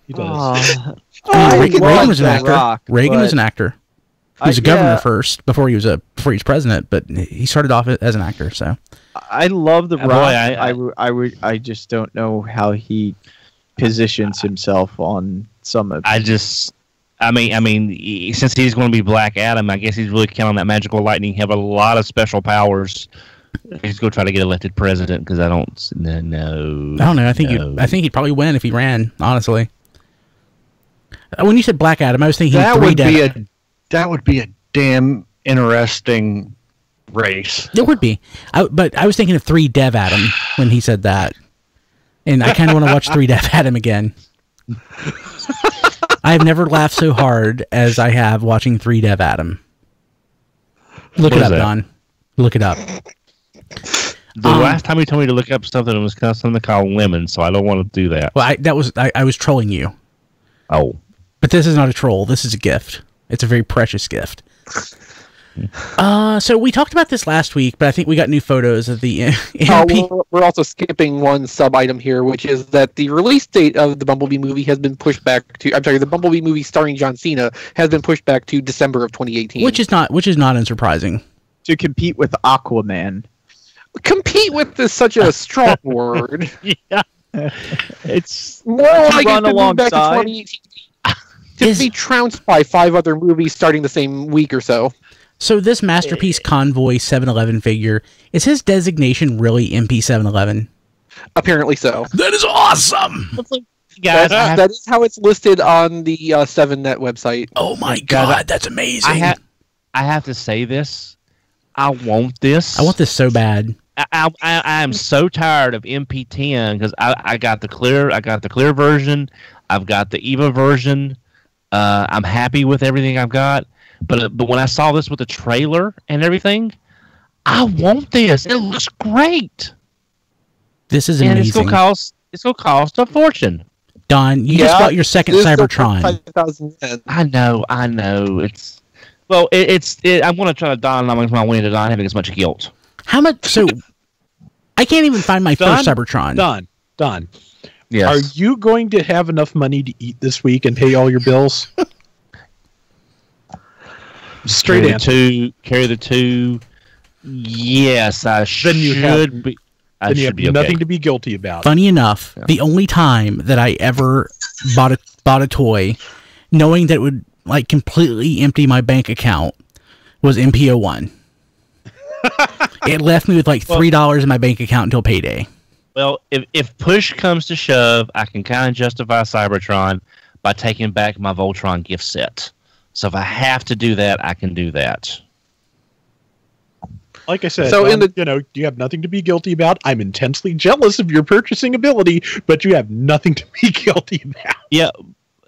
[SPEAKER 2] He does.
[SPEAKER 4] Reagan was an actor.
[SPEAKER 6] Rock,
[SPEAKER 4] Reagan was an actor. He was a governor first before he was president, but he started off as an actor. So
[SPEAKER 6] I love the Rock.
[SPEAKER 1] Boy,
[SPEAKER 6] I just don't know how he positions himself on some of.
[SPEAKER 1] I mean, since he's going to be Black Adam, I guess he's really counting on that magical lightning. Have a lot of special powers. He's going to try to get elected president because I don't know. I
[SPEAKER 4] think he'd probably win if he ran. Honestly, when you said Black Adam, I was thinking
[SPEAKER 5] that would be a damn interesting race.
[SPEAKER 4] It would be, but I was thinking of 3 Dev Adam when he said that, and I kind of want to watch 3 Dev Adam again. I have never laughed so hard as I have watching 3 Dev Adam. Look it up, Don. Look it up.
[SPEAKER 1] The last time you told me to look up something, it was something called Lemon, so I don't want to do that.
[SPEAKER 4] Well, I was trolling you.
[SPEAKER 1] Oh.
[SPEAKER 4] But this is not a troll. This is a gift. It's a very precious gift. So we talked about this last week, but I think we got new photos of the MP.
[SPEAKER 3] We're also skipping one sub-item here, which is that the release date of the Bumblebee movie has been pushed back to... I'm sorry, the Bumblebee movie starring John Cena has been pushed back to December of 2018.
[SPEAKER 4] Which is not unsurprising.
[SPEAKER 6] To compete with Aquaman.
[SPEAKER 3] Compete with is such a strong word.
[SPEAKER 1] Yeah. It's
[SPEAKER 3] more like
[SPEAKER 6] run alongside.
[SPEAKER 3] To be trounced by 5 other movies starting the same week or so.
[SPEAKER 4] So this Masterpiece Convoy 7-Eleven figure, is his designation really MP711?
[SPEAKER 3] Apparently so.
[SPEAKER 4] That is awesome!
[SPEAKER 1] Guys,
[SPEAKER 3] that is how it's listed on the 7net website.
[SPEAKER 4] Oh my god, that's amazing!
[SPEAKER 1] I have to say this. I want this.
[SPEAKER 4] I want this so bad.
[SPEAKER 1] I am so tired of MP10 because I got the clear version. I've got the Eva version. I'm happy with everything I've got. But when I saw this with the trailer and everything, I want this. It looks great.
[SPEAKER 4] This is amazing.
[SPEAKER 1] And it's gonna cost a fortune.
[SPEAKER 4] Don, you just got your second Cybertron.
[SPEAKER 3] 5,000.
[SPEAKER 1] I know. It's I'm gonna try to Don my way into not having as much guilt.
[SPEAKER 4] How much? So I can't even find my first Cybertron.
[SPEAKER 2] Don.
[SPEAKER 1] Yes.
[SPEAKER 2] Are you going to have enough money to eat this week and pay all your bills? Straight answer.
[SPEAKER 1] Carry the 2. Yes, I should be.
[SPEAKER 2] Then you have nothing to be guilty about.
[SPEAKER 4] Funny enough, the only time that I ever bought a toy, knowing that it would like completely empty my bank account, was MPO1. It left me with like $3 in my bank account until payday.
[SPEAKER 1] Well, if push comes to shove, I can kind of justify Cybertron by taking back my Voltron gift set. So if I have to do that, I can do that.
[SPEAKER 2] Like I said, you have nothing to be guilty about. I'm intensely jealous of your purchasing ability, but you have nothing to be guilty about.
[SPEAKER 1] Yeah.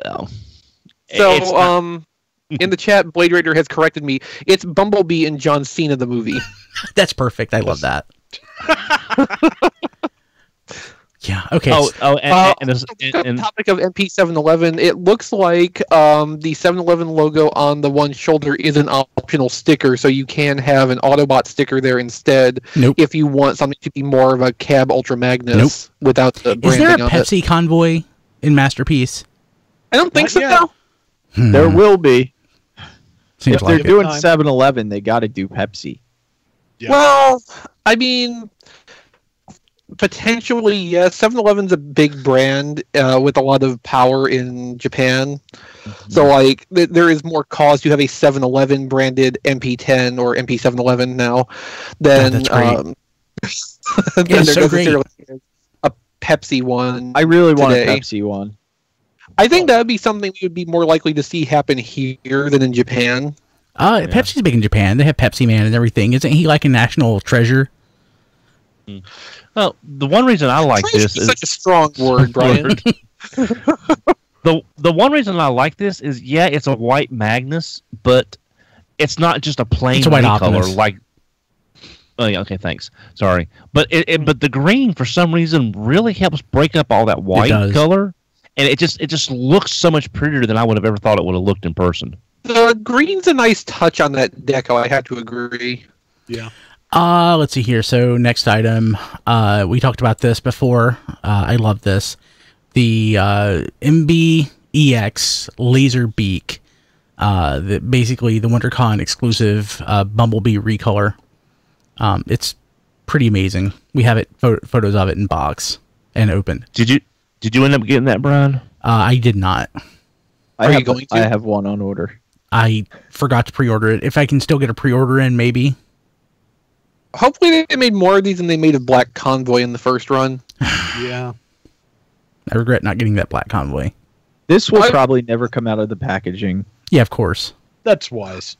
[SPEAKER 1] Well,
[SPEAKER 3] so, in the chat, Blade Raider has corrected me. It's Bumblebee and John Cena, the movie.
[SPEAKER 4] That's perfect. I love that. Yeah. Okay.
[SPEAKER 1] And
[SPEAKER 3] topic of MP711. It looks like the 7-Eleven logo on the one shoulder is an optional sticker, so you can have an Autobot sticker there instead.
[SPEAKER 4] Nope.
[SPEAKER 3] If you want something to be more of a Cab Ultra Magnus without the branding.
[SPEAKER 4] Is there a Pepsi convoy in Masterpiece?
[SPEAKER 3] I don't think so.
[SPEAKER 6] There will be.
[SPEAKER 4] Seems
[SPEAKER 6] if
[SPEAKER 4] like
[SPEAKER 6] they're doing 7-Eleven, they got to do Pepsi.
[SPEAKER 2] Yeah.
[SPEAKER 3] Well, I mean, potentially, yes. 7-Eleven's a big brand with a lot of power in Japan. Mm-hmm. So, like, there is more cause to have a 7-Eleven branded MP10 or MP711 now than
[SPEAKER 4] that's great.
[SPEAKER 3] than
[SPEAKER 4] Yeah,
[SPEAKER 3] there
[SPEAKER 4] so
[SPEAKER 3] necessarily is a Pepsi one.
[SPEAKER 6] I really want a
[SPEAKER 3] today.
[SPEAKER 6] Pepsi one.
[SPEAKER 3] I think that would be something we would be more likely to see happen here than in Japan.
[SPEAKER 4] Pepsi's big in Japan. They have Pepsi Man and everything. Isn't he like a national treasure?
[SPEAKER 1] Well, the one reason I like this is
[SPEAKER 3] such a strong word, Brian.
[SPEAKER 1] the one reason I like this is it's a white Magnus, but it's not just a plain
[SPEAKER 4] white
[SPEAKER 1] color
[SPEAKER 4] Optimus.
[SPEAKER 1] like. Oh yeah, okay, thanks. Sorry, but but the green for some reason really helps break up all that white color, and it just looks so much prettier than I would have ever thought it would have looked in person.
[SPEAKER 3] The green's a nice touch on that deco. I have to agree.
[SPEAKER 2] Yeah.
[SPEAKER 4] Let's see here. So next item, we talked about this before. I love this. The MBEX laser beak. Basically the WinterCon exclusive Bumblebee recolor. It's pretty amazing. We have photos of it in box and open.
[SPEAKER 1] Did you end up getting that, Brian?
[SPEAKER 4] I did not.
[SPEAKER 6] I have one on order.
[SPEAKER 4] I forgot to pre-order it. If I can still get a pre-order in, maybe.
[SPEAKER 3] Hopefully they made more of these than they made of Black Convoy in the first run.
[SPEAKER 2] Yeah.
[SPEAKER 4] I regret not getting that Black Convoy.
[SPEAKER 6] This will probably never come out of the packaging.
[SPEAKER 4] Yeah, of course.
[SPEAKER 2] That's wise.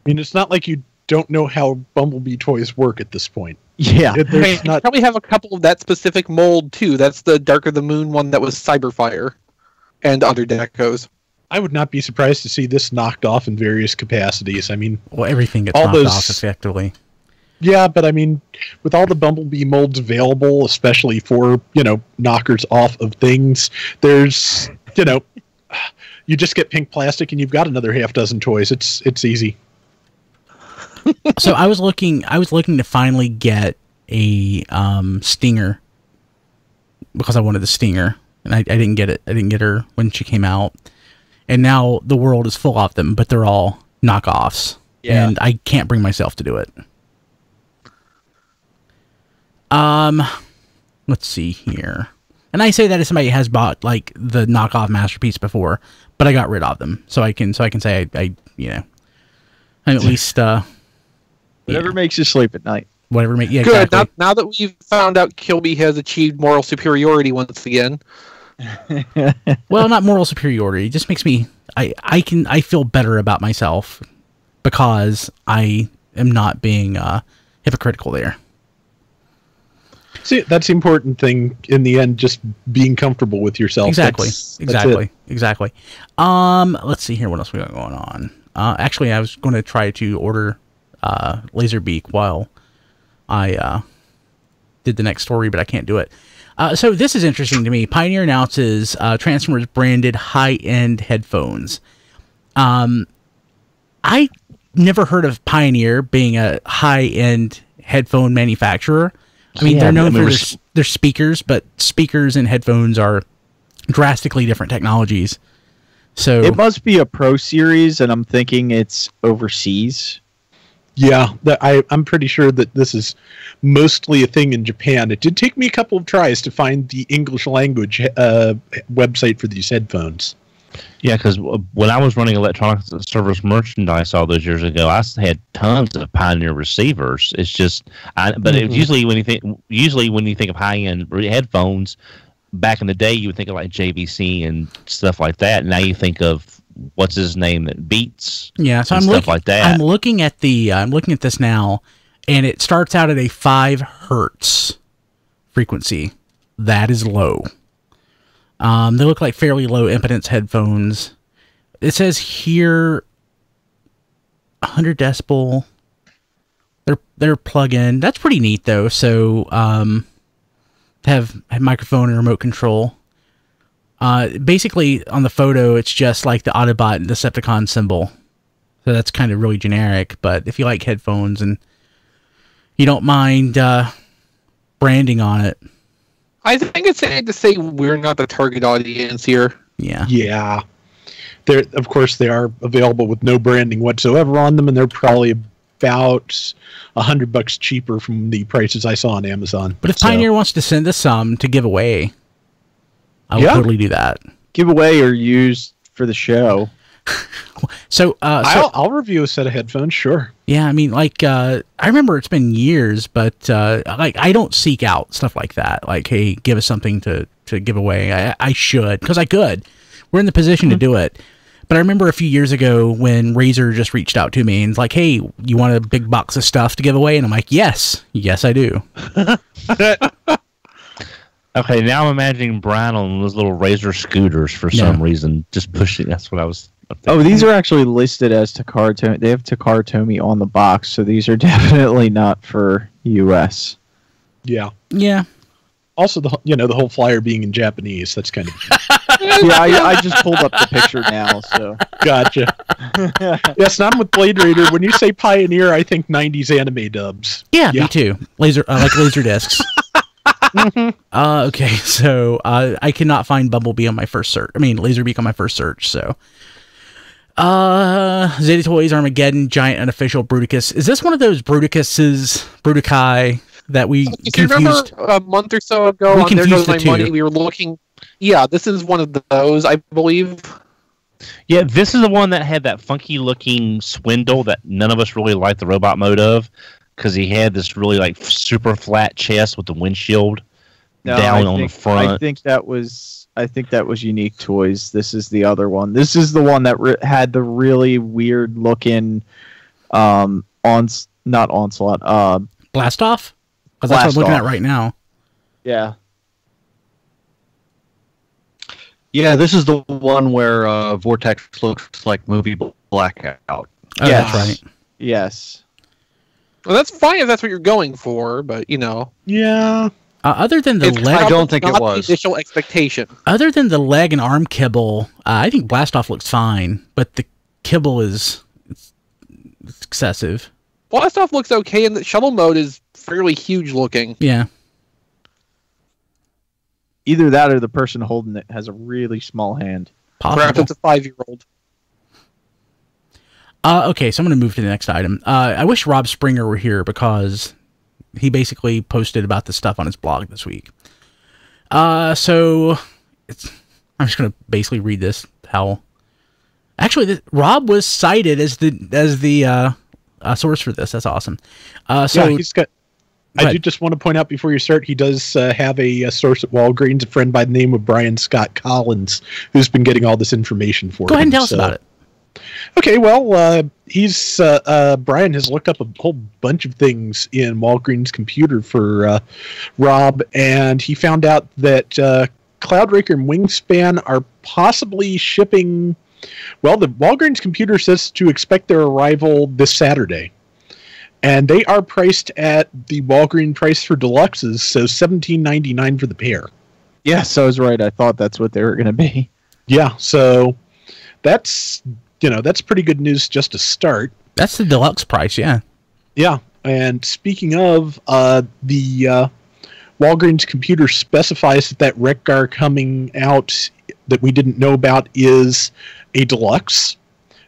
[SPEAKER 2] I mean, it's not like you don't know how Bumblebee toys work at this point.
[SPEAKER 6] Yeah.
[SPEAKER 3] They probably have a couple of that specific mold, too. That's the Dark of the Moon one that was Cyberfire and other decos.
[SPEAKER 2] I would not be surprised to see this knocked off in various capacities. I mean,
[SPEAKER 4] well, everything gets knocked off effectively.
[SPEAKER 2] Yeah, but I mean, with all the Bumblebee molds available, especially for, knockers off of things, there's, you just get pink plastic and you've got another half dozen toys. It's easy.
[SPEAKER 4] So I was looking to finally get a Stinger because I wanted the Stinger, and I didn't get it. I didn't get her when she came out. And now the world is full of them, but they're all knockoffs. Yeah. And I can't bring myself to do it. Let's see here. And I say that as somebody who has bought like the knockoff Masterpiece before, but I got rid of them. So I can say I'm at least
[SPEAKER 6] whatever makes you sleep at night.
[SPEAKER 4] Whatever makes
[SPEAKER 3] good.
[SPEAKER 4] Exactly.
[SPEAKER 3] Now that we've found out Kilby has achieved moral superiority once again.
[SPEAKER 4] Well, not moral superiority. It just makes me I feel better about myself because I am not being hypocritical there.
[SPEAKER 2] See, that's the important thing in the end, just being comfortable with yourself.
[SPEAKER 4] Exactly.
[SPEAKER 2] That's
[SPEAKER 4] Exactly. Let's see here what else we got going on. Actually, I was going to try to order Laserbeak while I did the next story, but I can't do it. So this is interesting to me. Pioneer announces Transformers branded high-end headphones. I never heard of Pioneer being a high-end headphone manufacturer. I mean, they're known for their speakers, but speakers and headphones are drastically different technologies. So
[SPEAKER 6] it must be a Pro Series, and I'm thinking it's overseas.
[SPEAKER 2] Yeah, I'm pretty sure that this is mostly a thing in Japan. It did take me a couple of tries to find the English language website for these headphones.
[SPEAKER 1] Yeah, because when I was running electronic service merchandise all those years ago, I had tons of Pioneer receivers. It's just, usually when you think of high-end headphones, back in the day you would think of like JVC and stuff like that. Now you think of what's his name that Beats.
[SPEAKER 4] Yeah, so
[SPEAKER 1] like that.
[SPEAKER 4] I'm looking at this now, and it starts out at a 5 hertz frequency. That is low. They look like fairly low impedance headphones. It says here 100 decibel. They're plug-in. That's pretty neat though. So have microphone and remote control. Basically on the photo it's just like the Autobot and Decepticon symbol. So that's kind of really generic, but if you like headphones and you don't mind branding on it.
[SPEAKER 3] I think it's safe to say we're not the target audience here.
[SPEAKER 4] Yeah.
[SPEAKER 2] Yeah. Of course, they are available with no branding whatsoever on them, and they're probably about $100 cheaper from the prices I saw on Amazon.
[SPEAKER 4] But if Pioneer wants to send us some to give away, I would totally do that.
[SPEAKER 6] Give away or use for the show.
[SPEAKER 4] So
[SPEAKER 2] I'll review a set of headphones, sure.
[SPEAKER 4] Yeah, I mean, like, I remember it's been years, but, like, I don't seek out stuff like that. Like, hey, give us something to give away. I should, because I could. We're in the position to do it. But I remember a few years ago when Razer just reached out to me and was like, hey, you want a big box of stuff to give away? And I'm like, yes, I do.
[SPEAKER 1] Okay, now I'm imagining Brian on those little Razer scooters for some reason, just pushing. That's what I was thinking.
[SPEAKER 6] Oh, these are actually listed as Takara Tomy. They have Takara Tomy on the box, so these are definitely not for US.
[SPEAKER 2] Yeah.
[SPEAKER 4] Yeah.
[SPEAKER 2] Also, the whole flyer being in Japanese. That's kind of...
[SPEAKER 6] Yeah, I just pulled up the picture now, so...
[SPEAKER 2] Gotcha. Yes, and I'm with Blade Raider. When you say Pioneer, I think 90s anime dubs.
[SPEAKER 4] Yeah, me too. Like laser discs. Okay, so I cannot find Bumblebee on my first search. I mean, Laserbeak on my first search, so... Zeta Toys Armageddon Giant Unofficial Bruticus. Is this one of those Bruticai that we confused?
[SPEAKER 3] You remember a month or so ago on There Goes My Money, we were looking... Yeah, this is one of those, I believe.
[SPEAKER 1] Yeah, this is the one that had that funky-looking Swindle that none of us really liked the robot mode of, because he had this really like super flat chest with the windshield down on the front.
[SPEAKER 6] I think that was Unique Toys. This is the other one. This is the one that had the really weird looking not Onslaught.
[SPEAKER 4] Blastoff? Because that's what I'm looking at right now.
[SPEAKER 6] Yeah.
[SPEAKER 5] Yeah, this is the one where Vortex looks like movie Blackout.
[SPEAKER 4] Oh, yes. That's right.
[SPEAKER 6] Yes.
[SPEAKER 3] Well, that's fine if that's what you're going for, but,
[SPEAKER 2] Yeah.
[SPEAKER 4] Other than the leg...
[SPEAKER 5] I don't think it was.
[SPEAKER 3] The initial expectation.
[SPEAKER 4] Other than the leg and arm kibble, I think Blastoff looks fine, but the kibble is excessive.
[SPEAKER 3] Blastoff looks okay, and the shuttle mode is fairly huge looking.
[SPEAKER 4] Yeah.
[SPEAKER 6] Either that or the person holding it has a really small hand.
[SPEAKER 3] Perhaps it's a 5-year-old.
[SPEAKER 4] Okay, so I'm going to move to the next item. I wish Rob Springer were here because he basically posted about this stuff on his blog this week. I'm just going to basically read this. Actually, Rob was cited as the source for this. That's awesome.
[SPEAKER 2] He's got... I do just want to point out before you start, he does have a source at Walgreens, a friend by the name of Brian Scott Collins, who's been getting all this information for him.
[SPEAKER 4] Go ahead and tell us about it.
[SPEAKER 2] Okay, well, Brian has looked up a whole bunch of things in Walgreens computer for Rob, and he found out that Cloudraker and Wingspan are possibly shipping... Well, the Walgreens computer says to expect their arrival this Saturday. And they are priced at the Walgreens price for deluxes, so $17.99 for the pair.
[SPEAKER 6] Yes, I was right. I thought that's what they were going to be.
[SPEAKER 2] Yeah, so that's pretty good news just to start.
[SPEAKER 4] That's the deluxe price, yeah.
[SPEAKER 2] Yeah, and speaking of, the Walgreens computer specifies that Wreck-Gar coming out that we didn't know about is a deluxe.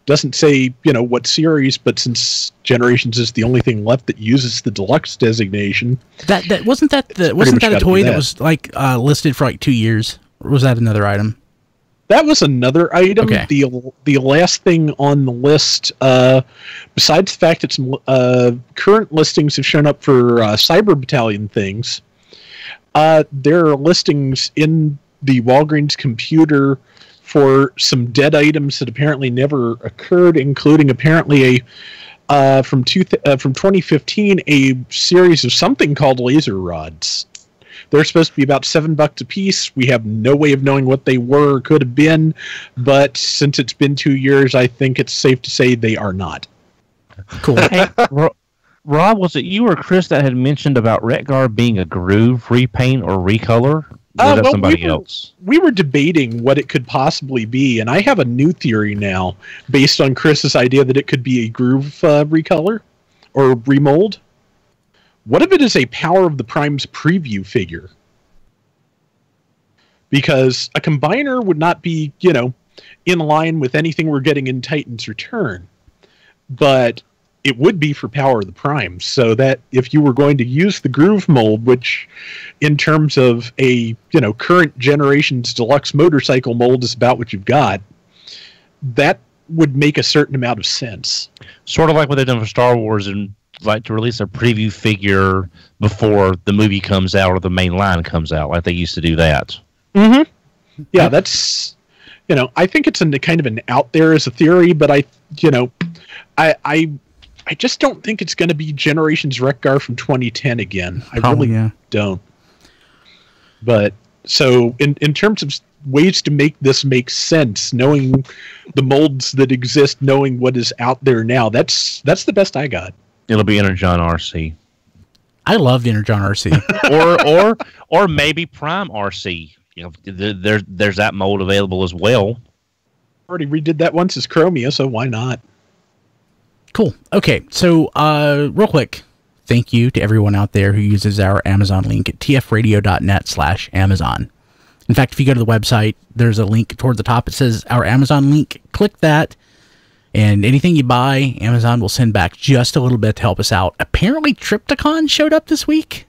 [SPEAKER 2] Doesn't say, what series, but since Generations is the only thing left that uses the deluxe designation.
[SPEAKER 4] Wasn't that a toy that was like listed for like 2 years? Or was that another item?
[SPEAKER 2] That was another item.
[SPEAKER 4] Okay.
[SPEAKER 2] The last thing on the list, besides the fact that some current listings have shown up for Cyber Battalion things, there are listings in the Walgreens computer for some dead items that apparently never occurred, including apparently from 2015 a series of something called laser rods. They're supposed to be about $7 a piece. We have no way of knowing what they were or could have been, but since it's been 2 years, I think it's safe to say they are not.
[SPEAKER 1] Cool. Hey, Rob, was it you or Chris that had mentioned about Wreck-Gar being a groove repaint or recolor? Or was that somebody else?
[SPEAKER 2] We were debating what it could possibly be, and I have a new theory now based on Chris's idea that it could be a groove recolor or remold. What if it is a Power of the Primes preview figure? Because a combiner would not be, in line with anything we're getting in Titan's Return. But it would be for Power of the Primes, so that if you were going to use the groove mold, which in terms of a current generation's deluxe motorcycle mold is about what you've got, that would make a certain amount of sense.
[SPEAKER 1] Sort of like what they've done for Star Wars and like to release a preview figure before the movie comes out or the main line comes out, like they used to do that.
[SPEAKER 2] Mm-hmm. Yeah, that's I think it's kind of an out there as a theory, but I just don't think it's going to be Generations Wreck-Gar from 2010 again. I really don't. But so in terms of ways to make this make sense, knowing the molds that exist, knowing what is out there now, that's the best I got.
[SPEAKER 1] It'll be Energon RC.
[SPEAKER 4] I loved Energon RC.
[SPEAKER 1] or maybe Prime RC. There's that mold available as well.
[SPEAKER 2] Already redid that once as Chromia, so why not?
[SPEAKER 4] Cool. Okay, so real quick, thank you to everyone out there who uses our Amazon link at tfradio.net/Amazon. In fact, if you go to the website, there's a link toward the top. It says our Amazon link. Click that, and anything you buy, Amazon will send back just a little bit to help us out. Apparently, Trypticon showed up this week.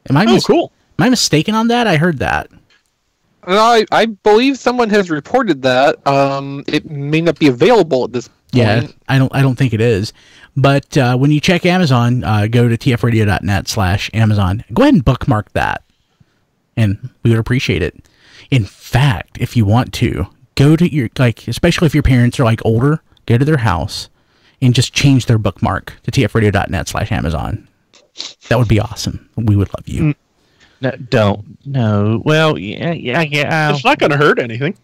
[SPEAKER 2] Cool.
[SPEAKER 4] Am I mistaken on that? I heard that.
[SPEAKER 3] I believe someone has reported that. It may not be available at this point.
[SPEAKER 4] Yeah, I don't think it is. But when you check Amazon, go to tfradio.net/Amazon. Go ahead and bookmark that, and we would appreciate it. In fact, if you want to, go to your, especially if your parents are older, go to their house and just change their bookmark to tfradio.net/Amazon. That would be awesome. We would love you.
[SPEAKER 1] No, don't. No. Well, yeah.
[SPEAKER 2] It's not going to hurt anything.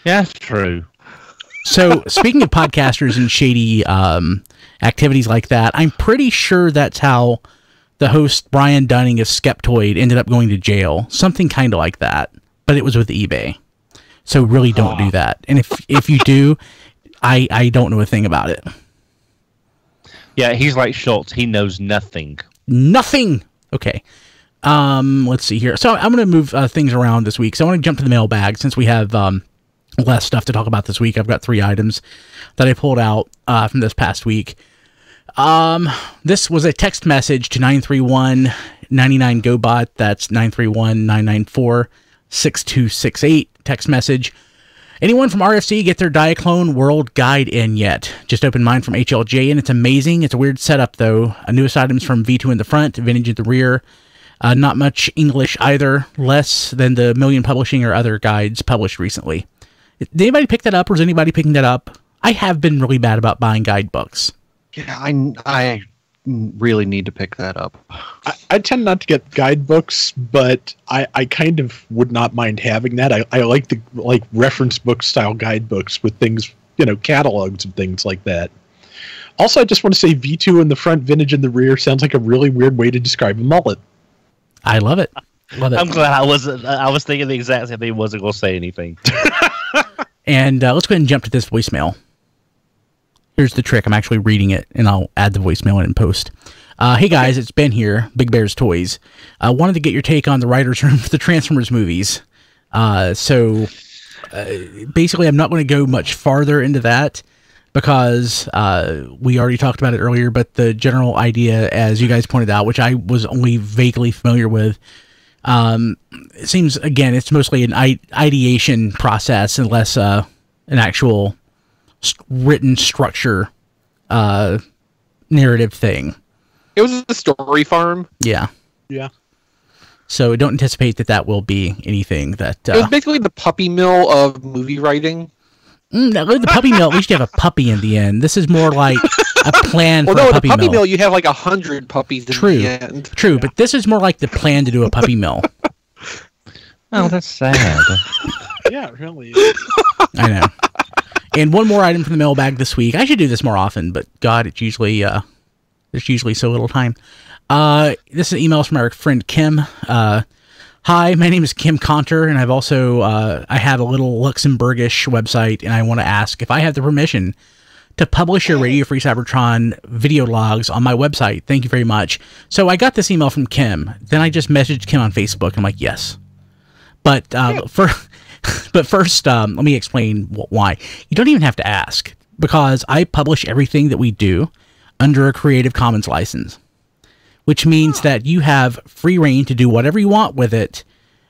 [SPEAKER 1] Yeah, that's true.
[SPEAKER 4] So, speaking of podcasters and shady activities like that, I'm pretty sure that's how the host Brian Dunning of Skeptoid ended up going to jail. Something kind of like that, but it was with eBay. So, really don't do that. And if you do, I don't know a thing about it.
[SPEAKER 1] Yeah, he's like Schultz. He knows nothing.
[SPEAKER 4] Nothing. Okay. Let's see here. So I'm going to move things around this week. So I want to jump to the mailbag since we have less stuff to talk about this week. I've got 3 items that I pulled out from this past week. This was a text message to 931-99-GOBOT. That's 931-994-6268. Text message. Anyone from RFC get their Diaclone World Guide in yet? Just opened mine from HLJ, and it's amazing. It's a weird setup, though. Newest items from V2 in the front, Vintage in the rear. Not much English either, less than the Million Publishing or other guides published recently. Did anybody pick that up, or is anybody picking that up? I have been really bad about buying guidebooks.
[SPEAKER 5] Yeah, I really need to pick that up.
[SPEAKER 2] I tend not to get guidebooks, but I kind of would not mind having that. I like the reference book style guidebooks with things, catalogs and things like that. Also, I just want to say V2 in the front, Vintage in the rear sounds like a really weird way to describe a mullet.
[SPEAKER 4] I love it. Love it.
[SPEAKER 1] I'm glad I was thinking the exact same thing. Wasn't going to say anything.
[SPEAKER 4] And let's go ahead and jump to this voicemail. Here's the trick. I'm actually reading it, and I'll add the voicemail in post. Hey guys, it's Ben here, Big Bear's Toys. I wanted to get your take on the writer's room for the Transformers movies. Basically, I'm not going to go much farther into that because we already talked about it earlier, but the general idea, as you guys pointed out, which I was only vaguely familiar with, it seems, again, it's mostly an ideation process and less an actual written structure narrative thing.
[SPEAKER 3] It was a story farm.
[SPEAKER 4] Yeah. So don't anticipate that will be anything that...
[SPEAKER 3] it was basically the puppy mill of movie writing.
[SPEAKER 4] No, the puppy mill, at least you have a puppy in the end. This is more like a plan for a puppy mill.
[SPEAKER 3] The puppy mill, you have 100 puppies in the end.
[SPEAKER 4] True, yeah. But this is more like the plan to do a puppy mill.
[SPEAKER 1] Oh, that's sad.
[SPEAKER 2] Yeah, it really is. I
[SPEAKER 4] know. And one more item from the mailbag this week. I should do this more often, but God, it's usually there's usually so little time. This is an email from our friend Kim. Hi, my name is Kim Conter, and I've also I have a little Luxembourgish website, and I want to ask if I have the permission to publish your Radio Free Cybertron video logs on my website. Thank you very much. So I got this email from Kim. Then I just messaged Kim on Facebook. I'm like, yes. But first, let me explain why. You don't even have to ask, because I publish everything that we do under a Creative Commons license, which means that you have free reign to do whatever you want with it,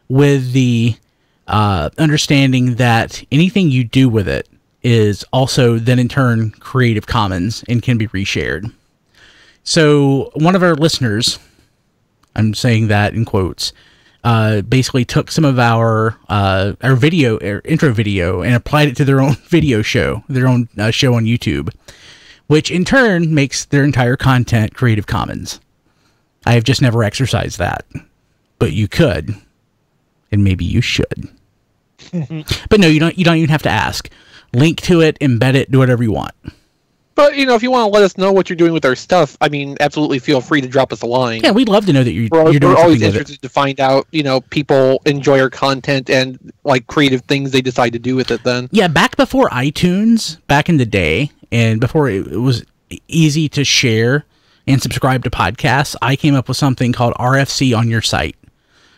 [SPEAKER 4] with the understanding that anything you do with it is also then in turn Creative Commons and can be reshared. So one of our listeners, I'm saying that in quotes, basically took some of our video, our intro video, and applied it to their own video show, their own show on YouTube, which in turn makes their entire content Creative Commons. I have just never exercised that, but you could, and maybe you should. But no, you don't even have to ask. Link to it, embed it, do whatever you want.
[SPEAKER 3] But, if you want to let us know what you're doing with our stuff, I mean, absolutely feel free to drop us a line.
[SPEAKER 4] Yeah, we'd love to know that you're doing
[SPEAKER 3] We're always
[SPEAKER 4] something
[SPEAKER 3] interested to find out, people enjoy our content and, creative things they decide to do with it then.
[SPEAKER 4] Yeah, back before iTunes, back in the day, and before it was easy to share and subscribe to podcasts, I came up with something called RFC on your site.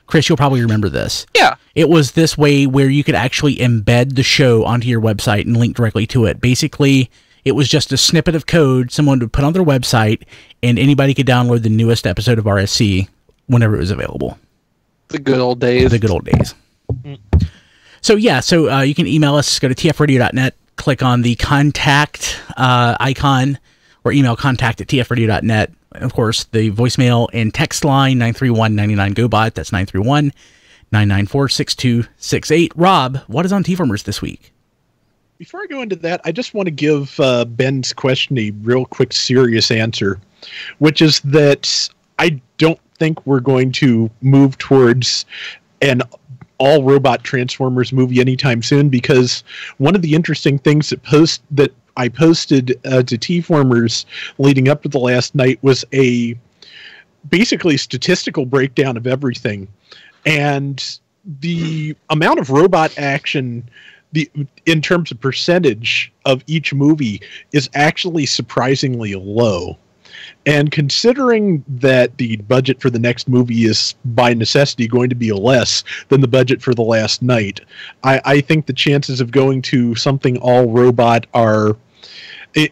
[SPEAKER 4] Chris, you'll probably remember this.
[SPEAKER 3] Yeah.
[SPEAKER 4] It was this way where you could actually embed the show onto your website and link directly to it. Basically, it was just a snippet of code someone would put on their website, and anybody could download the newest episode of RSC whenever it was available.
[SPEAKER 3] The good old days.
[SPEAKER 4] The good old days. So you can email us, go to tfradio.net, click on the contact icon, or email contact@tfradio.net. Of course, the voicemail and text line, 931-99-GO-BOT. That's 931-994-6268. Rob, what is on T-Formers this week?
[SPEAKER 2] Before I go into that, I just want to give Ben's question a real quick, serious answer, which is that I don't think we're going to move towards an all-robot Transformers movie anytime soon, because one of the interesting things that I posted to T-Formers leading up to the last night was a basically statistical breakdown of everything. And the amount of robot action in terms of percentage of each movie is actually surprisingly low. And considering that the budget for the next movie is by necessity going to be less than the budget for The Last Night, I think the chances of going to something all robot are,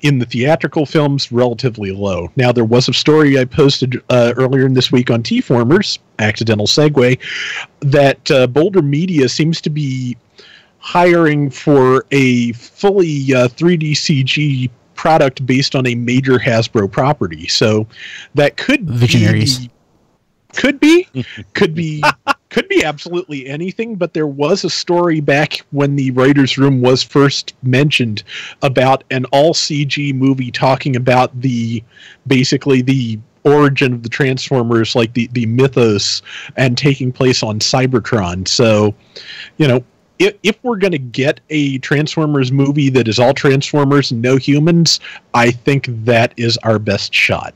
[SPEAKER 2] in the theatrical films, relatively low. Now, there was a story I posted earlier in this week on T-Formers, accidental segue, that Boulder Media seems to be hiring for a fully 3D CG product based on a major Hasbro property. So that could
[SPEAKER 4] Visionaries.
[SPEAKER 2] Could be absolutely anything, but there was a story back when the writer's room was first mentioned about an all CG movie talking about basically the origin of the Transformers, like the mythos, and taking place on Cybertron. So, if we're going to get a Transformers movie that is all Transformers and no humans, I think that is our best shot.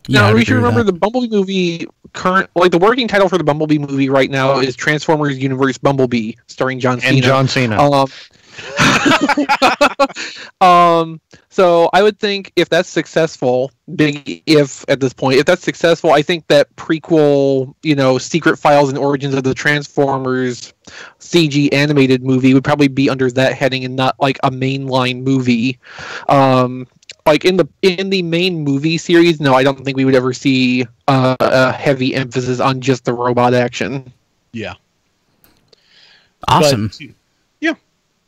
[SPEAKER 3] Now, we should remember the Bumblebee movie, the working title for the Bumblebee movie right now is Transformers Universe Bumblebee, starring John Cena.
[SPEAKER 5] And John Cena.
[SPEAKER 3] So I would think if that's successful, big if at this point, if that's successful, I think that prequel, Secret Files and Origins of the Transformers CG animated movie would probably be under that heading and not like a mainline movie. Like in the main movie series, no, I don't think we would ever see a heavy emphasis on just the robot action.
[SPEAKER 2] Yeah.
[SPEAKER 4] Awesome.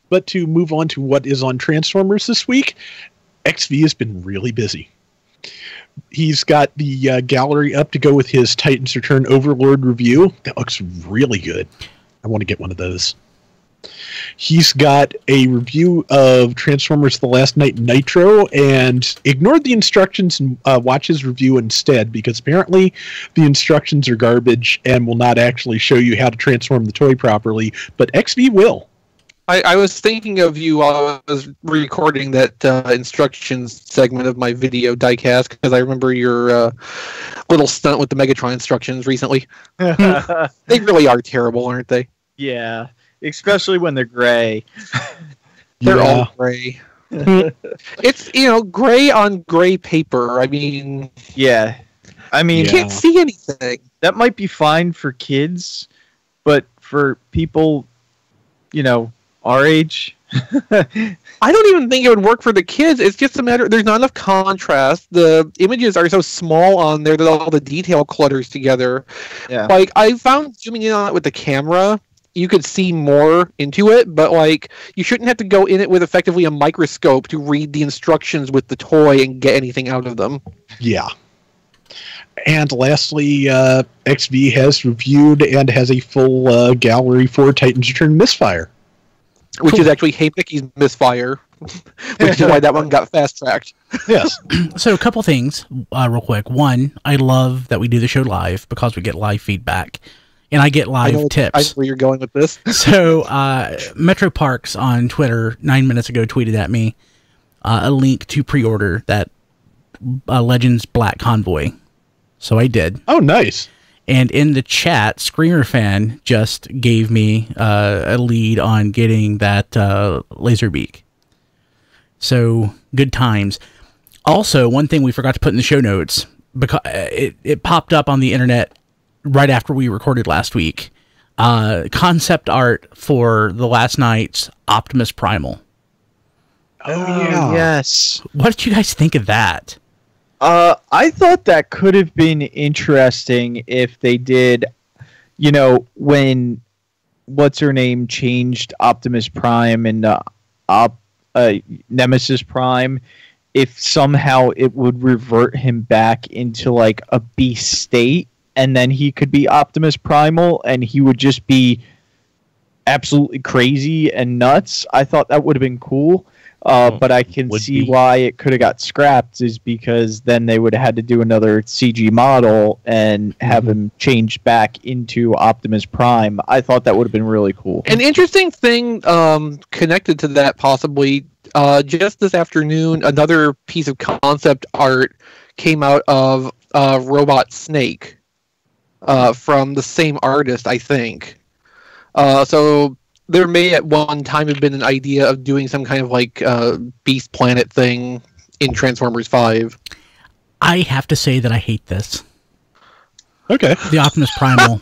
[SPEAKER 2] But to move on to what is on Transformers this week, XV has been really busy. He's got the gallery up to go with his Titans Return Overlord review. That looks really good. I want to get one of those. He's got a review of Transformers The Last Night Nitro, and ignored the instructions and watch his review instead, because apparently the instructions are garbage and will not actually show you how to transform the toy properly, but XV will.
[SPEAKER 3] I was thinking of you while I was recording that instructions segment of my video diecast, because I remember your little stunt with the Megatron instructions recently. They really are terrible, aren't they?
[SPEAKER 6] Yeah, especially when they're gray.
[SPEAKER 3] They're all gray. It's, gray on gray paper. I mean...
[SPEAKER 6] Yeah. You
[SPEAKER 3] can't see anything.
[SPEAKER 6] That might be fine for kids, but for people, our age.
[SPEAKER 3] I don't even think it would work for the kids. It's just a matter, there's not enough contrast. The images are so small on there that all the detail clutters together.
[SPEAKER 6] Yeah.
[SPEAKER 3] Like, I found zooming in on it with the camera, you could see more into it, but you shouldn't have to go in it with effectively a microscope to read the instructions with the toy and get anything out of them.
[SPEAKER 2] Yeah. And lastly, XV has reviewed and has a full gallery for Titans Return Misfire.
[SPEAKER 3] Which is actually Hey Mickey's Misfire, which is why that one got fast-tracked.
[SPEAKER 2] Yes.
[SPEAKER 4] So a couple things real quick. One, I love that we do the show live because we get live feedback. And I get live tips.
[SPEAKER 3] I know where you're going with this.
[SPEAKER 4] So Metro Parks on Twitter 9 minutes ago tweeted at me a link to pre-order that Legends Black Convoy. So I did.
[SPEAKER 2] Oh, nice.
[SPEAKER 4] And in the chat, Screamer Fan just gave me a lead on getting that Laserbeak. So, good times. Also, one thing we forgot to put in the show notes, because it popped up on the internet right after we recorded last week. Concept art for the last night's Optimus Primal.
[SPEAKER 2] Oh, yeah.
[SPEAKER 6] Yes.
[SPEAKER 4] What did you guys think of that?
[SPEAKER 6] I thought that could have been interesting if they did, when what's her name changed Optimus Prime and Nemesis Prime, if somehow it would revert him back into like a beast state, and then he could be Optimus Primal, and he would just be absolutely crazy and nuts. I thought that would have been cool. But I can see why it could have got scrapped, is because then they would have had to do another CG model and have him changed back into Optimus Prime. I thought that would have been really cool.
[SPEAKER 3] An interesting thing connected to that, possibly, just this afternoon, another piece of concept art came out of Robot Snake from the same artist, I think. So there may at one time have been an idea of doing some kind of like Beast Planet thing in Transformers 5.
[SPEAKER 4] I have to say that I hate this.
[SPEAKER 2] Okay.
[SPEAKER 4] The Optimus Primal.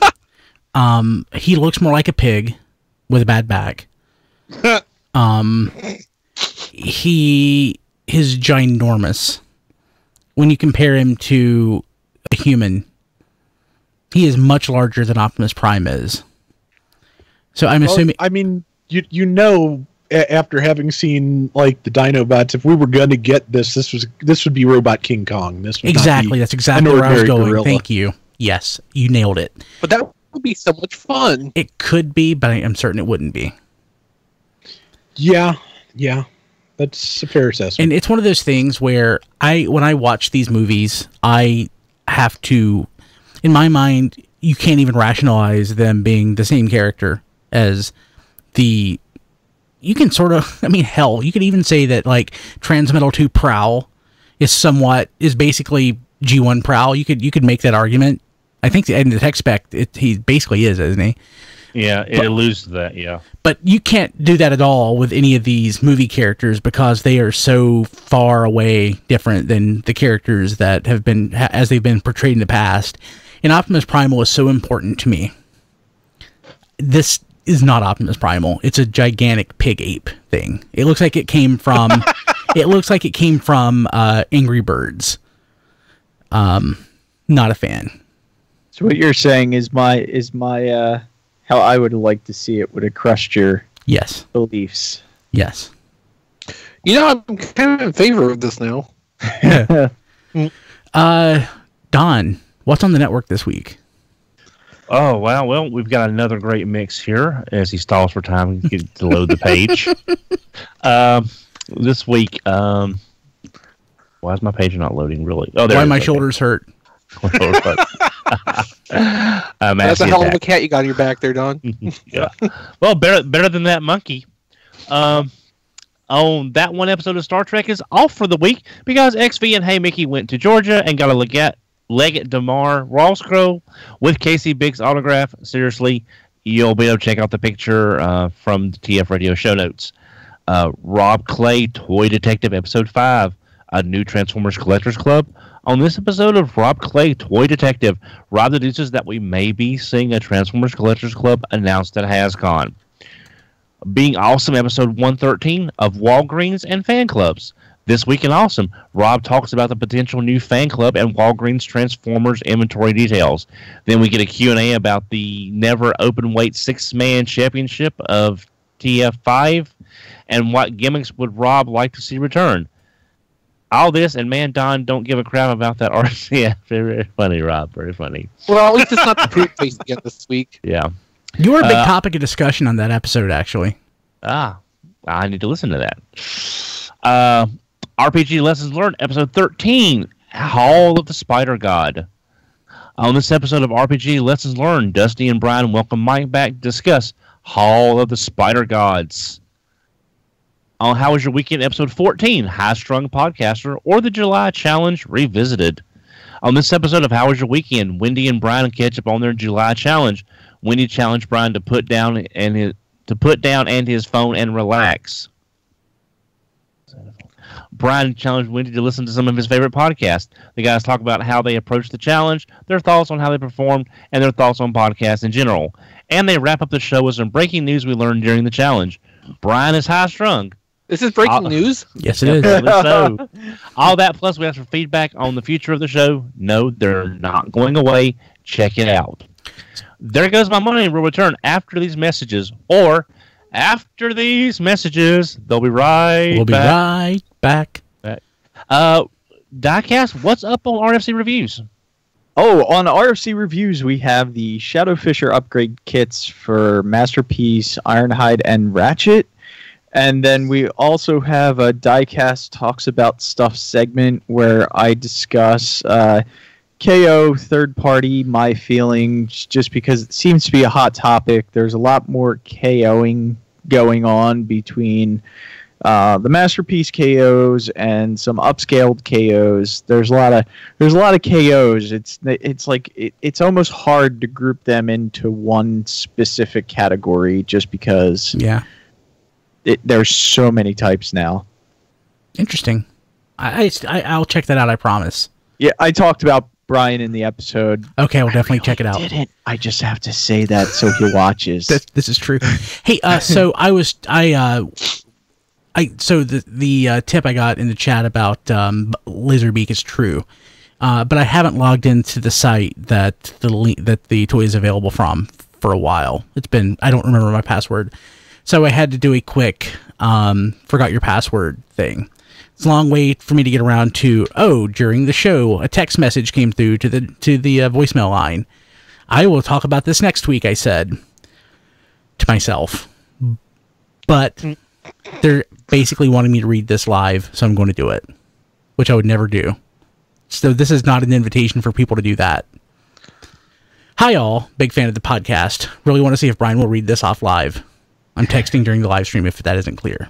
[SPEAKER 4] He looks more like a pig with a bad back. He is ginormous. When you compare him to a human, he is much larger than Optimus Prime is. So I'm assuming.
[SPEAKER 2] I mean, after having seen like the Dinobots, if we were going to get this would be Robot King Kong. This would
[SPEAKER 4] exactly. That's exactly where I was going. Gorilla. Thank you. Yes, you nailed it.
[SPEAKER 3] But that would be so much fun.
[SPEAKER 4] It could be, but I am certain it wouldn't be.
[SPEAKER 2] Yeah, that's a fair assessment.
[SPEAKER 4] And it's one of those things where when I watch these movies, I have to, in my mind, you can't even rationalize them being the same character as you can sort of, I mean, hell, you could even say that like Transmetal 2 Prowl is basically G1 Prowl. You could make that argument. I think in the tech spec, he basically is, isn't he?
[SPEAKER 1] Yeah, it alludes to that, yeah.
[SPEAKER 4] But you can't do that at all with any of these movie characters because they are so far away different than the characters that have been, as they've been portrayed in the past. And Optimus Primal is so important to me. This is not Optimus Primal. It's a gigantic pig ape thing. It looks like it came from Angry Birds. Not a fan.
[SPEAKER 6] So what you're saying is my how I would like to see it would have crushed your beliefs.
[SPEAKER 4] Yes.
[SPEAKER 3] I'm kind of in favor of this now.
[SPEAKER 4] Don, what's on the network this week?
[SPEAKER 1] Oh, wow. Well, we've got another great mix here as he stalls for time to load the page. This week, why is my page not loading, really? Oh, there.
[SPEAKER 4] Why my shoulders hurt.
[SPEAKER 3] That's a hell of a cat you got on your back there, Don.
[SPEAKER 1] Yeah. Well, better than that monkey. On that one episode of Star Trek is off for the week because XV and Hey Mickey went to Georgia and got a Leggett DeMar Rawscrow with Casey Biggs' autograph. Seriously, you'll be able to check out the picture from the TF Radio show notes. Rob Clay, Toy Detective, Episode 5, a new Transformers Collectors Club. On this episode of Rob Clay, Toy Detective, Rob deduces that we may be seeing a Transformers Collectors Club announced at HasCon. Being Awesome, Episode 113 of Walgreens and Fan Clubs. This Week in Awesome, Rob talks about the potential new fan club and Walgreens Transformers inventory details. Then we get a Q&A about the never open weight 6-man championship of TF5 and what gimmicks would Rob like to see return. All this, and man, Don, don't give a crap about that RCF. Very funny, Rob. Very funny.
[SPEAKER 3] Well, at least it's not the poop face again this week.
[SPEAKER 1] Yeah.
[SPEAKER 4] You were a big topic of discussion on that episode, actually.
[SPEAKER 1] I need to listen to that. RPG Lessons Learned, episode 13, Hall of the Spider God. On this episode of RPG Lessons Learned, Dusty and Brian welcome Mike back to discuss Hall of the Spider Gods. On How Was Your Weekend, episode 14, High Strung Podcaster, or the July Challenge Revisited. On this episode of How Was Your Weekend, Wendy and Brian catch up on their July Challenge. Wendy challenged Brian to put down his phone and relax. Brian challenged Wendy to listen to some of his favorite podcasts. The guys talk about how they approached the challenge, their thoughts on how they performed, and their thoughts on podcasts in general. And they wrap up the show with some breaking news we learned during the challenge. Brian is high-strung.
[SPEAKER 3] This is breaking news?
[SPEAKER 4] Yes, it is.
[SPEAKER 1] So, all that plus we asked for feedback on the future of the show. No, they're not going away. Check it out. There Goes My Money will return after these messages, or after these messages. They'll be right
[SPEAKER 4] We'll be right back.
[SPEAKER 1] Diecast, what's up on RFC Reviews?
[SPEAKER 6] Oh, on RFC Reviews, we have the Shadowfisher upgrade kits for Masterpiece, Ironhide, and Ratchet. And then we also have a Diecast Talks About Stuff segment where I discuss KO, third party, my feelings, just because it seems to be a hot topic. There's a lot more KOing going on between the Masterpiece KOs and some upscaled KOs. There's a lot of KOs. It's almost hard to group them into one specific category just because there's so many types now.
[SPEAKER 4] Interesting. I'll check that out, I promise.
[SPEAKER 6] Yeah, I talked about Brian in the episode.
[SPEAKER 4] Okay, we'll definitely check it out.
[SPEAKER 6] I just have to say that so he watches.
[SPEAKER 4] This is true. Hey, so the tip I got in the chat about Laserbeak is true, but I haven't logged into the site that the toy is available from for a while. I don't remember my password, so I had to do a quick forgot your password thing. It's a long way for me to get around to, during the show, a text message came through to the voicemail line. I will talk about this next week, I said to myself. But they're basically wanting me to read this live, so I'm going to do it, which I would never do. So this is not an invitation for people to do that. Hi, all. Big fan of the podcast. Really want to see if Brian will read this off live. I'm texting during the live stream if that isn't clear.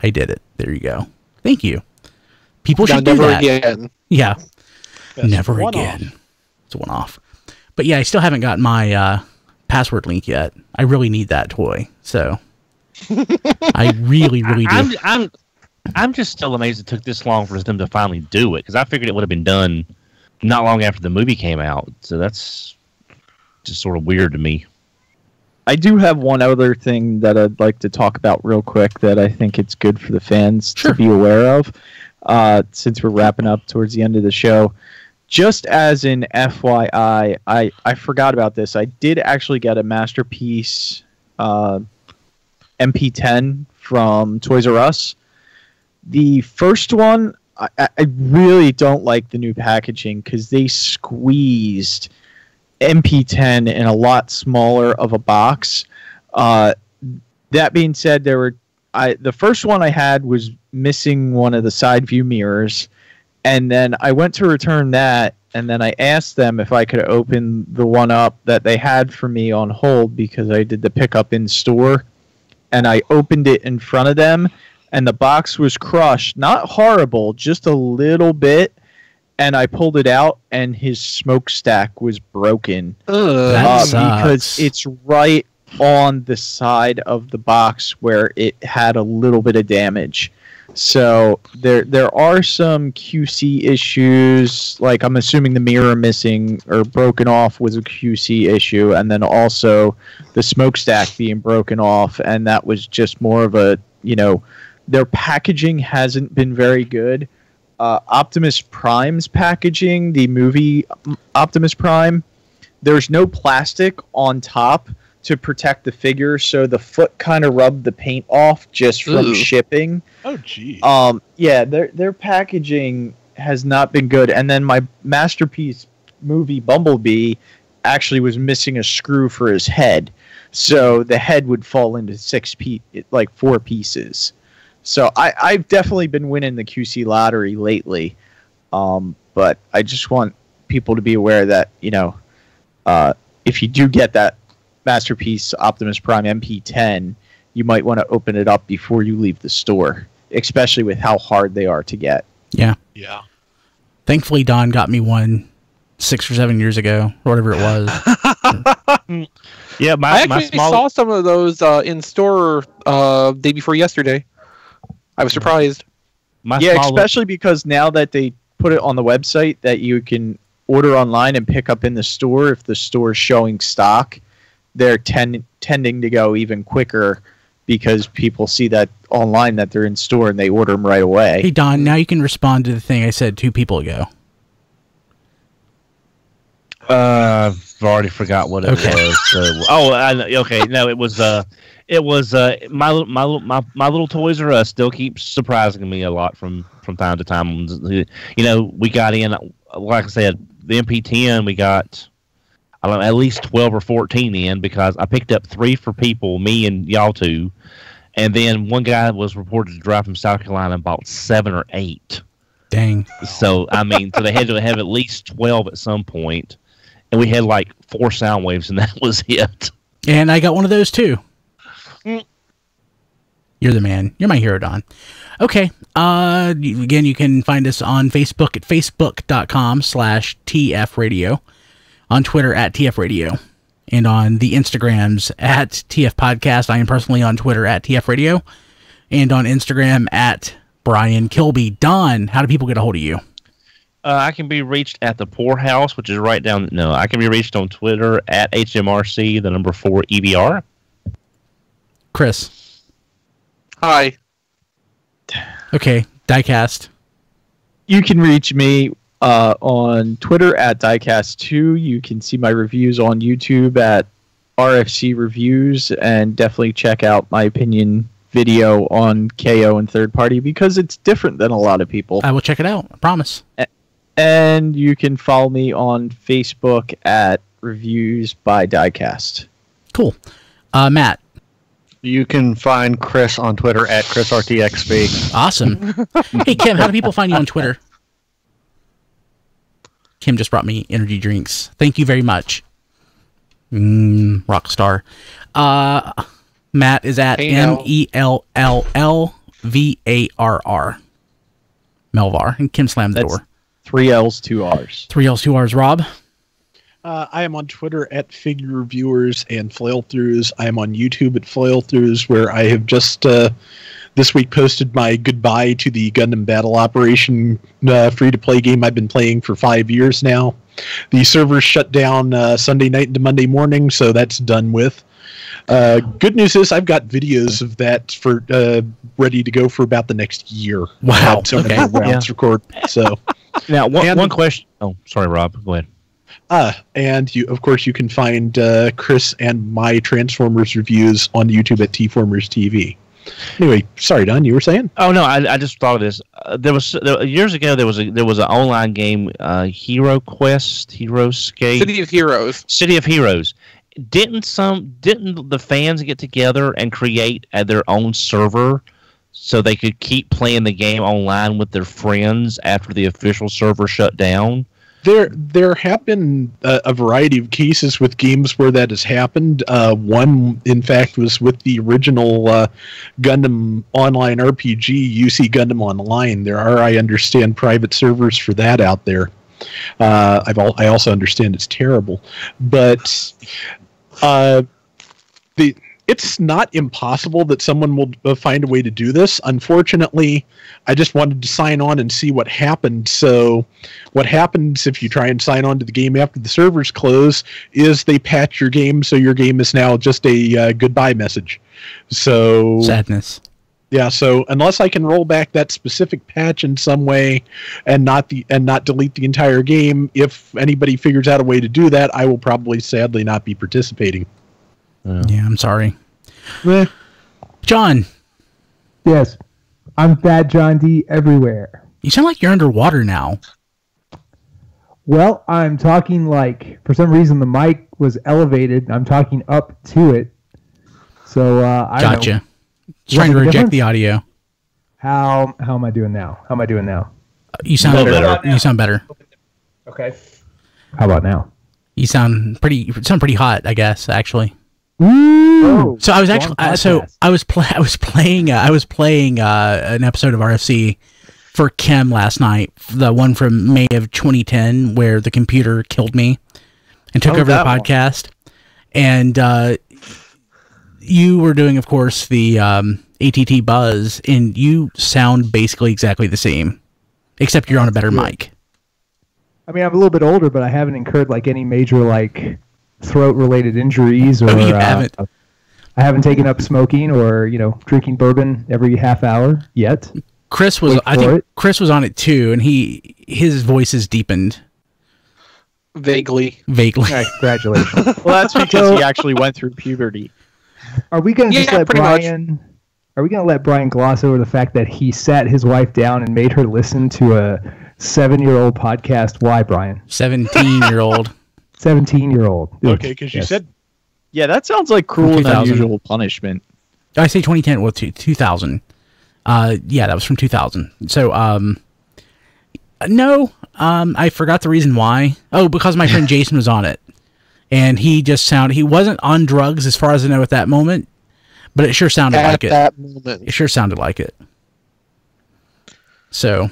[SPEAKER 4] I did it. There you go. Thank you. People should do that.
[SPEAKER 3] Never again.
[SPEAKER 4] Yeah. Never again. It's a one-off. But yeah, I still haven't gotten my password link yet. I really need that toy. So I really do.
[SPEAKER 1] I'm just still amazed it took this long for them to finally do it, because I figured it would have been done not long after the movie came out. So that's just sort of weird to me.
[SPEAKER 6] I do have one other thing that I'd like to talk about real quick that I think it's good for the fans to be aware of, since we're wrapping up towards the end of the show. Just as an FYI, I forgot about this. I did actually get a Masterpiece MP10 from Toys R Us. The first one, I really don't like the new packaging because they squeezed MP10 in a lot smaller of a box. That being said, the first one I had was missing one of the side view mirrors, and then I went to return that, and then I asked them if I could open the one up that they had for me on hold because I did the pickup in store, and I opened it in front of them, and the box was crushed. Not horrible, just a little bit. And I pulled it out, and his smokestack was broken. Because it's right on the side of the box where it had a little bit of damage. So there are some QC issues. Like, I'm assuming the mirror missing or broken off was a QC issue, and then also the smokestack being broken off, and that was just more of a, their packaging hasn't been very good. Optimus Prime's packaging, the movie Optimus Prime, there's no plastic on top to protect the figure, so the foot kind of rubbed the paint off just from shipping.
[SPEAKER 2] Oh, geez.
[SPEAKER 6] Yeah, their packaging has not been good. And then my Masterpiece movie Bumblebee actually was missing a screw for his head, so the head would fall into 4 pieces. So I've definitely been winning the QC lottery lately, but I just want people to be aware that, you know, if you do get that Masterpiece Optimus Prime MP10, you might want to open it up before you leave the store, especially with how hard they are to get.
[SPEAKER 4] Yeah.
[SPEAKER 2] Yeah.
[SPEAKER 4] Thankfully, Don got me one 6 or 7 years ago, or whatever it was.
[SPEAKER 1] Yeah,
[SPEAKER 3] I actually saw some of those in store day before yesterday. I was surprised.
[SPEAKER 6] Especially because now that they put it on the website that you can order online and pick up in the store, if the store is showing stock, they're tending to go even quicker because people see that online that they're in store and they order them right away.
[SPEAKER 4] Hey, Don, now you can respond to the thing I said 2 people ago.
[SPEAKER 1] I've already forgot what it was. So, okay. No, it was my little Toys R Us still keeps surprising me a lot from time to time. You know, we got in, like I said, the MP10. We got, I don't know, at least 12 or 14 in, because I picked up 3 for people, me and y'all 2, and then one guy was reported to drive from South Carolina and bought 7 or 8.
[SPEAKER 4] Dang.
[SPEAKER 1] So I mean, so they had to have at least 12 at some point. And we had like 4 sound waves, and that was it.
[SPEAKER 4] And I got one of those too. You're the man. You're my hero, Don. Okay. Again, you can find us on Facebook at facebook.com/TFRadio, on Twitter at TFRadio, and on the Instagrams at TF Podcast. I am personally on Twitter at TF Radio, and on Instagram at Brian Kilby. Don, how do people get a hold of you?
[SPEAKER 1] I can be reached at the Poorhouse, which is right down. No, I can be reached on Twitter at HMRC, the number 4 EBR.
[SPEAKER 4] Chris.
[SPEAKER 3] Hi.
[SPEAKER 4] Okay, Diecast.
[SPEAKER 6] You can reach me on Twitter at Diecast2. You can see my reviews on YouTube at RFC Reviews, and definitely check out my opinion video on KO and Third Party, because it's different than a lot of people.
[SPEAKER 4] I will check it out. I promise.
[SPEAKER 6] And you can follow me on Facebook at Reviews by Diecast.
[SPEAKER 4] Cool. Matt.
[SPEAKER 5] You can find Chris on Twitter at ChrisRTXB.
[SPEAKER 4] Awesome. Hey, Kim, how do people find you on Twitter? Kim just brought me energy drinks. Thank you very much. Rockstar. Matt is at MELLLVARR. Melvar. And Kim slammed the door.
[SPEAKER 6] 3 L's, 2 R's.
[SPEAKER 4] 3 L's, 2 R's. Rob?
[SPEAKER 2] I am on Twitter at Figure Reviewers and Flailthroughs. I am on YouTube at Flailthroughs, where I have just this week posted my goodbye to the Gundam Battle Operation free-to-play game I've been playing for 5 years now. The servers shut down Sunday night into Monday morning, so that's done with. Good news is I've got videos of that for ready to go for about the next year.
[SPEAKER 4] Wow.
[SPEAKER 2] So many rounds recorded. So
[SPEAKER 1] now one question. Oh, sorry, Rob. Go ahead.
[SPEAKER 2] And you, of course, you can find Chris and my Transformers reviews on YouTube at T-Formers TV. Anyway, sorry, Don, you were saying?
[SPEAKER 1] Oh no, I just thought of this. Years ago there was an online game, Hero Quest, Heroescape, City of Heroes. Didn't the fans get together and create their own server so they could keep playing the game online with their friends after the official server shut down?
[SPEAKER 2] There have been a variety of cases with games where that has happened. One, in fact, was with the original Gundam Online RPG, UC Gundam Online. There are, I understand, private servers for that out there. I also understand it's terrible, but it's not impossible that someone will find a way to do this. Unfortunately, I just wanted to sign on and see what happened. So what happens if you try and sign on to the game after the servers close is they patch your game, so your game is now just a goodbye message. So
[SPEAKER 4] sadness.
[SPEAKER 2] Yeah, so unless I can roll back that specific patch in some way and not delete the entire game, if anybody figures out a way to do that, I will probably sadly not be participating.
[SPEAKER 4] Yeah, I'm sorry.
[SPEAKER 7] Eh.
[SPEAKER 4] John.
[SPEAKER 7] Yes. I'm Bad John D everywhere.
[SPEAKER 4] You sound like you're underwater now.
[SPEAKER 7] Well, I'm talking like, for some reason, the mic was elevated. I'm talking up to it. So, I don't know.
[SPEAKER 4] Gotcha. Trying to reject the audio.
[SPEAKER 7] How am I doing now? How am I doing now?
[SPEAKER 4] You sound better. You sound better.
[SPEAKER 7] Okay. How about now?
[SPEAKER 4] You sound pretty hot, I guess, actually.
[SPEAKER 7] Ooh.
[SPEAKER 4] So I was actually I was playing an episode of RFC for Kim last night, the one from May of 2010 where the computer killed me and took over the podcast. And you were doing, of course, the ATT Buzz, and you sound basically exactly the same, except you're on a better mic.
[SPEAKER 7] I mean, I'm a little bit older, but I haven't incurred like any major like throat-related injuries, or
[SPEAKER 4] you haven't.
[SPEAKER 7] I haven't taken up smoking or drinking bourbon every half hour yet.
[SPEAKER 4] Chris was. I think Chris was on it too, and his voice is deepened.
[SPEAKER 3] Vaguely.
[SPEAKER 6] Right, congratulations. Well, that's because he actually went through puberty.
[SPEAKER 7] Are we going to just let Brian? Are we going to let Brian gloss over the fact that he sat his wife down and made her listen to a 7-year-old podcast? Why, Brian?
[SPEAKER 4] 17-year-old.
[SPEAKER 7] 17-year-old.
[SPEAKER 2] Okay, because you said.
[SPEAKER 6] Yeah, that sounds like cruel and unusual punishment.
[SPEAKER 4] I say 2010. Well, 2000. Yeah, that was from 2000. So, no, I forgot the reason why. Oh, because my friend Jason was on it. And he wasn't on drugs as far as I know at that moment, but it sure sounded like it. At that moment. It sure sounded like it. So,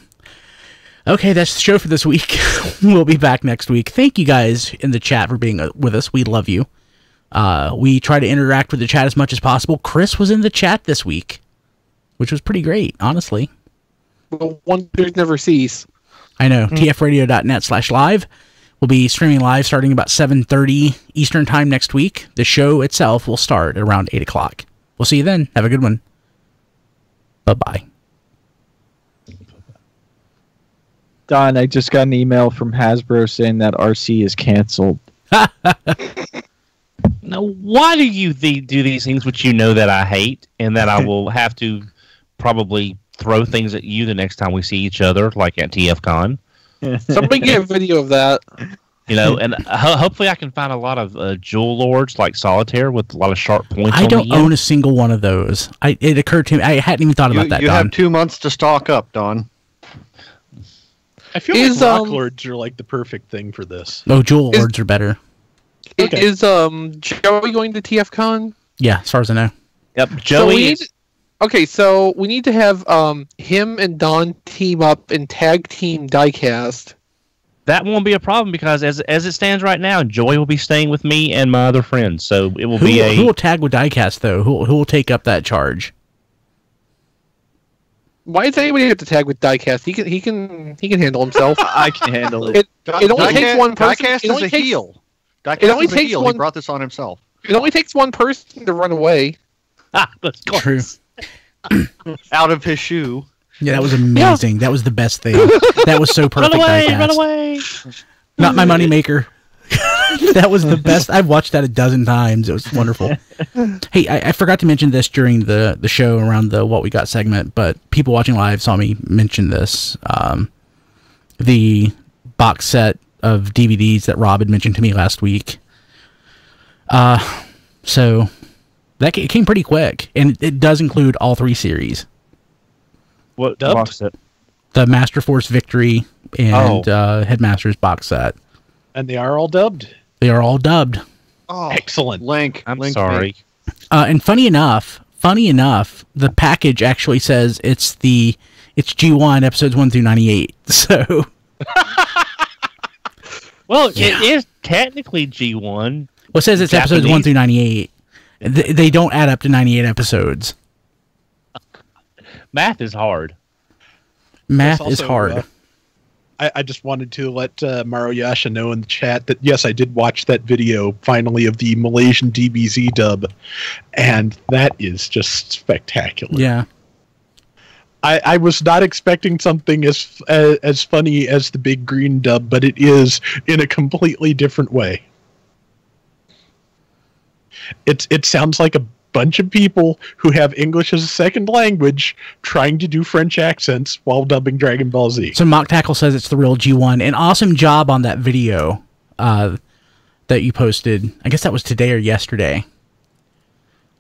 [SPEAKER 4] okay, that's the show for this week. We'll be back next week. Thank you guys in the chat for being with us. We love you. We try to interact with the chat as much as possible. Chris was in the chat this week, which was pretty great, honestly.
[SPEAKER 3] Well, wonders never cease.
[SPEAKER 4] I know. tfradio.net/live. We'll be streaming live starting about 7:30 Eastern Time next week. The show itself will start at around 8 o'clock. We'll see you then. Have a good one. Bye-bye.
[SPEAKER 6] Don, I just got an email from Hasbro saying that RC is canceled.
[SPEAKER 1] Now, why do you do these things which you know that I hate and that I will have to probably throw things at you the next time we see each other, like at TFCon?
[SPEAKER 3] Somebody get a video of that.
[SPEAKER 1] And hopefully I can find a lot of Jewel Lords like Solitaire with a lot of sharp points.
[SPEAKER 4] I don't own a single one of those. It occurred to me. I hadn't even thought about that,
[SPEAKER 5] You
[SPEAKER 4] Don.
[SPEAKER 5] have 2 months to stock up, Don.
[SPEAKER 2] I feel like Rock Lords are like the perfect thing for this.
[SPEAKER 4] Oh, Jewel Lords are better.
[SPEAKER 3] Okay. Is Joey going to TFCon?
[SPEAKER 4] Yeah, as far as I know.
[SPEAKER 1] Yep, Joey.
[SPEAKER 3] So we need to have him and Don team up and tag team diecast.
[SPEAKER 1] That won't be a problem because as it stands right now, Joey will be staying with me and my other friends. So it will be
[SPEAKER 4] who will tag with diecast though? Who will take up that charge?
[SPEAKER 3] Why does anybody have to tag with diecast? He can handle himself.
[SPEAKER 6] I can handle it.
[SPEAKER 3] It only takes one person.
[SPEAKER 5] Diecast is a heel.
[SPEAKER 3] It only takes
[SPEAKER 5] heel.
[SPEAKER 3] one.
[SPEAKER 5] He brought this on himself.
[SPEAKER 3] It only takes one person to run away.
[SPEAKER 1] That's
[SPEAKER 4] true.
[SPEAKER 5] Out of his shoe.
[SPEAKER 4] Yeah, that was amazing. Yeah. That was the best thing. That was so perfect.
[SPEAKER 1] Run away!
[SPEAKER 4] Not my moneymaker. That was the best. I've watched that 12 times. It was wonderful. Hey, I forgot to mention this during the show around the What We Got segment, but people watching live saw me mention this. The box set of DVDs that Rob had mentioned to me last week. So that it came pretty quick, and it does include all 3 series.
[SPEAKER 1] What box set?
[SPEAKER 4] The Master Force Victory and Headmasters box set.
[SPEAKER 2] And they are all dubbed?
[SPEAKER 4] They are all dubbed.
[SPEAKER 2] Oh, excellent.
[SPEAKER 5] Link.
[SPEAKER 1] I'm sorry.
[SPEAKER 4] And funny enough, the package actually says it's G1 episodes 1 through 98. So,
[SPEAKER 1] well, it is technically G1.
[SPEAKER 4] Well, it says it's
[SPEAKER 1] Japanese.
[SPEAKER 4] episodes 1 through 98. They don't add up to 98 episodes.
[SPEAKER 1] Math is hard.
[SPEAKER 4] Math is hard.
[SPEAKER 2] I just wanted to let Maro Yasha know in the chat that, yes, I did watch that video, finally, of the Malaysian DBZ dub, and that is just spectacular.
[SPEAKER 4] Yeah.
[SPEAKER 2] I was not expecting something as funny as the Big Green dub, but it is in a completely different way. It sounds like a bunch of people who have English as a second language trying to do French accents while dubbing Dragon Ball Z.
[SPEAKER 4] So Mock Tackle says it's the real G1. An awesome job on that video that you posted. I guess that was today or yesterday.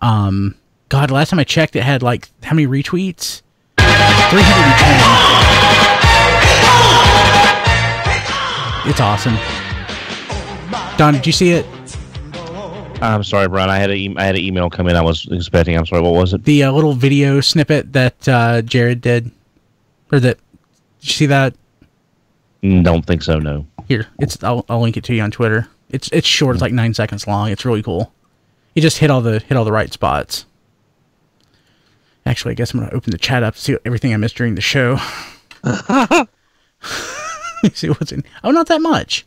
[SPEAKER 4] God, last time I checked, it had like how many retweets? 310. It's awesome. Don, did you see it?
[SPEAKER 1] I'm sorry, Brian. I had an email come in. I was expecting. I'm sorry. What was it?
[SPEAKER 4] The little video snippet that Jared did, or that. Did you see that?
[SPEAKER 1] Don't think so. No.
[SPEAKER 4] Here, I'll link it to you on Twitter. It's short. It's like 9 seconds long. It's really cool. You just hit all the right spots. Actually, I guess I'm gonna open the chat up to see everything I missed during the show. See what's in. Oh, not that much.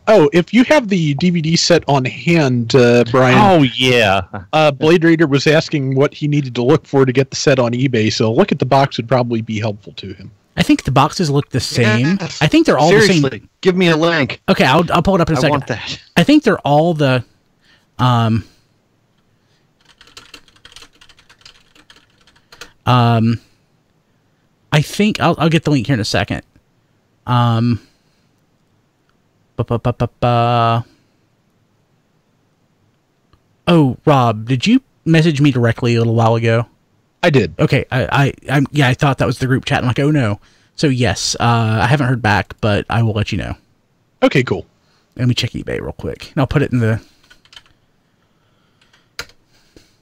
[SPEAKER 2] Oh, if you have the DVD set on hand, Brian.
[SPEAKER 1] Oh, yeah.
[SPEAKER 2] Blade Raider was asking what he needed to look for to get the set on eBay, so a look at the box would probably be helpful to him.
[SPEAKER 4] I think the boxes look the same.
[SPEAKER 5] Yes.
[SPEAKER 4] I think they're all
[SPEAKER 5] Seriously,
[SPEAKER 4] the same.
[SPEAKER 5] Give me a link.
[SPEAKER 4] Okay, I'll pull it up in a second.
[SPEAKER 5] I want that.
[SPEAKER 4] I think they're all the... I think... I'll get the link here in a second. Oh, Rob, did you message me directly a little while ago?
[SPEAKER 2] I did.
[SPEAKER 4] Okay, I thought that was the group chat. I'm like, oh no. So yes, I haven't heard back, but I will let you know.
[SPEAKER 2] Okay, cool.
[SPEAKER 4] Let me check eBay real quick, and I'll put it in the...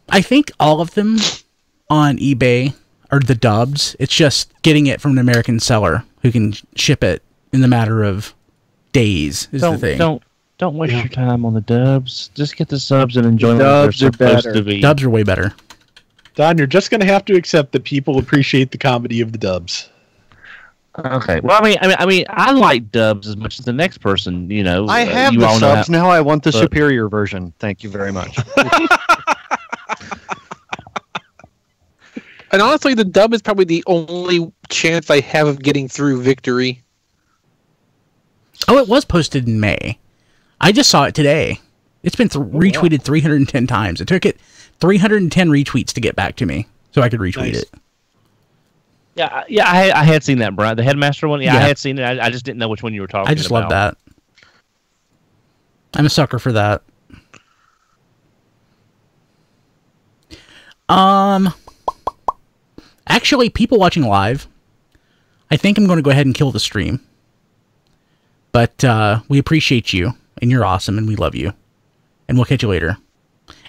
[SPEAKER 4] I think all of them on eBay are the dubs. It's just getting it from an American seller who can ship it in the matter of days is the thing.
[SPEAKER 1] Don't waste your time on the dubs. Just get the subs and enjoy them.
[SPEAKER 6] Dubs are better.
[SPEAKER 4] Dubs are way better.
[SPEAKER 2] Don, you're just going to have to accept that people appreciate the comedy of the dubs.
[SPEAKER 1] Okay. Well, I mean, I like dubs as much as the next person. You know,
[SPEAKER 5] I have the subs now. I want the superior version. Thank you very much.
[SPEAKER 3] And honestly, the dub is probably the only chance I have of getting through Victory.
[SPEAKER 4] Oh, it was posted in May. I just saw it today. It's been retweeted 310 times. It took it 310 retweets to get back to me, so I could retweet it.
[SPEAKER 1] Yeah, I had seen that, Brian. The Headmaster one. Yeah, I had seen it. I just didn't know which one you were talking about.
[SPEAKER 4] I just love that. I'm a sucker for that. Actually, people watching live, I think I'm going to go ahead and kill the stream. But we appreciate you, and you're awesome, and we love you. And we'll catch you later.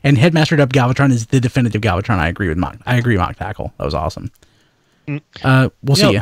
[SPEAKER 4] And Headmaster Dub Galvatron is the definitive Galvatron. I agree, Mock Tackle. That was awesome. We'll see you.